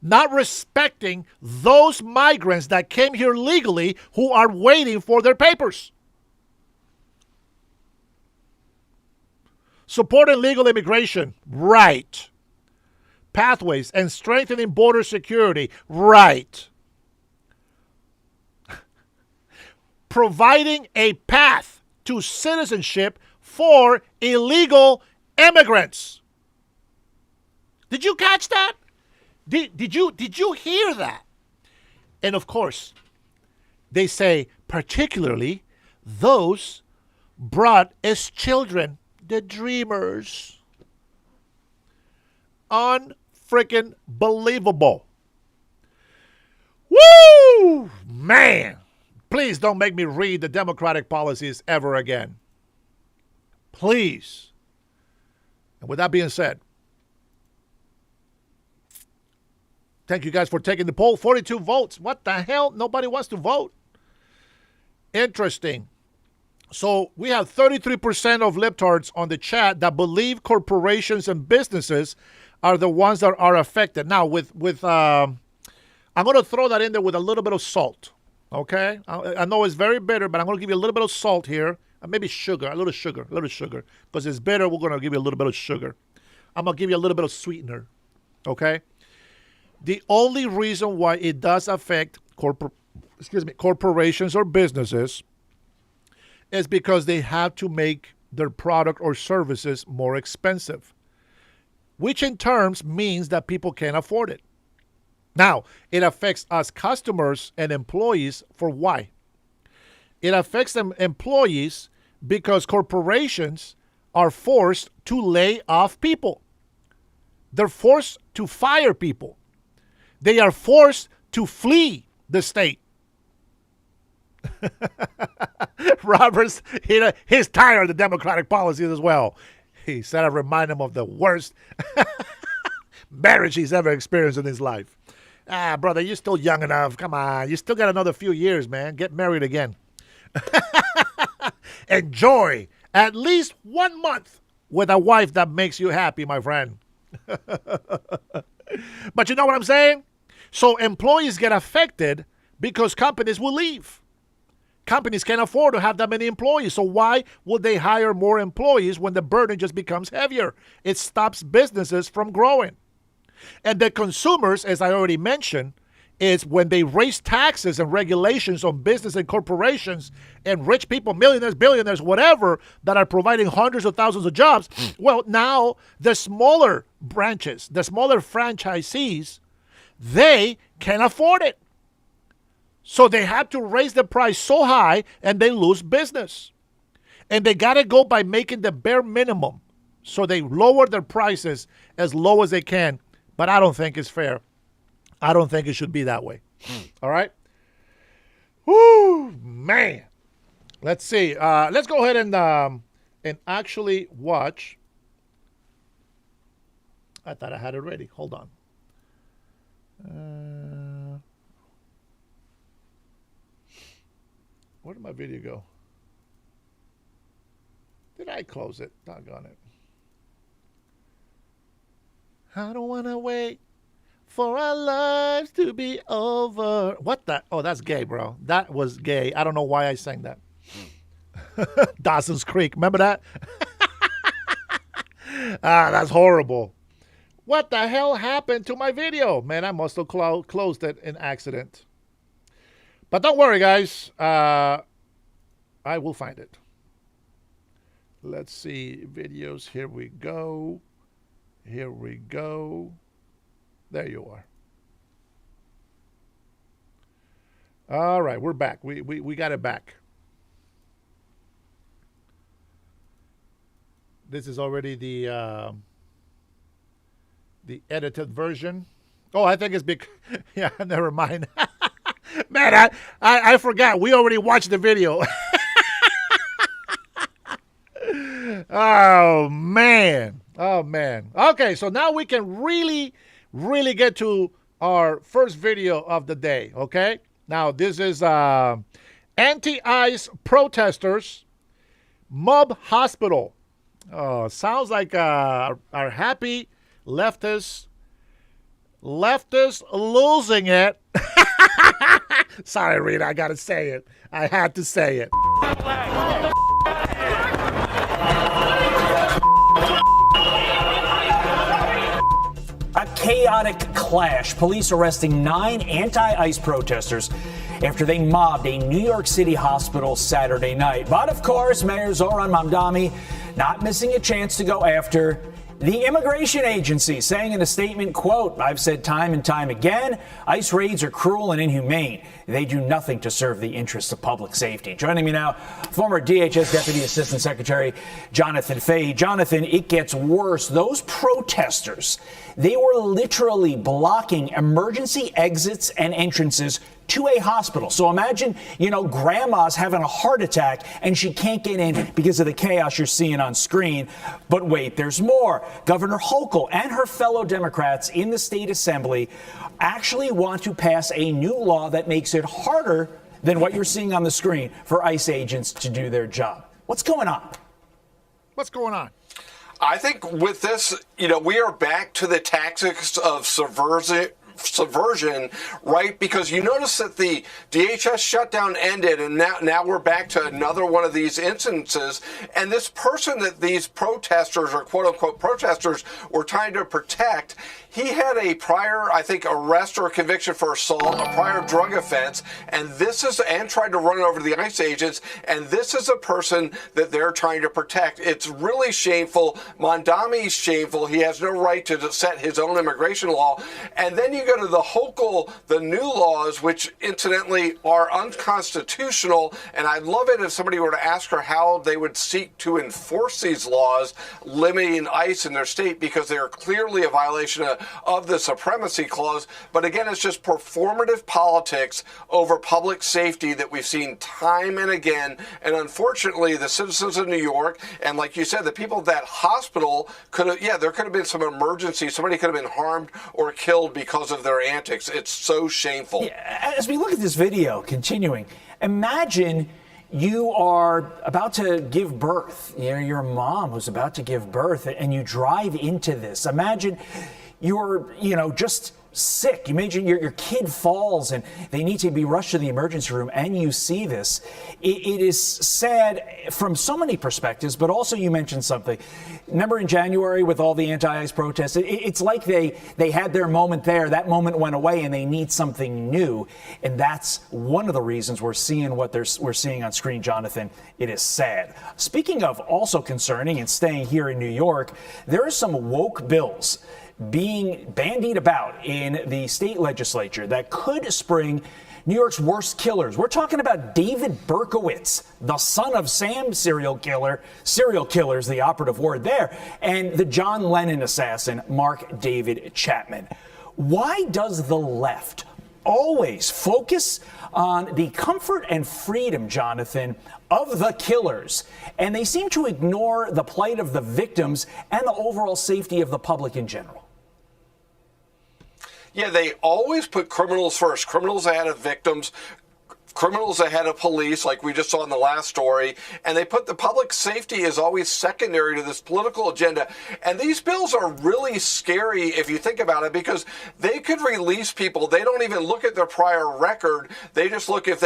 not respecting those migrants that came here legally who are waiting for their papers? Supporting legal immigration, right. Pathways and strengthening border security, right. Providing a path to citizenship for illegal immigrants. Did you catch that? Did you hear that? And of course, they say particularly those brought as children, the dreamers. Unfreaking believable. Woo, man. Please don't make me read the Democratic policies ever again. Please. And with that being said, thank you guys for taking the poll. 42 votes. What the hell? Nobody wants to vote. Interesting. So we have 33% of libtards on the chat that believe corporations and businesses are the ones that are affected. Now, I'm going to throw that in there with a little bit of salt. Okay? I know it's very bitter, but I'm going to give you a little bit of salt here. And maybe sugar, a little sugar. Because it's bitter, we're going to give you a little bit of sugar. I'm going to give you a little bit of sweetener. Okay? The only reason why it does affect corporations or businesses is because they have to make their product or services more expensive, which in terms means that people can't afford it. Now, it affects us customers and employees for why? It affects them employees because corporations are forced to lay off people. They're forced to fire people. They are forced to flee the state. Roberts, he's tired of the Democratic policies as well. He said I remind him of the worst marriage he's ever experienced in his life. Brother, you're still young enough. Come on. You still got another few years, man. Get married again. Enjoy at least 1 month with a wife that makes you happy, my friend. But you know what I'm saying? So employees get affected because companies will leave. Companies can't afford to have that many employees. So why would they hire more employees when the burden just becomes heavier? It stops businesses from growing. And the consumers, as I already mentioned, is when they raise taxes and regulations on business and corporations and rich people, millionaires, billionaires, whatever, that are providing hundreds of thousands of jobs. Well, now the smaller branches, the smaller franchisees, they can't afford it. So they have to raise the price so high and they lose business. And they got to go by making the bare minimum. So they lower their prices as low as they can. But I don't think it's fair. I don't think it should be that way. All right? Woo, man. Let's see. Let's go ahead and actually watch. I thought I had it ready. Hold on. Where did my video go? Did I close it? Doggone it. I don't want to wait for our lives to be over. What the? Oh, that's gay, bro. That was gay. I don't know why I sang that. Dawson's Creek. Remember that? That's horrible. What the hell happened to my video? Man, I must have closed it in accident. But don't worry, guys. I will find it. Let's see. Videos. Here we go. Here we go. There you are. All right, we're back. We got it back. This is already the edited version. Oh, I think it's big. Yeah, never mind. Man, I forgot. We already watched the video. Oh, man. Oh, man. Okay, so now we can really get to our first video of the day, okay? Now, this is anti-ICE protesters mob hospital. Oh, sounds like our happy leftists losing it. Sorry, Rita, I got to say it. I had to say it. A chaotic clash. Police arresting 9 anti-ICE protesters after they mobbed a New York City hospital Saturday night. But of course, Mayor Zoran Mamdani not missing a chance to go after the immigration agency, saying in a statement, quote, "I've said time and time again, ICE raids are cruel and inhumane. They do nothing to serve the interests of public safety." Joining me now, former DHS Deputy Assistant Secretary Jonathan Fahey. Jonathan, it gets worse. Those protesters, they were literally blocking emergency exits and entrances to a hospital. So imagine, grandma's having a heart attack and she can't get in because of the chaos you're seeing on screen. But wait, there's more. Governor Hochul and her fellow Democrats in the state assembly actually want to pass a new law that makes it harder than what you're seeing on the screen for ICE agents to do their job. What's going on? What's going on? I think with this, we are back to the tactics of subversion, right? Because you notice that the DHS shutdown ended, and now we're back to another one of these instances. And this person that these protesters, or quote unquote protesters, were trying to protect, he had a prior, I think, arrest or conviction for assault, a prior drug offense, and tried to run over the ICE agents, and this is a person that they're trying to protect. It's really shameful. Mondami's shameful. He has no right to set his own immigration law. And then you go to the Hochul, the new laws, which incidentally are unconstitutional, and I'd love it if somebody were to ask her how they would seek to enforce these laws limiting ICE in their state, because they are clearly a violation of the supremacy clause. But again, it's just performative politics over public safety that we've seen time and again. And unfortunately, the citizens of New York, and like you said, the people at that hospital there could have been some emergency. Somebody could have been harmed or killed because of their antics. It's so shameful. Yeah, as we look at this video, continuing, imagine you are about to give birth. Your mom was about to give birth, and you drive into this. Imagine you're, just sick. Imagine your kid falls and they need to be rushed to the emergency room, and you see this. It is sad from so many perspectives, but also you mentioned something. Remember in January with all the anti-ICE protests, it's like they had their moment there. That moment went away and they need something new. And that's one of the reasons we're seeing what we're seeing on screen, Jonathan. It is sad. Speaking of also concerning and staying here in New York, there are some woke bills being bandied about in the state legislature that could spring New York's worst killers. We're talking about David Berkowitz, the son of Sam serial killer's the operative word there, and the John Lennon assassin, Mark David Chapman. Why does the left always focus on the comfort and freedom, Jonathan, of the killers, and they seem to ignore the plight of the victims and the overall safety of the public in general? Yeah, they always put criminals first, criminals ahead of victims, criminals ahead of police, like we just saw in the last story, and they put the public safety as always secondary to this political agenda. And these bills are really scary if you think about it, because they could release people. They don't even look at their prior record. They just look if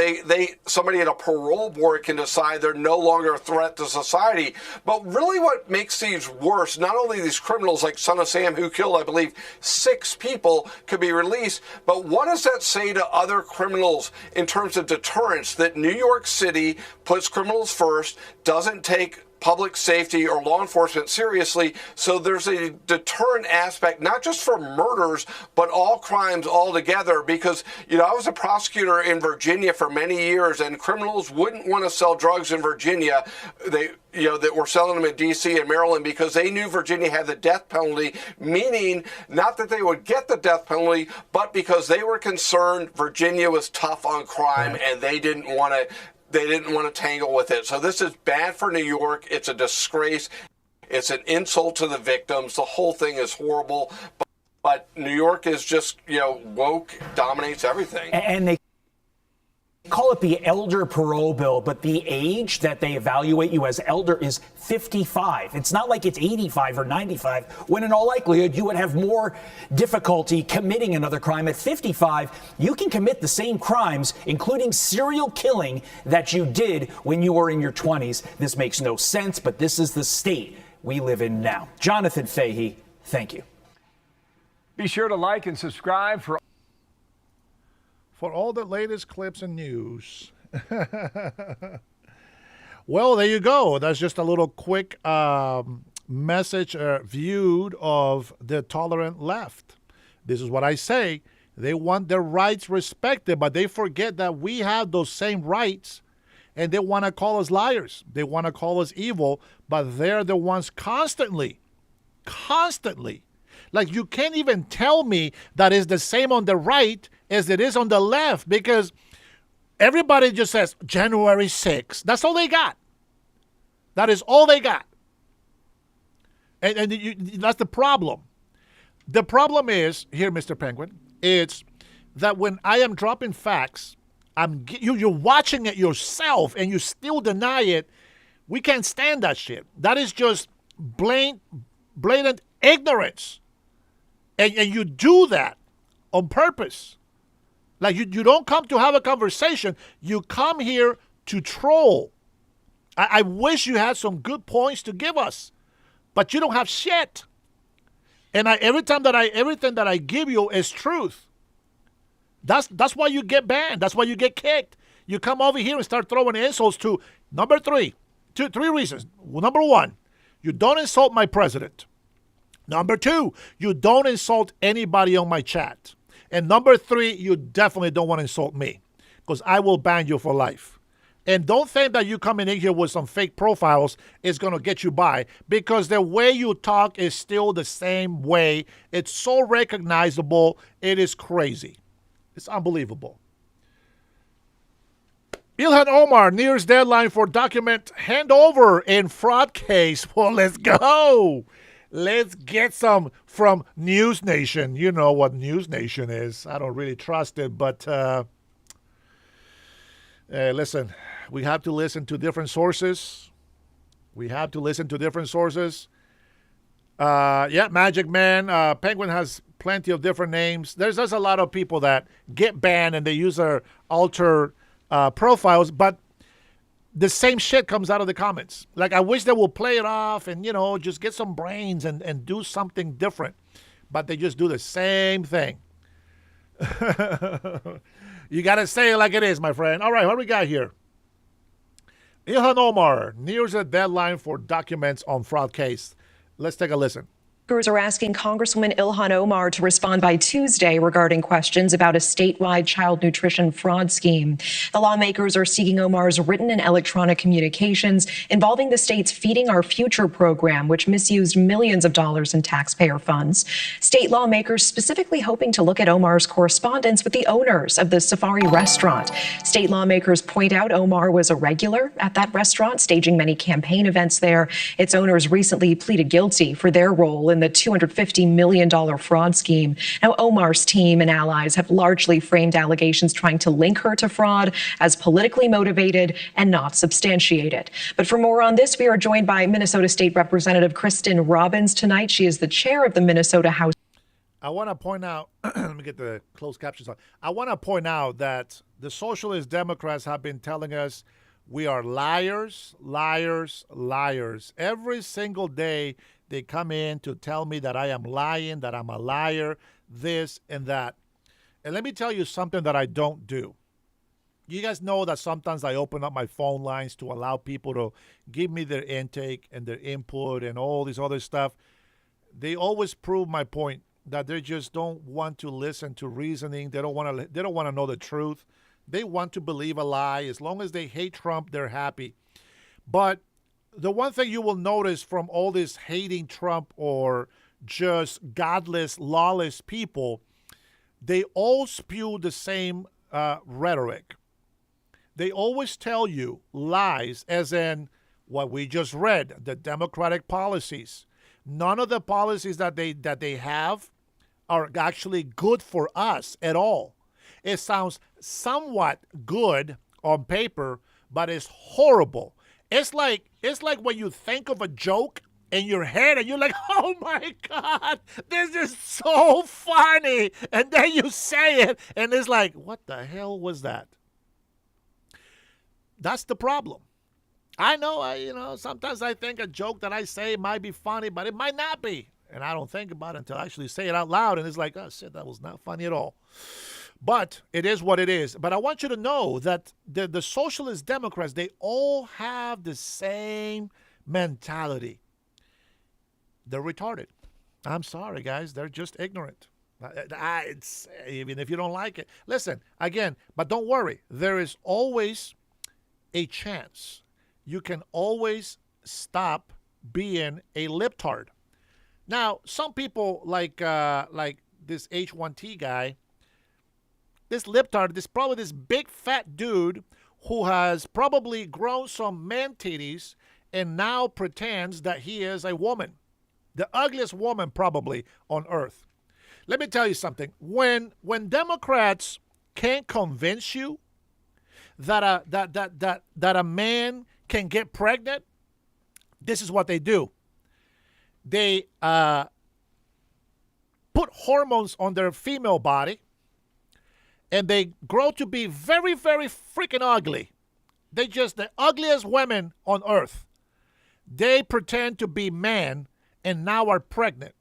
somebody at a parole board can decide they're no longer a threat to society. But really what makes these worse, not only these criminals like Son of Sam, who killed, I believe, 6 people, could be released, but what does that say to other criminals in terms of deterrence, that New York City puts criminals first, doesn't take public safety or law enforcement seriously? So there's a deterrent aspect, not just for murders, but all crimes altogether. Because, I was a prosecutor in Virginia for many years, and criminals wouldn't want to sell drugs in Virginia. That were selling them in D.C. and Maryland, because they knew Virginia had the death penalty, meaning not that they would get the death penalty, but because they were concerned Virginia was tough on crime, and they didn't want to tangle with it. So this is bad for New York. It's a disgrace. It's an insult to the victims. The whole thing is horrible. But New York is just, woke, dominates everything. And they call it the elder parole bill, but the age that they evaluate you as elder is 55. It's not like it's 85 or 95, when in all likelihood you would have more difficulty committing another crime. At 55, you can commit the same crimes, including serial killing, that you did when you were in your 20s. This makes no sense, but this is the state we live in now. Jonathan Fahey, thank you. Be sure to like and subscribe for all the latest clips and news. Well, there you go. That's just a little quick message viewed of the tolerant left. This is what I say. They want their rights respected, but they forget that we have those same rights, and they want to call us liars. They want to call us evil, but they're the ones constantly. Like, you can't even tell me that it's the same on the right as it is on the left, because everybody just says January 6th. That's all they got. That is all they got. And that's the problem. The problem is, here, Mr. Penguin, it's that when I am dropping facts, you're watching it yourself and you still deny it. We can't stand that shit. That is just blatant ignorance. And you do that on purpose. Like you don't come to have a conversation. You come here to troll. I wish you had some good points to give us, but you don't have shit. And everything that I give you is truth. That's why you get banned. That's why you get kicked. You come over here and start throwing insults to three reasons. Well, number one, you don't insult my president. Number two, you don't insult anybody on my chat. And number three, you definitely don't want to insult me, because I will ban you for life. And don't think that you coming in here with some fake profiles is going to get you by, because the way you talk is still the same way. It's so recognizable. It is crazy. It's unbelievable. Ilhan Omar nears deadline for document handover in fraud case. Well, let's go. Let's get some from News Nation. You know what News Nation is. I don't really trust it, but listen, we have to listen to different sources. Magic Man. Penguin has plenty of different names. There's a lot of people that get banned and they use their alter profiles, but the same shit comes out of the comments. Like, I wish they will play it off and, just get some brains and do something different. But they just do the same thing. You got to say it like it is, my friend. All right, what do we got here? Ilhan Omar nears a deadline for documents on fraud case. Let's take a listen. Lawmakers are asking Congresswoman Ilhan Omar to respond by Tuesday regarding questions about a statewide child nutrition fraud scheme. The lawmakers are seeking Omar's written and electronic communications involving the state's Feeding Our Future program, which misused millions of dollars in taxpayer funds. State lawmakers specifically hoping to look at Omar's correspondence with the owners of the Safari restaurant. State lawmakers point out Omar was a regular at that restaurant, staging many campaign events there. Its owners recently pleaded guilty for their role in the $250 million fraud scheme. Now, Omar's team and allies have largely framed allegations trying to link her to fraud as politically motivated and not substantiated. But for more on this, we are joined by Minnesota State Representative Kristen Robbins tonight. She is the chair of the Minnesota House. I want to point out, let me get the closed captions on. I want to point out that the Socialist Democrats have been telling us we are liars, liars, liars. Every single day they come in to tell me that I am lying, that I'm a liar, this and that. And let me tell you something that I don't do. You guys know that sometimes I open up my phone lines to allow people to give me their intake and their input and all this other stuff. They always prove my point that they just don't want to listen to reasoning. They don't want to know the truth. They want to believe a lie. As long as they hate Trump, they're happy. But the one thing you will notice from all this hating Trump or just godless, lawless people, they all spew the same rhetoric. They always tell you lies, as in what we just read, the Democratic policies. None of the policies that they have are actually good for us at all. It sounds somewhat good on paper, but it's horrible. It's like when you think of a joke in your head and you're like, oh my God, this is so funny. And then you say it and it's like, what the hell was that? That's the problem. I know, sometimes I think a joke that I say might be funny, but it might not be. And I don't think about it until I actually say it out loud. And it's like, oh shit, that was not funny at all. But it is what it is. But I want you to know that the Socialist Democrats, they all have the same mentality. They're retarded. I'm sorry, guys. They're just ignorant. Even if you don't like it. Listen, again, but don't worry. There is always a chance. You can always stop being a libtard. Now, some people like this H1T guy, this libtard, this big fat dude who has probably grown some man titties and now pretends that he is a woman, the ugliest woman probably on earth. Let me tell you something. When Democrats can't convince you that a man can get pregnant, this is what they do. They put hormones on their female body, and they grow to be very, very freaking ugly. They just the ugliest women on earth. They pretend to be men and now are pregnant.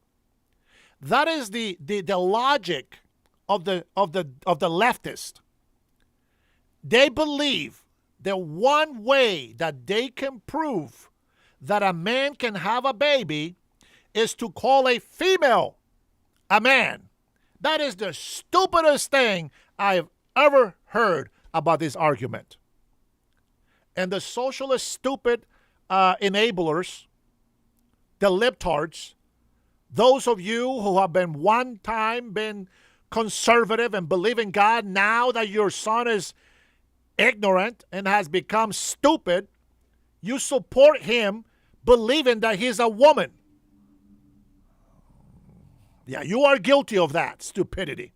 That is the logic of the leftist. They believe that one way that they can prove that a man can have a baby is to call a female a man. That is the stupidest thing I've ever heard about this argument. And the socialist stupid enablers, the libtards, those of you who have been one time been conservative and believe in God, now that your son is ignorant and has become stupid, you support him believing that he's a woman. Yeah, you are guilty of that stupidity.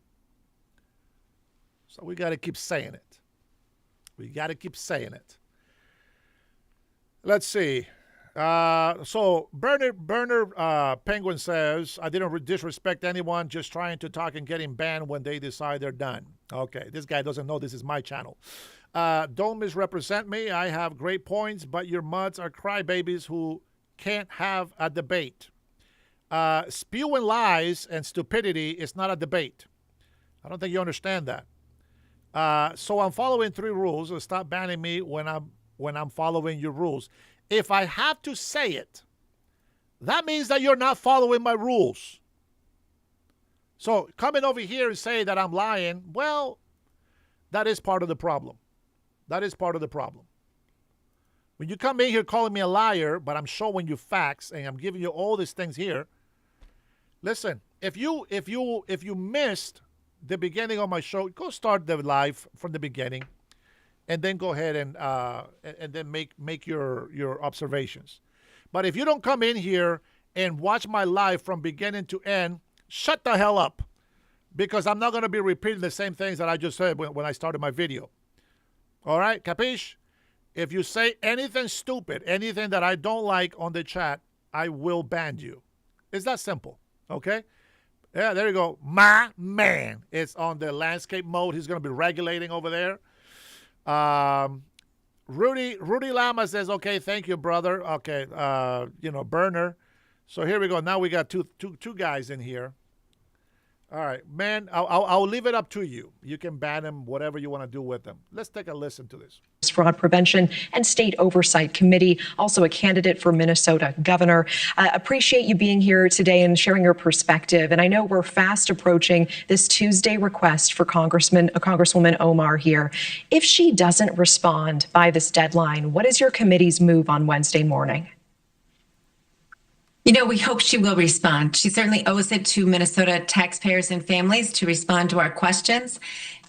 So we got to keep saying it. We got to keep saying it. Let's see. So Burner Penguin says, I didn't disrespect anyone, just trying to talk and getting banned when they decide they're done. Okay, this guy doesn't know this is my channel. Don't misrepresent me. I have great points, but your muds are crybabies who can't have a debate. Spewing lies and stupidity is not a debate. I don't think you understand that. So I'm following 3 rules. So stop banning me when I'm following your rules. If I have to say it, that means that you're not following my rules. So coming over here and say that I'm lying, well, that is part of the problem. That is part of the problem. When you come in here calling me a liar, but I'm showing you facts and I'm giving you all these things here. Listen, if you missed the beginning of my show, go start the live from the beginning, and then go ahead and then make your observations. But if you don't come in here and watch my live from beginning to end, shut the hell up, because I'm not going to be repeating the same things that I just said when I started my video. All right, capiche? If you say anything stupid, anything that I don't like on the chat, I will ban you. It's that simple, okay? Yeah, there you go. My man is on the landscape mode. He's going to be regulating over there. Rudy Lama says, okay, thank you, brother. Okay, Burner. So here we go. Now we got two guys in here. All right, man, I'll leave it up to you. You can ban them, whatever you want to do with them. Let's take a listen to this. Fraud Prevention and State Oversight Committee, also a candidate for Minnesota governor. Appreciate you being here today and sharing your perspective. And I know we're fast approaching this Tuesday request for Congresswoman Omar here. If she doesn't respond by this deadline, what is your committee's move on Wednesday morning? You know, we hope she will respond. She certainly owes it to Minnesota taxpayers and families to respond to our questions.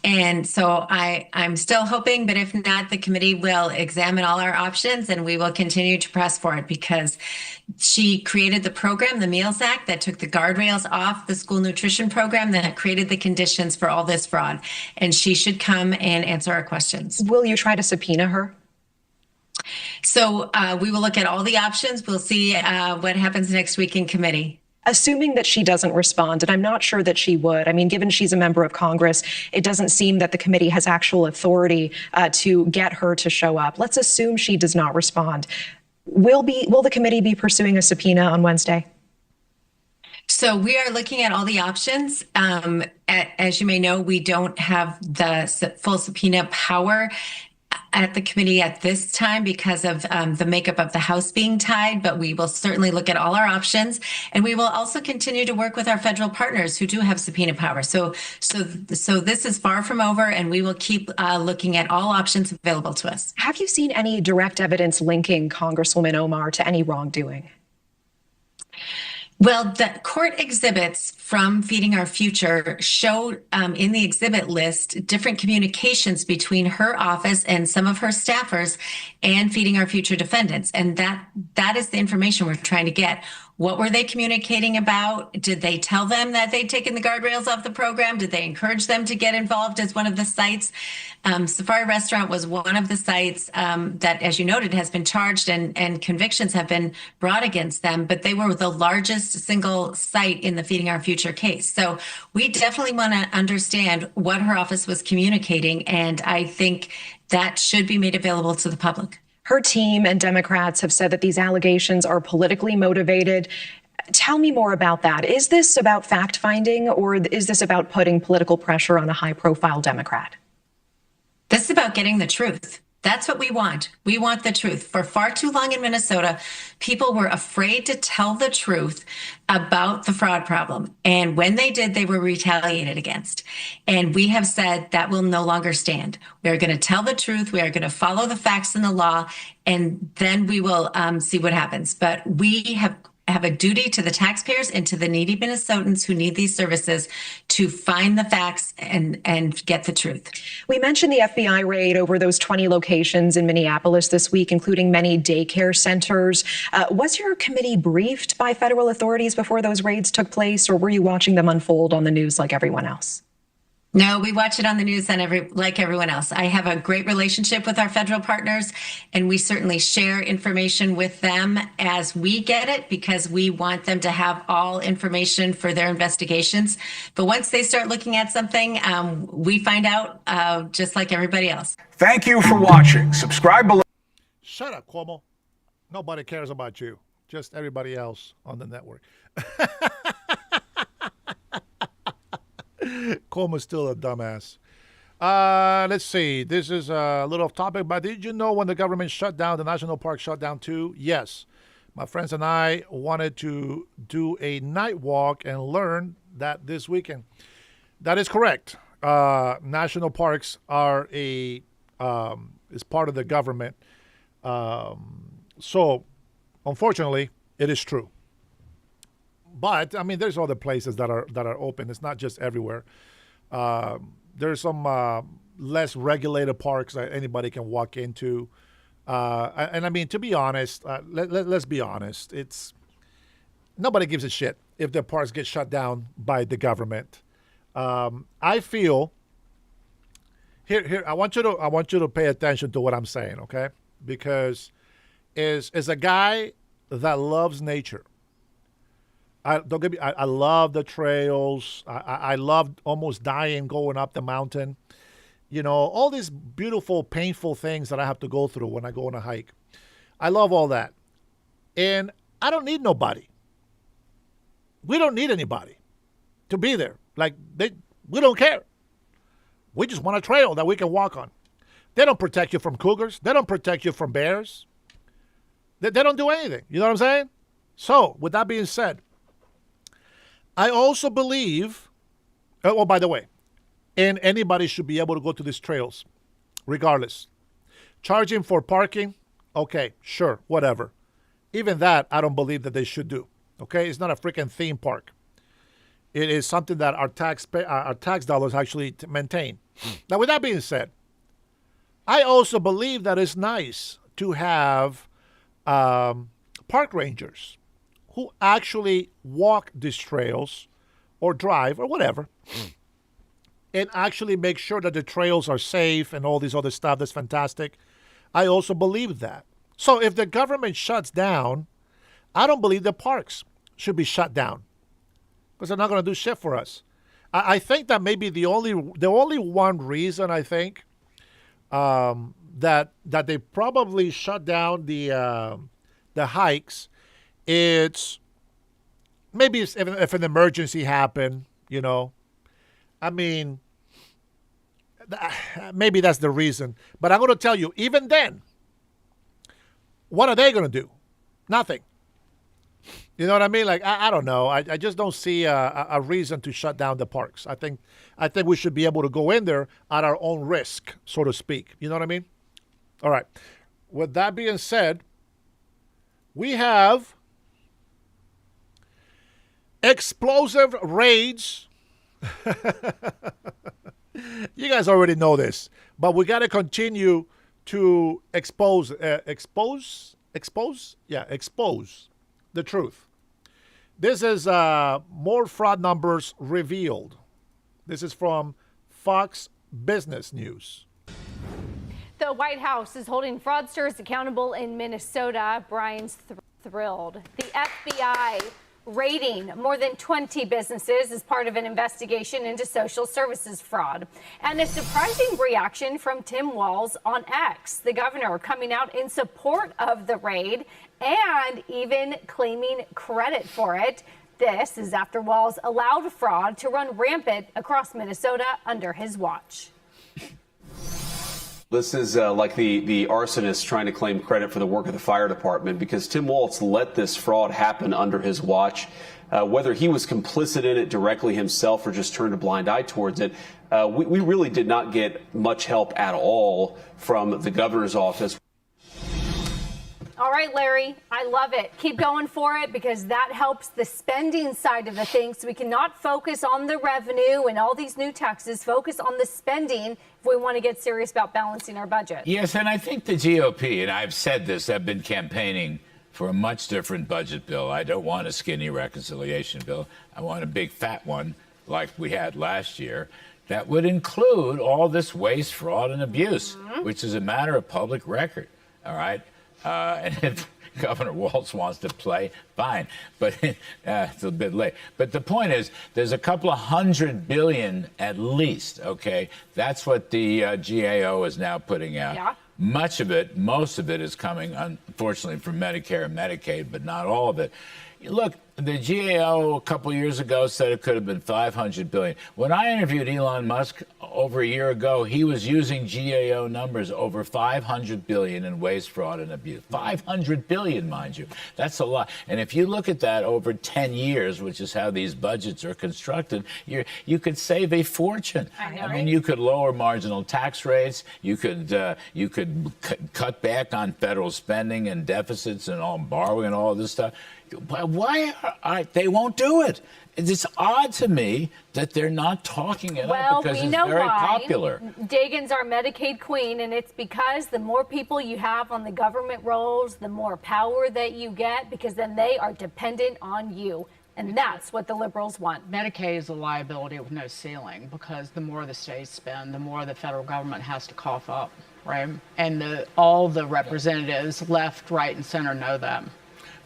And so I'm still hoping, but if not, the committee will examine all our options and we will continue to press for it, because she created the program, the Meals Act, that took the guardrails off the school nutrition program, that created the conditions for all this fraud. And she should come and answer our questions. Will you try to subpoena her? So we will look at all the options. We'll see what happens next week in committee. Assuming that she doesn't respond, and I'm not sure that she would. I mean, given she's a member of Congress, it doesn't seem that the committee has actual authority to get her to show up. Let's assume she does not respond. Will the committee be pursuing a subpoena on Wednesday? So we are looking at all the options. As you may know, we don't have the full subpoena power at the committee at this time because of the makeup of the House being tied, but we will certainly look at all our options, and we will also continue to work with our federal partners who do have subpoena power. So this is far from over, and we will keep looking at all options available to us. Have you seen any direct evidence linking Congresswoman Omar to any wrongdoing? Well, the court exhibits from Feeding Our Future show in the exhibit list different communications between her office and some of her staffers and Feeding Our Future defendants. And that is the information we're trying to get. What were they communicating about? Did they tell them that they'd taken the guardrails off the program? Did they encourage them to get involved as one of the sites? Safari Restaurant was one of the sites that, as you noted, has been charged and convictions have been brought against them, but they were the largest single site in the Feeding Our Future case. So we definitely want to understand what her office was communicating, and I think that should be made available to the public. Her team and Democrats have said that these allegations are politically motivated. Tell me more about that. Is this about fact-finding, or is this about putting political pressure on a high-profile Democrat? This is about getting the truth. That's what we want. We want the truth. For far too long in Minnesota, people were afraid to tell the truth about the fraud problem. And when they did, they were retaliated against. And we have said that will no longer stand. We are going to tell the truth. We are going to follow the facts and the law, and then we will see what happens. But we have a duty to the taxpayers and to the needy Minnesotans who need these services to find the facts and get the truth. We mentioned the FBI raid over those 20 locations in Minneapolis this week, including many daycare centers. Was your committee briefed by federal authorities before those raids took place, or were you watching them unfold on the news like everyone else? No, we watch it on the news and like everyone else. I have a great relationship with our federal partners, and we certainly share information with them as we get it, because we want them to have all information for their investigations. But once they start looking at something, we find out just like everybody else. Thank you for watching. Subscribe below. Shut up, Cuomo. Nobody cares about you. Just everybody else on the network. Cuomo's still a dumbass. Let's see. This is a little off topic, but did you know when the government shut down, the national park shut down too? Yes. My friends and I wanted to do a night walk and learn that this weekend. That is correct. National parks are is part of the government. So, unfortunately, it is true. But I mean, there's other places that are open. It's not just everywhere. There's some less regulated parks that anybody can walk into. And I mean, to be honest, let's be honest. Nobody gives a shit if the parks get shut down by the government. I feel here. I want you to pay attention to what I'm saying, okay? Because as a guy that loves nature. Don't get me. I love the trails. I love almost dying going up the mountain. You know, all these beautiful, painful things that I have to go through when I go on a hike. I love all that. And I don't need nobody. We don't need anybody to be there. We don't care. We just want a trail that we can walk on. They don't protect you from cougars. They don't protect you from bears. They don't do anything. You know what I'm saying? So, with that being said, I also believe, oh, by the way, and anybody should be able to go to these trails, regardless. Charging for parking, okay, sure, whatever. Even that, I don't believe that they should do, okay? It's not a freaking theme park. It is something that our tax dollars actually maintain. Now, with that being said, I also believe that it's nice to have park rangers who actually walk these trails or drive or whatever and actually make sure that the trails are safe and all these other stuff. That's fantastic. I also believe that. So if the government shuts down, I don't believe the parks should be shut down because they're not going to do shit for us. I think that maybe the only one reason I think that they probably shut down the hikes. It's maybe if an emergency happened, you know. I mean, maybe that's the reason. But I'm going to tell you, even then, what are they going to do? Nothing. You know what I mean? Like, I don't know. I just don't see a reason to shut down the parks. I think we should be able to go in there at our own risk, so to speak. You know what I mean? All right. With that being said, we have Explosive raids. You guys already know this, but we got to continue to expose the truth. This is more fraud numbers revealed. This is from Fox Business News. The White House is holding fraudsters accountable in Minnesota. Brian's thrilled. The FBI raiding more than 20 businesses as part of an investigation into social services fraud. And a surprising reaction from Tim Walz on X, the governor coming out in support of the raid and even claiming credit for it. This is after Walz allowed fraud to run rampant across Minnesota under his watch. This is like the arsonist trying to claim credit for the work of the fire department, because Tim Walz let this fraud happen under his watch. Whether he was complicit in it directly himself or just turned a blind eye towards it, we really did not get much help at all from the governor's office. All right, Larry, I love it. Keep going for it, because that helps the spending side of the thing. So we cannot focus on the revenue and all these new taxes, focus on the spending if we want to get serious about balancing our budget. Yes, and I think the GOP, and I've said this, I've been campaigning for a much different budget bill. I don't want a skinny reconciliation bill. I want a big fat one like we had last year that would include all this waste, fraud, and abuse, which is a matter of public record. All right. And if Governor Walz wants to play, fine. But it's a bit late. But the point is, there's a couple of $100 billion at least, okay? That's what the GAO is now putting out. Yeah. Most of it is coming, unfortunately, from Medicare and Medicaid, but not all of it. Look, the GAO a couple years ago said it could have been $500 billion. When I interviewed Elon Musk over a year ago, he was using GAO numbers over $500 billion in waste, fraud, and abuse. $500 billion, mind you. That's a lot. And if you look at that over 10 years, which is how these budgets are constructed, you could save a fortune. I mean, you could lower marginal tax rates. You could cut back on federal spending and deficits and all borrowing and all this stuff. Why they won't do it? It's odd to me that they're not talking it up, because it's very popular. Dagan's our Medicaid queen, and it's because the more people you have on the government rolls, the more power that you get, because then they are dependent on you. And that's what the liberals want. Medicaid is a liability with no ceiling, because the more the states spend, the more the federal government has to cough up, right? And all the representatives, left, right, and center, know that.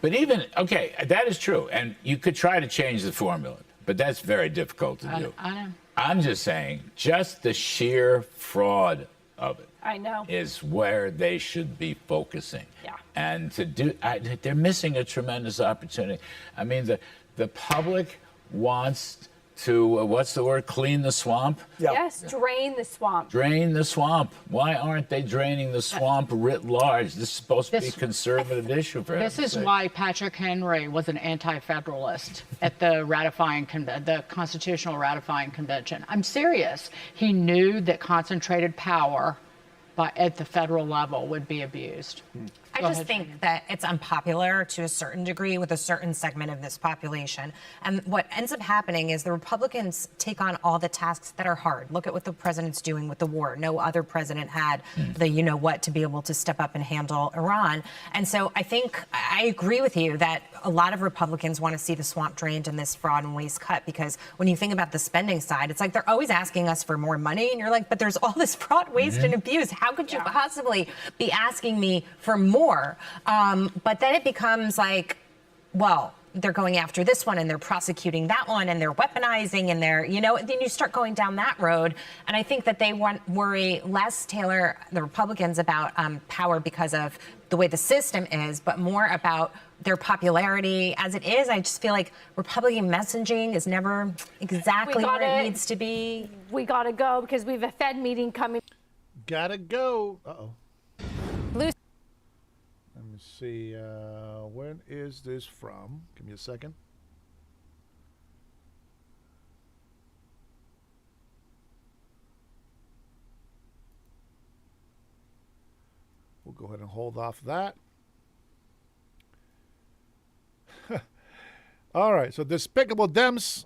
But okay, that is true. And you could try to change the formula, but that's very difficult to do. I know. I'm just saying, just the sheer fraud of it. I know. Is where they should be focusing. Yeah. And they're missing a tremendous opportunity. I mean, the public wants to, what's the word, clean the swamp? Yes, drain the swamp. Drain the swamp. Why aren't they draining the swamp writ large? This is supposed to be a conservative issue for This is why Patrick Henry was an anti-federalist at the Constitutional Ratifying Convention. I'm serious. He knew that concentrated power at the federal level would be abused. I just think that it's unpopular to a certain degree with a certain segment of this population. And what ends up happening is the Republicans take on all the tasks that are hard. Look at what the president's doing with the war. No other president had the you-know-what to be able to step up and handle Iran. And so I think I agree with you that a lot of Republicans want to see the swamp drained and this fraud and waste cut, because when you think about the spending side, it's like they're always asking us for more money. And you're like, but there's all this fraud, waste, and abuse. How could you possibly be asking me for more? But then it becomes like, well, they're going after this one and they're prosecuting that one and they're weaponizing and then you start going down that road. And I think that they worry less, Taylor, the Republicans, about power because of the way the system is, but more about their popularity as it is. I just feel like Republican messaging is never exactly where it needs to be. We got to go because we have a Fed meeting coming. Gotta go. Uh-oh. Lucy. Let me see. When is this from? Give me a second. We'll go ahead and hold off that. All right. So despicable Dems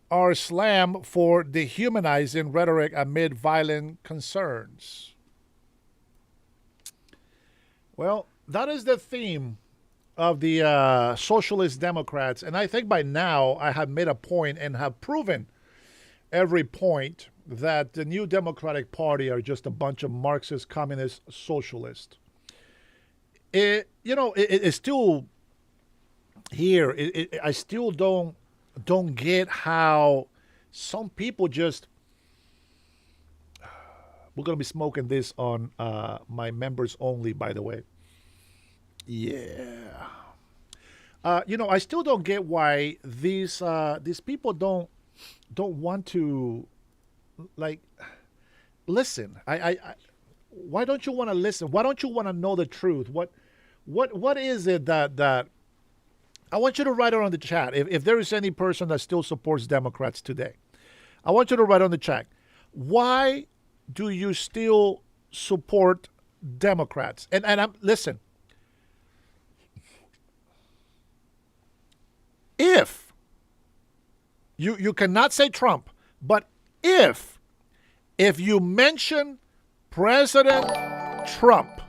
are slammed for dehumanizing rhetoric amid violent concerns. Well, that is the theme of the socialist Democrats. And I think by now I have made a point and have proven every point that the new Democratic Party are just a bunch of Marxist, communist, socialists. It's still here. I still don't get how some people just. We're gonna be smoking this on my members only, by the way. Yeah. I still don't get why these people don't want to listen. I why don't you want to listen? Why don't you want to know the truth? What is it that I want you to write it on the chat. If there is any person that still supports Democrats today, I want you to write on the chat. Why do you still support Democrats? And listen. If you cannot say Trump, but if you mention President Trump,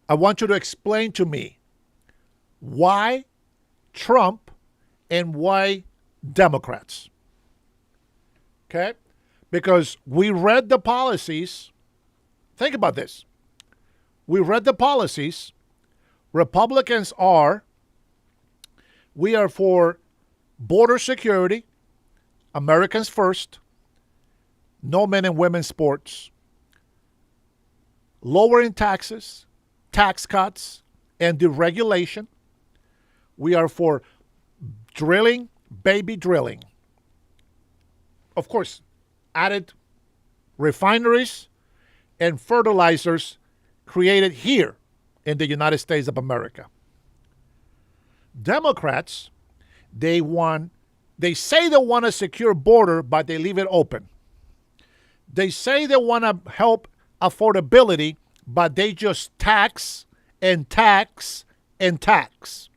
I want you to explain to me why Trump and why Democrats. Okay? Because we read the policies. Think about this. We read the policies. Republicans we are for border security, Americans first, no men and women sports, lowering taxes, tax cuts, and deregulation. We are for drilling, baby drilling. Of course, added refineries and fertilizers created here in the United States of America. Democrats, they say they want a secure border, but they leave it open. They say they want to help affordability, but they just tax and tax and tax.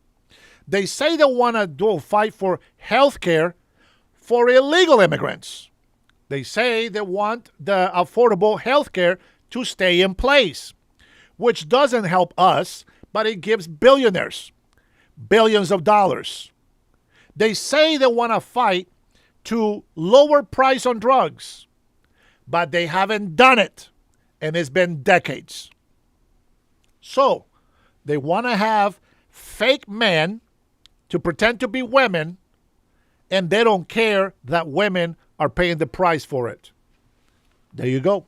They say they want to do a fight for health care for illegal immigrants. They say they want the affordable health care to stay in place, which doesn't help us, but it gives billionaires billions of dollars. They say they want to fight to lower price on drugs, but they haven't done it, and it's been decades. So they want to have fake men to pretend to be women, and they don't care that women are paying the price for it. There you go.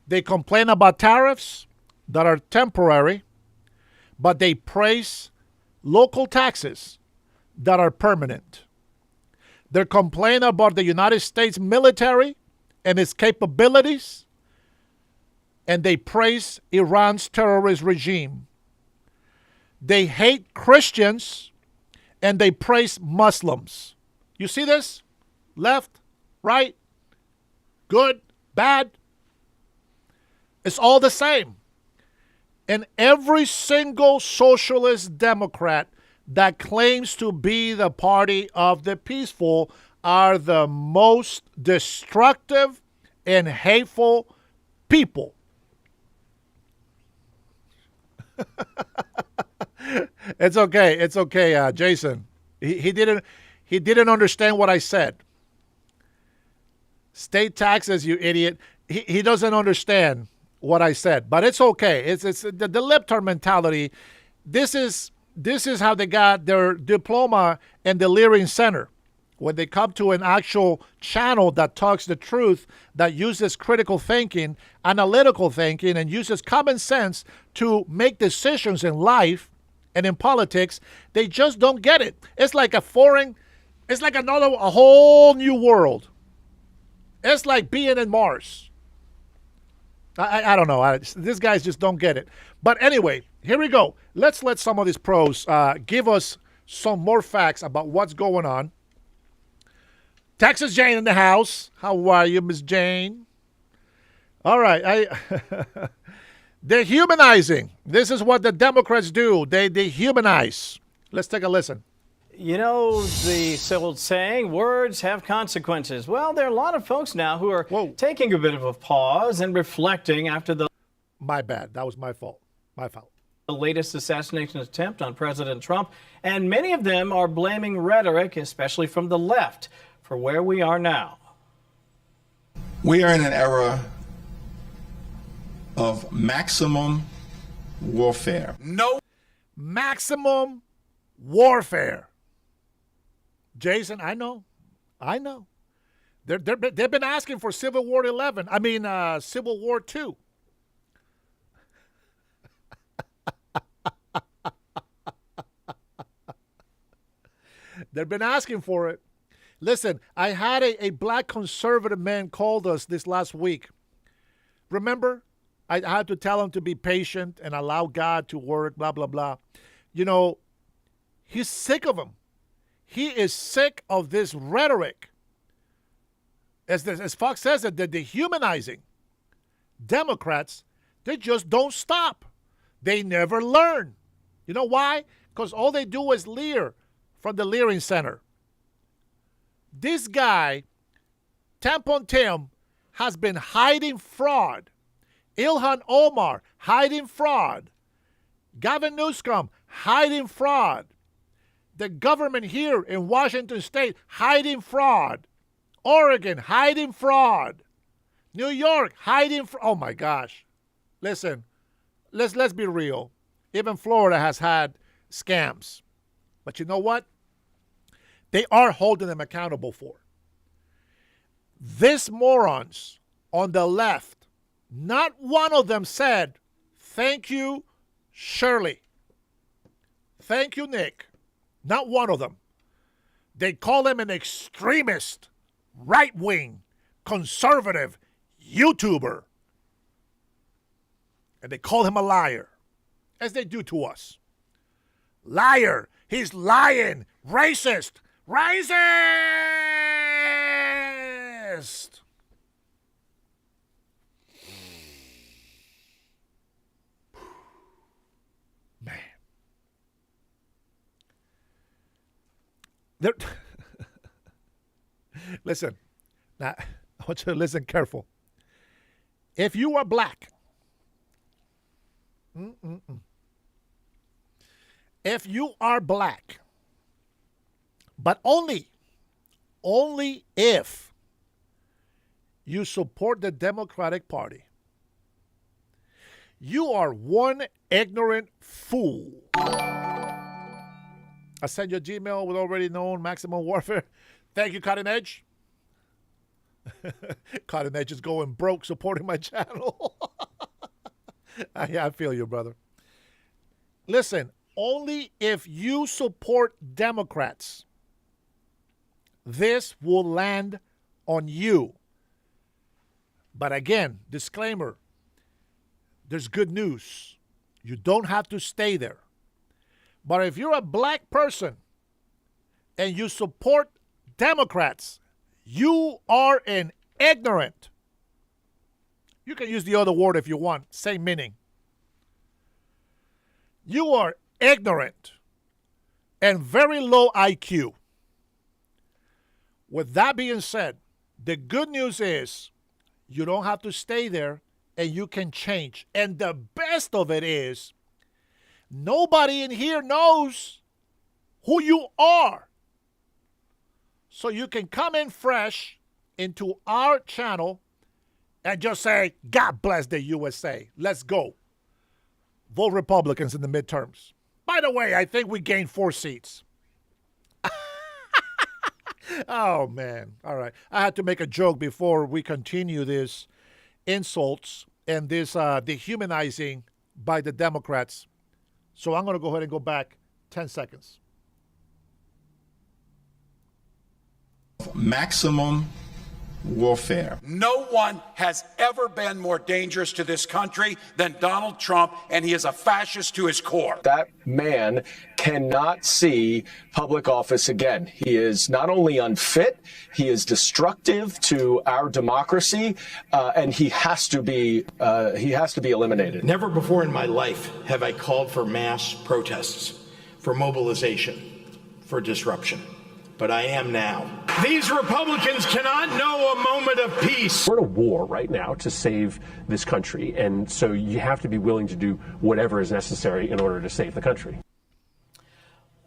They complain about tariffs that are temporary, but they praise local taxes that are permanent. They complain about the United States military and its capabilities, and they praise Iran's terrorist regime. They hate Christians, and they praise Muslims. You see this? Left, right, good, bad. It's all the same. And every single socialist Democrat that claims to be the party of the peaceful are the most destructive and hateful people. It's okay, Jason. He didn't understand what I said. State taxes, you idiot. He doesn't understand what I said, but it's okay. It's the lip-turn mentality. This is how they got their diploma in the Leering Center. When they come to an actual channel that talks the truth, that uses critical thinking, analytical thinking, and uses common sense to make decisions in life and in politics, they just don't get it. It's like a whole new world. It's like being in Mars. I don't know. These guys just don't get it. But anyway, here we go. Let's let some of these pros give us some more facts about what's going on. Texas Jane in the house. How are you, Miss Jane? All right. Dehumanizing. This is what the Democrats do. They dehumanize. Let's take a listen. You know the old saying, words have consequences. Well, there are a lot of folks now who are taking a bit of a pause and reflecting after the... My bad. That was my fault. My fault. The latest assassination attempt on President Trump, and many of them are blaming rhetoric, especially from the left, for where we are now. We are in an era of maximum warfare. No. Maximum warfare. Jason, I know. They've been asking for Civil War 11. I mean, Civil War 2. They've been asking for it. Listen, I had a black conservative man called us this last week. Remember? I had to tell him to be patient and allow God to work, blah, blah, blah. You know, he's sick of him. He is sick of this rhetoric. As Fox says, that they're dehumanizing. Democrats, they just don't stop. They never learn. You know why? Because all they do is leer from the Leering Center. This guy, Tampon Tim, has been hiding fraud. Ilhan Omar, hiding fraud. Gavin Newsom, hiding fraud. The government here in Washington State, hiding fraud. Oregon, hiding fraud. New York, hiding fraud. Oh, my gosh. Listen, let's be real. Even Florida has had scams. But you know what? They are holding them accountable for. These morons on the left, not one of them said, thank you, Shirley. Thank you, Nick. Not one of them. They call him an extremist, right-wing, conservative YouTuber. And they call him a liar, as they do to us. Liar. He's lying. Racist. Racist! Man. Listen. Now, I want you to listen careful. If you are black, if you are black, but only if you support the Democratic Party, you are one ignorant fool. I sent you a Gmail with already known maximum warfare. Thank you, Cutting Edge. Cutting Edge is going broke supporting my channel. Yeah, I feel you, brother. Listen, only if you support Democrats, this will land on you. But again, disclaimer, there's good news. You don't have to stay there. But if you're a black person and you support Democrats, you are an ignorant. You can use the other word if you want, same meaning. You are ignorant and very low IQ. With that being said, the good news is you don't have to stay there and you can change. And the best of it is nobody in here knows who you are. So you can come in fresh into our channel and just say, God bless the USA. Let's go. Vote Republicans in the midterms. By the way, I think we gained 4 seats. Oh, man. All right. I had to make a joke before we continue this insults and this dehumanizing by the Democrats. So I'm going to go ahead and go back 10 seconds. Maximum warfare. No one has ever been more dangerous to this country than Donald Trump, and he is a fascist to his core. That man cannot see public office again. He is not only unfit, he is destructive to our democracy, and he has to be eliminated. Never before in my life have I called for mass protests, for mobilization, for disruption. But I am now. These Republicans cannot know a moment of peace. We're in a war right now to save this country, and so you have to be willing to do whatever is necessary in order to save the country.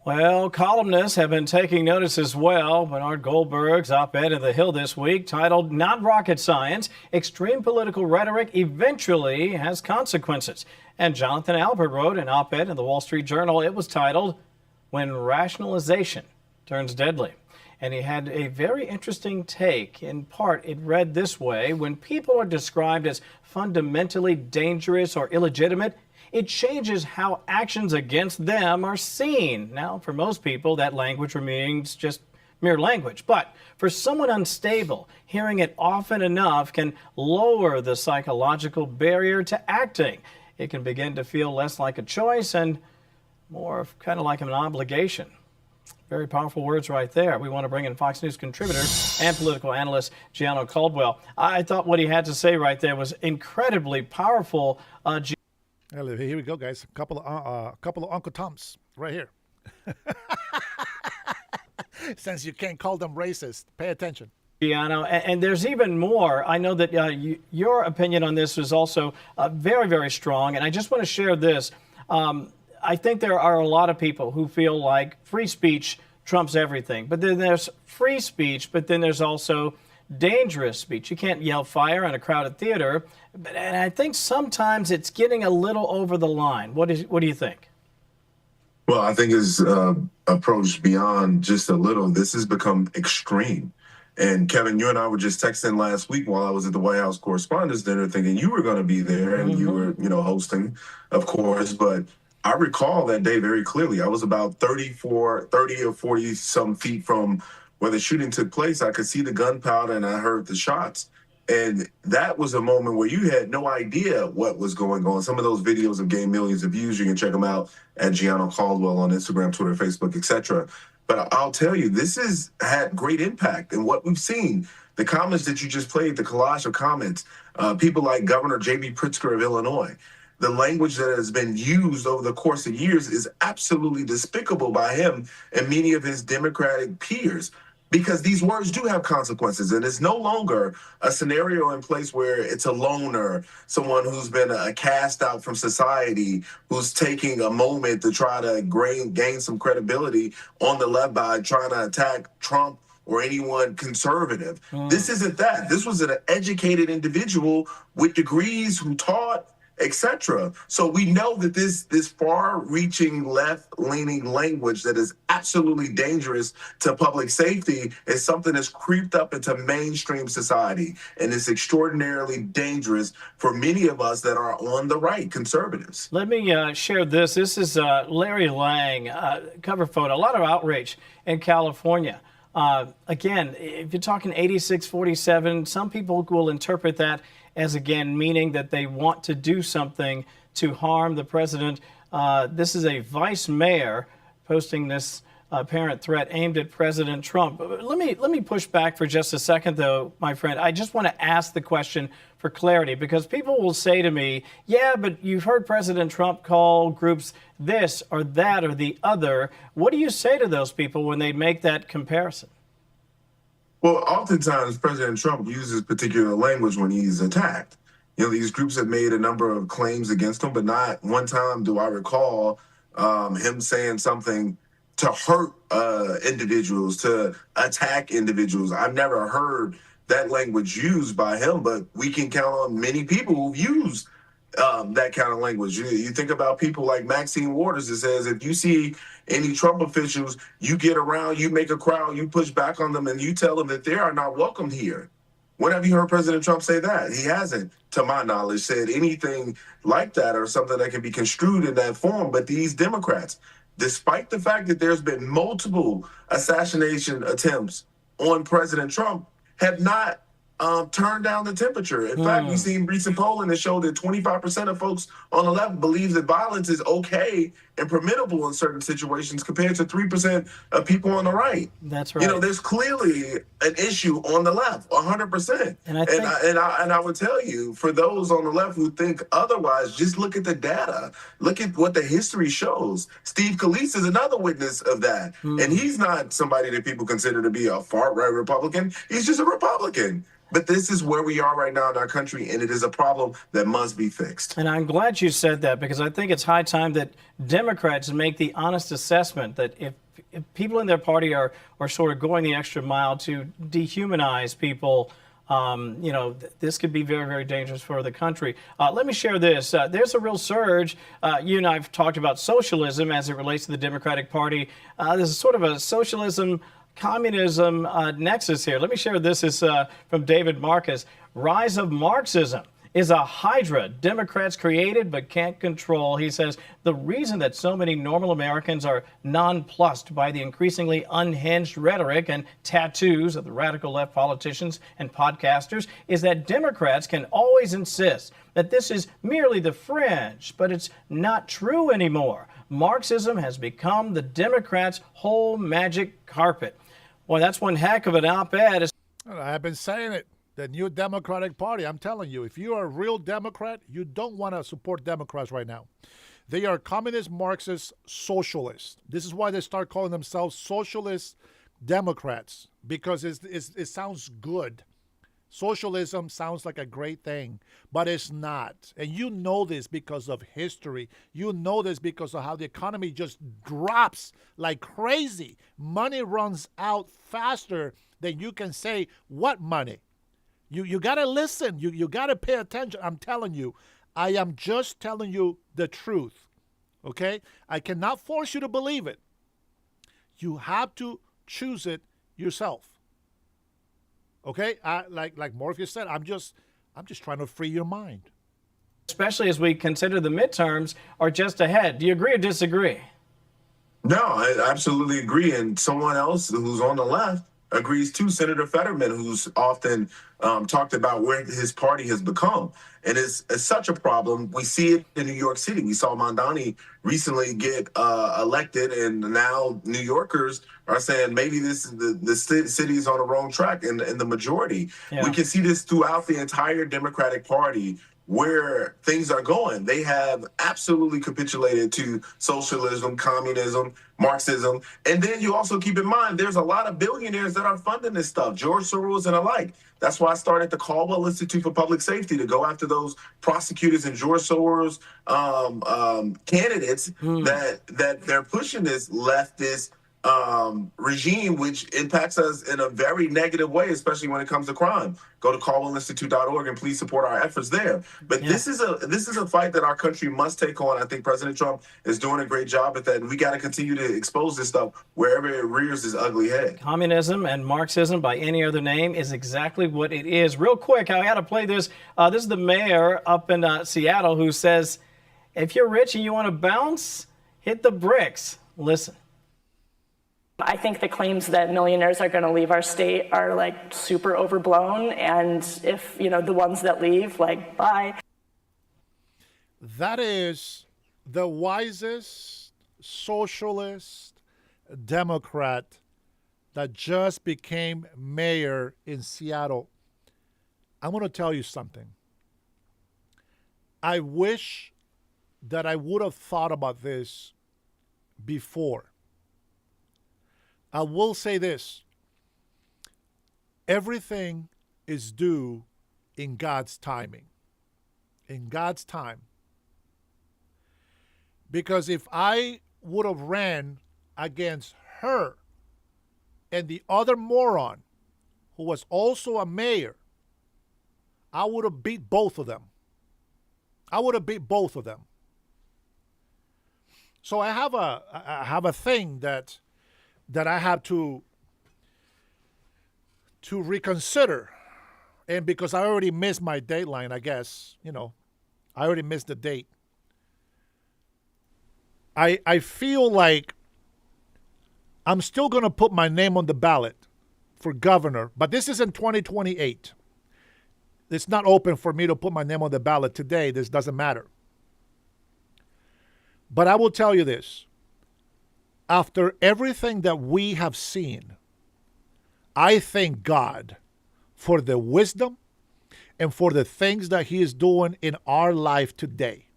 Well, columnists have been taking notice as well. Bernard Goldberg's op-ed in The Hill this week, titled "Not Rocket Science, Extreme Political Rhetoric Eventually Has Consequences." And Jonathan Albert wrote an op-ed in the Wall Street Journal. It was titled "When Rationalization Turns Deadly." And he had a very interesting take. In part, it read this way: when people are described as fundamentally dangerous or illegitimate, it changes how actions against them are seen. Now, for most people, that language remains just mere language. But for someone unstable, hearing it often enough can lower the psychological barrier to acting. It can begin to feel less like a choice and more kind of like an obligation. Very powerful words right there. We want to bring in Fox News contributor and political analyst Gianno Caldwell. I thought what he had to say right there was incredibly powerful. Here we go, guys. A couple of Uncle Toms right here. Since you can't call them racist, pay attention. Gianno, and there's even more. I know that your opinion on this was also very, very strong, and I just want to share this. I think there are a lot of people who feel like free speech trumps everything. But then there's free speech, but then there's also dangerous speech. You can't yell fire in a crowded theater. And I think sometimes it's getting a little over the line. What do you think? Well, I think it's approached beyond just a little. This has become extreme. And Kevin, you and I were just texting last week while I was at the White House Correspondents' Dinner, thinking you were going to be there and you were, hosting, of course. But I recall that day very clearly. I was about 30 or 40 some feet from where the shooting took place. I could see the gunpowder and I heard the shots. And that was a moment where you had no idea what was going on. Some of those videos have gained millions of views. You can check them out at Gianno Caldwell on Instagram, Twitter, Facebook, etc. But I'll tell you, this has had great impact. And what we've seen, the comments that you just played, the collage of comments, people like Governor J.B. Pritzker of Illinois, the language that has been used over the course of years is absolutely despicable by him and many of his Democratic peers, because these words do have consequences. And it's no longer a scenario in place where it's a loner, someone who's been cast out from society, who's taking a moment to try to gain some credibility on the left by trying to attack Trump or anyone conservative. This isn't that. This was an educated individual with degrees who taught, etc. So we know that this far-reaching left-leaning language that is absolutely dangerous to public safety is something that's creeped up into mainstream society, and it's extraordinarily dangerous for many of us that are on the right, conservatives. Let me share this. This is Larry Lang, cover photo. A lot of outrage in California. Again, if you're talking 86-47, some people will interpret that as, again, meaning that they want to do something to harm the president. This is a vice mayor posting this apparent threat aimed at President Trump. Let me push back for just a second, though, my friend. I just want to ask the question for clarity, because people will say to me, yeah, but you've heard President Trump call groups this or that or the other. What do you say to those people when they make that comparison? Well, oftentimes President Trump uses particular language when he's attacked. These groups have made a number of claims against him, but not one time do I recall him saying something to hurt individuals, to attack individuals. I've never heard that language used by him, but we can count on many people who've used that kind of language. You think about people like Maxine Waters that says, if you see any Trump officials, you get around, you make a crowd, you push back on them, and you tell them that they are not welcome here. When have you heard President Trump say that? He hasn't, to my knowledge, said anything like that or something that can be construed in that form. But these Democrats, despite the fact that there's been multiple assassination attempts on President Trump, have not turn down the temperature. In fact, we've seen recent polling that showed that 25% of folks on the left believe that violence is okay and permissible in certain situations compared to 3% of people on the right. That's right. You know, there's clearly an issue on the left, 100%. And I would tell you, for those on the left who think otherwise, just look at the data. Look at what the history shows. Steve Scalise is another witness of that. And he's not somebody that people consider to be a far-right Republican. He's just a Republican. But this is where we are right now in our country, and it is a problem that must be fixed. And I'm glad you said that, because I think it's high time that Democrats make the honest assessment that if people in their party are sort of going the extra mile to dehumanize people, this could be very, very dangerous for the country. Let me share this. There's a real surge. You and I have talked about socialism as it relates to the Democratic Party. There's sort of a socialism communism nexus here. Let me share this. Is from David Marcus. Rise of Marxism is a hydra Democrats created but can't control. He says the reason that so many normal Americans are nonplussed by the increasingly unhinged rhetoric and tattoos of the radical left politicians and podcasters is that Democrats can always insist that this is merely the fringe, but it's not true anymore. Marxism has become the Democrats' whole magic carpet. Boy, that's one heck of an op-ed. I've been saying it. The new Democratic Party, I'm telling you, if you are a real Democrat, you don't want to support Democrats right now. They are communist, Marxist, socialists. This is why they start calling themselves socialist Democrats, because it sounds good. Socialism sounds like a great thing, but it's not. And you know this because of history. You know this because of how the economy just drops like crazy. Money runs out faster than you can say what money. You got to listen. You got to pay attention. I'm telling you. I am just telling you the truth. Okay? I cannot force you to believe it. You have to choose it yourself. Okay, like Morpheus said, I'm just trying to free your mind. Especially as we consider the midterms are just ahead. Do you agree or disagree? No, I absolutely agree. And someone else who's on the left agrees too. Senator Fetterman, who's often talked about where his party has become. And it's such a problem. We see it in New York City. We saw Mondani recently get elected, and now New Yorkers are saying maybe this is the city is on the wrong track in the majority. Yeah. We can see this throughout the entire Democratic Party, where things are going. They have absolutely capitulated to socialism, communism, Marxism. And then you also keep in mind, there's a lot of billionaires that are funding this stuff, George Soros and alike. That's why I started the Caldwell Institute for Public Safety to go after those prosecutors and George Soros candidates that they're pushing this leftist regime, which impacts us in a very negative way, especially when it comes to crime. Go to CaldwellInstitute.org and please support our efforts there. But this is a fight that our country must take on. I think President Trump is doing a great job at that, and we got to continue to expose this stuff wherever it rears its ugly head. Communism and Marxism, by any other name, is exactly what it is. Real quick, I got to play this. This is the mayor up in Seattle who says, if you're rich and you want to bounce, hit the bricks. Listen. I think the claims that millionaires are going to leave our state are like super overblown. And if, the ones that leave, like, bye. That is the wisest socialist Democrat that just became mayor in Seattle. I'm going to tell you something. I wish that I would have thought about this before. I will say this. Everything is due in God's timing. In God's time. Because if I would have ran against her and the other moron who was also a mayor, I would have beat both of them. So I have a thing that I have to reconsider. And because I already missed my deadline, I guess, I already missed the date. I feel like I'm still going to put my name on the ballot for governor, but this is in 2028. it's not open for me to put my name on the ballot today. This doesn't matter. But I will tell you this. After everything that we have seen, I thank God for the wisdom and for the things that he is doing in our life today.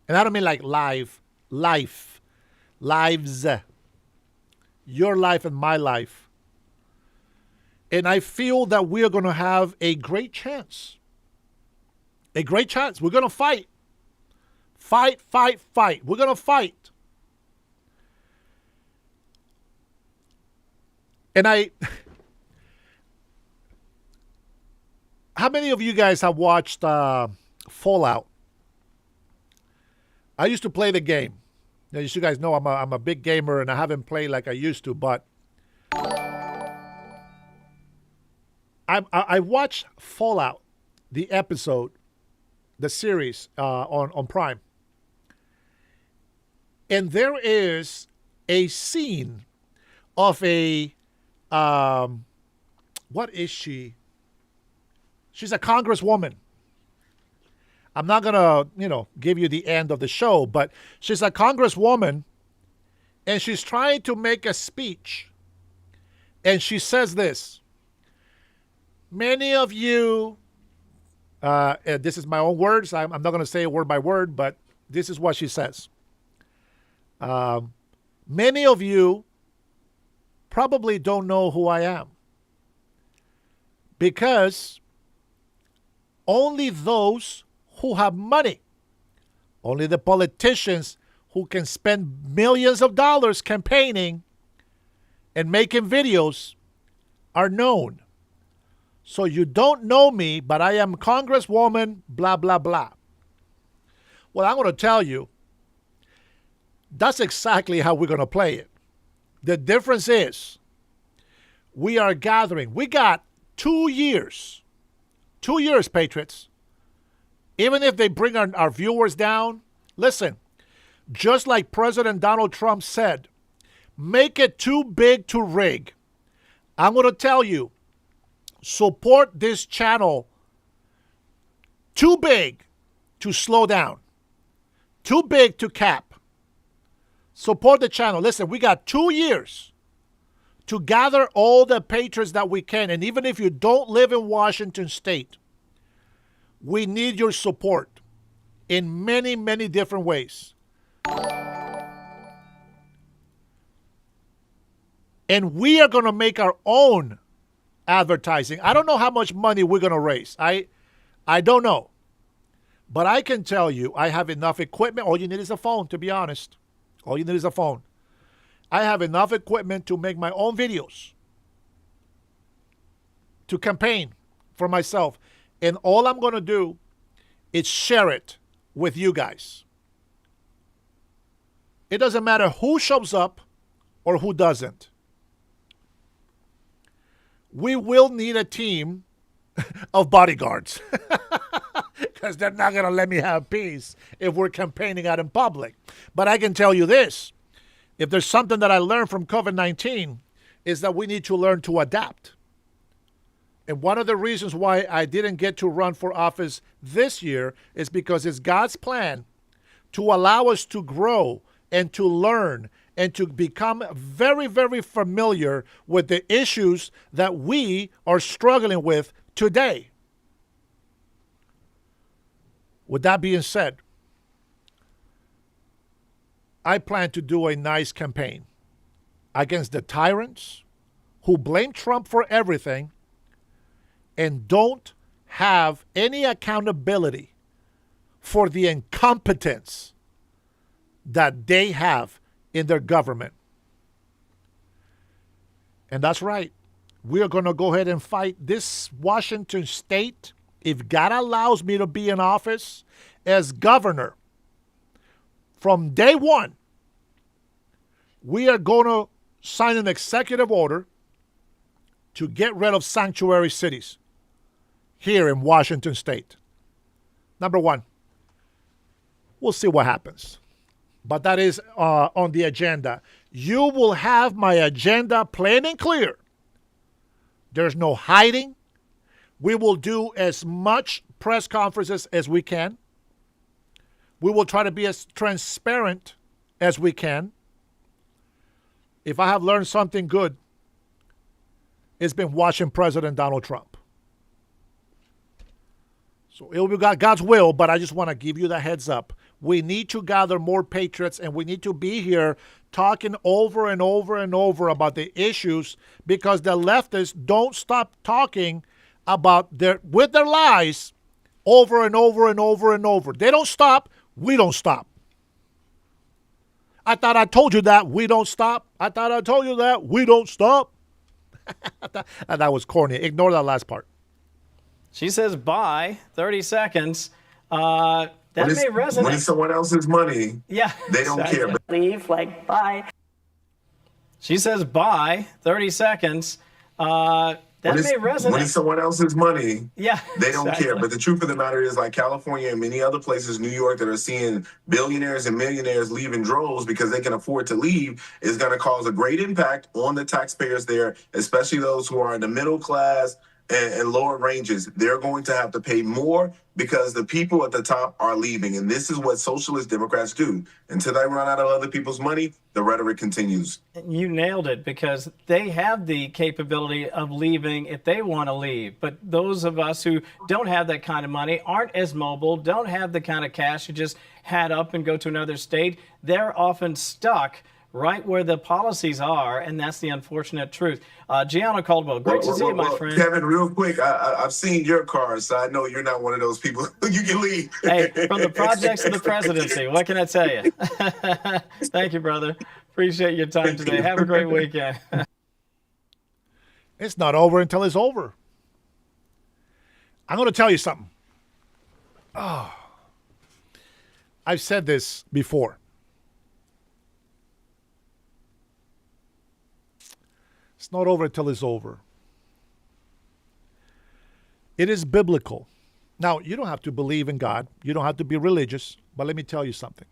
And I don't mean like lives. Your life and my life. And I feel that we are going to have a great chance. A great chance. We're going to fight. Fight. We're going to fight. And how many of you guys have watched Fallout? I used to play the game. Now, you guys know I'm a big gamer and I haven't played like I used to, but I watched Fallout, the episode, the series on Prime. And there is a scene of a, what is she? She's a congresswoman. I'm not going to, give you the end of the show, but she's a congresswoman and she's trying to make a speech. And she says this, many of you, and this is my own words. I'm not going to say it word by word, but this is what she says. Many of you probably don't know who I am because only those who have money, only the politicians who can spend millions of dollars campaigning and making videos are known. So you don't know me, but I am Congresswoman, blah, blah, blah. Well, I'm going to tell you, that's exactly how we're going to play it. The difference is we are gathering. We got 2 years. 2 years, Patriots. Even if they bring our viewers down, listen, just like President Donald Trump said, make it too big to rig. I'm going to tell you, support this channel too big to slow down, too big to cap. Support the channel. Listen, we got 2 years to gather all the patriots that we can. And even if you don't live in Washington State, we need your support in many, many different ways. And we are going to make our own advertising. I don't know how much money we're going to raise. I don't know. But I can tell you I have enough equipment. All you need is a phone, to be honest. All you need is a phone. I have enough equipment to make my own videos, to campaign for myself. And all I'm going to do is share it with you guys. It doesn't matter who shows up or who doesn't. We will need a team of bodyguards because they're not going to let me have peace if we're campaigning out in public. But I can tell you this. If there's something that I learned from COVID-19 is that we need to learn to adapt. And one of the reasons why I didn't get to run for office this year is because it's God's plan to allow us to grow and to learn and to become very, very familiar with the issues that we are struggling with today. With that being said, I plan to do a nice campaign against the tyrants who blame Trump for everything and don't have any accountability for the incompetence that they have in their government. And that's right. We are going to go ahead and fight this Washington State. If God allows me to be in office as governor, from day one, we are going to sign an executive order to get rid of sanctuary cities here in Washington State. Number one, we'll see what happens. But that is on the agenda. You will have my agenda plain and clear. There's no hiding. We will do as much press conferences as we can. We will try to be as transparent as we can. If I have learned something good, it's been watching President Donald Trump. So it will be God's will, but I just want to give you the heads up. We need to gather more patriots, and we need to be here talking over and over and over about the issues, because the leftists don't stop talking about with their lies over and over and over and over. They don't stop. We don't stop. I thought I told you that. We don't stop. I thought I told you that. We don't stop. That was corny. Ignore that last part. She says bye, 30 seconds. That may resonate. When it's someone else's money, yeah, they don't care. Leave, like, bye. She says bye, 30 seconds. That may resonate. When it's someone else's money, yeah, they don't care. But the truth of the matter is, like California and many other places, New York, that are seeing billionaires and millionaires leave in droves because they can afford to leave, is going to cause a great impact on the taxpayers there, especially those who are in the middle class and lower ranges. They're going to have to pay more because the people at the top are leaving. And this is what socialist Democrats do. Until they run out of other people's money, the rhetoric continues. You nailed it, because they have the capability of leaving if they want to leave. But those of us who don't have that kind of money, aren't as mobile, don't have the kind of cash to just hat up and go to another state, they're often stuck right where the policies are, and that's the unfortunate truth. Gianna Caldwell, great to see you, my friend. Kevin, real quick, I've seen your cars, so I know you're not one of those people. You can leave. Hey, from the projects to the presidency, what can I tell you? Thank you, brother. Appreciate your time today. Have a great weekend. It's not over until it's over. I'm going to tell you something. Oh, I've said this before. It's not over until it's over. It is biblical. Now, you don't have to believe in God. You don't have to be religious. But let me tell you something.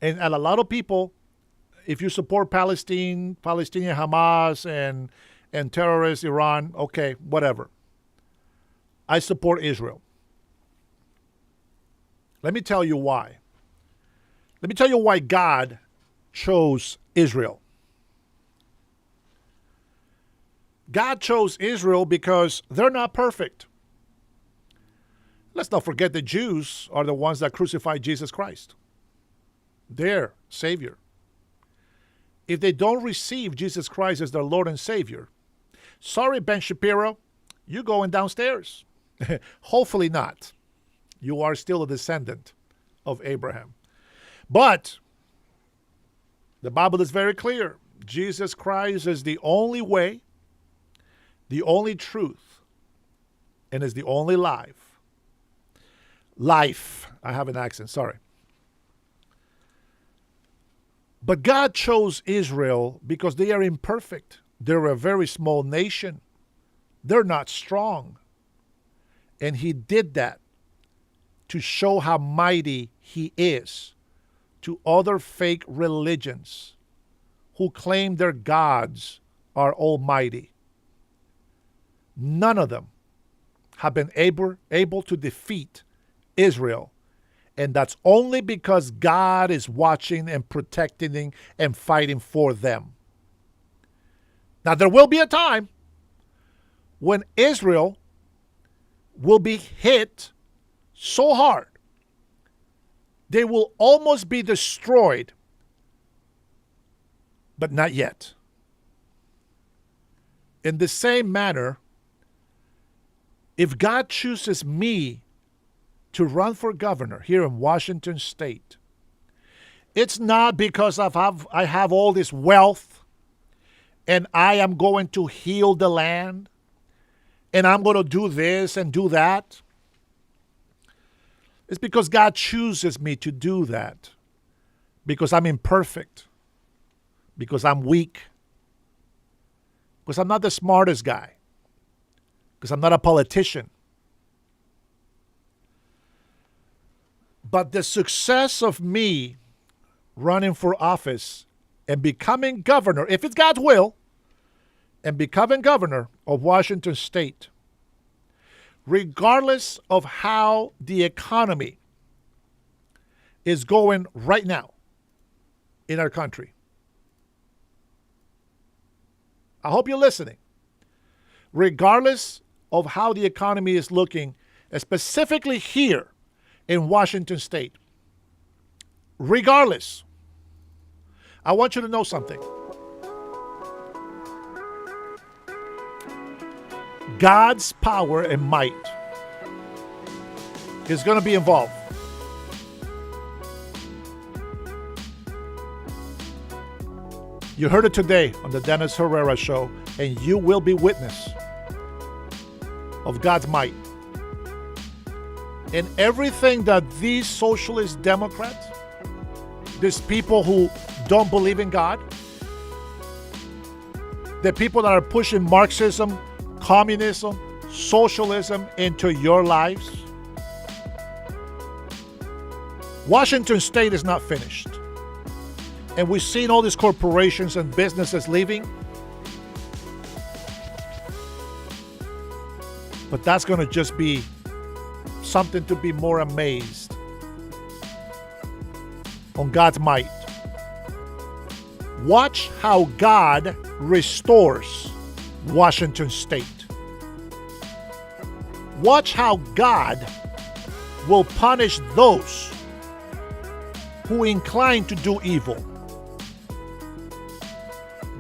And a lot of people, if you support Palestinian Hamas and terrorist Iran, okay, whatever. I support Israel. Let me tell you why. Let me tell you why God chose Israel. God chose Israel because they're not perfect. Let's not forget the Jews are the ones that crucified Jesus Christ, their Savior. If they don't receive Jesus Christ as their Lord and Savior, sorry, Ben Shapiro, you're going downstairs. Hopefully not. You are still a descendant of Abraham. But the Bible is very clear. Jesus Christ is the only way, the only truth, and is the only life. Life. I have an accent, sorry. But God chose Israel because they are imperfect. They're a very small nation. They're not strong. And he did that to show how mighty he is to other fake religions who claim their gods are almighty. None of them have been able to defeat Israel. And that's only because God is watching and protecting and fighting for them. Now, there will be a time when Israel will be hit so hard, they will almost be destroyed, but not yet. In the same manner, if God chooses me to run for governor here in Washington State, it's not because I have all this wealth and I am going to heal the land and I'm going to do this and do that. It's because God chooses me to do that, because I'm imperfect, because I'm weak, because I'm not the smartest guy, because I'm not a politician. But the success of me running for office and becoming governor, if it's God's will, and becoming governor of Washington State, regardless of how the economy is going right now in our country. I hope you're listening. Regardless of how the economy is looking, specifically here in Washington State, regardless, I want you to know something. God's power and might is going to be involved. You heard it today on the Dennis Herrera Show, and you will be witness of God's might. And everything that these socialist Democrats, these people who don't believe in God, the people that are pushing Marxism, communism, socialism into your lives, Washington State is not finished. And we've seen all these corporations and businesses leaving. But that's going to just be something to be more amazed on God's might. Watch how God restores Washington State. Watch how God will punish those who incline to do evil.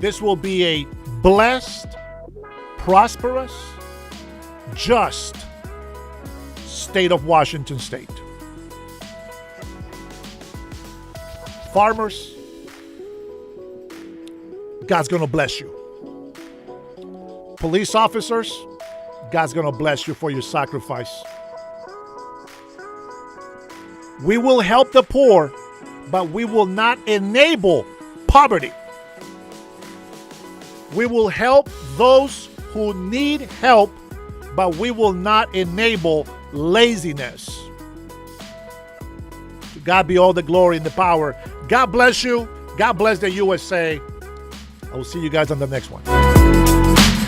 This will be a blessed, prosperous, just state of Washington State. Farmers, God's going to bless you. Police officers, God's going to bless you for your sacrifice. We will help the poor, but we will not enable poverty. We will help those who need help, but we will not enable laziness. To God be all the glory and the power. God bless you. God bless the USA. I will see you guys on the next one.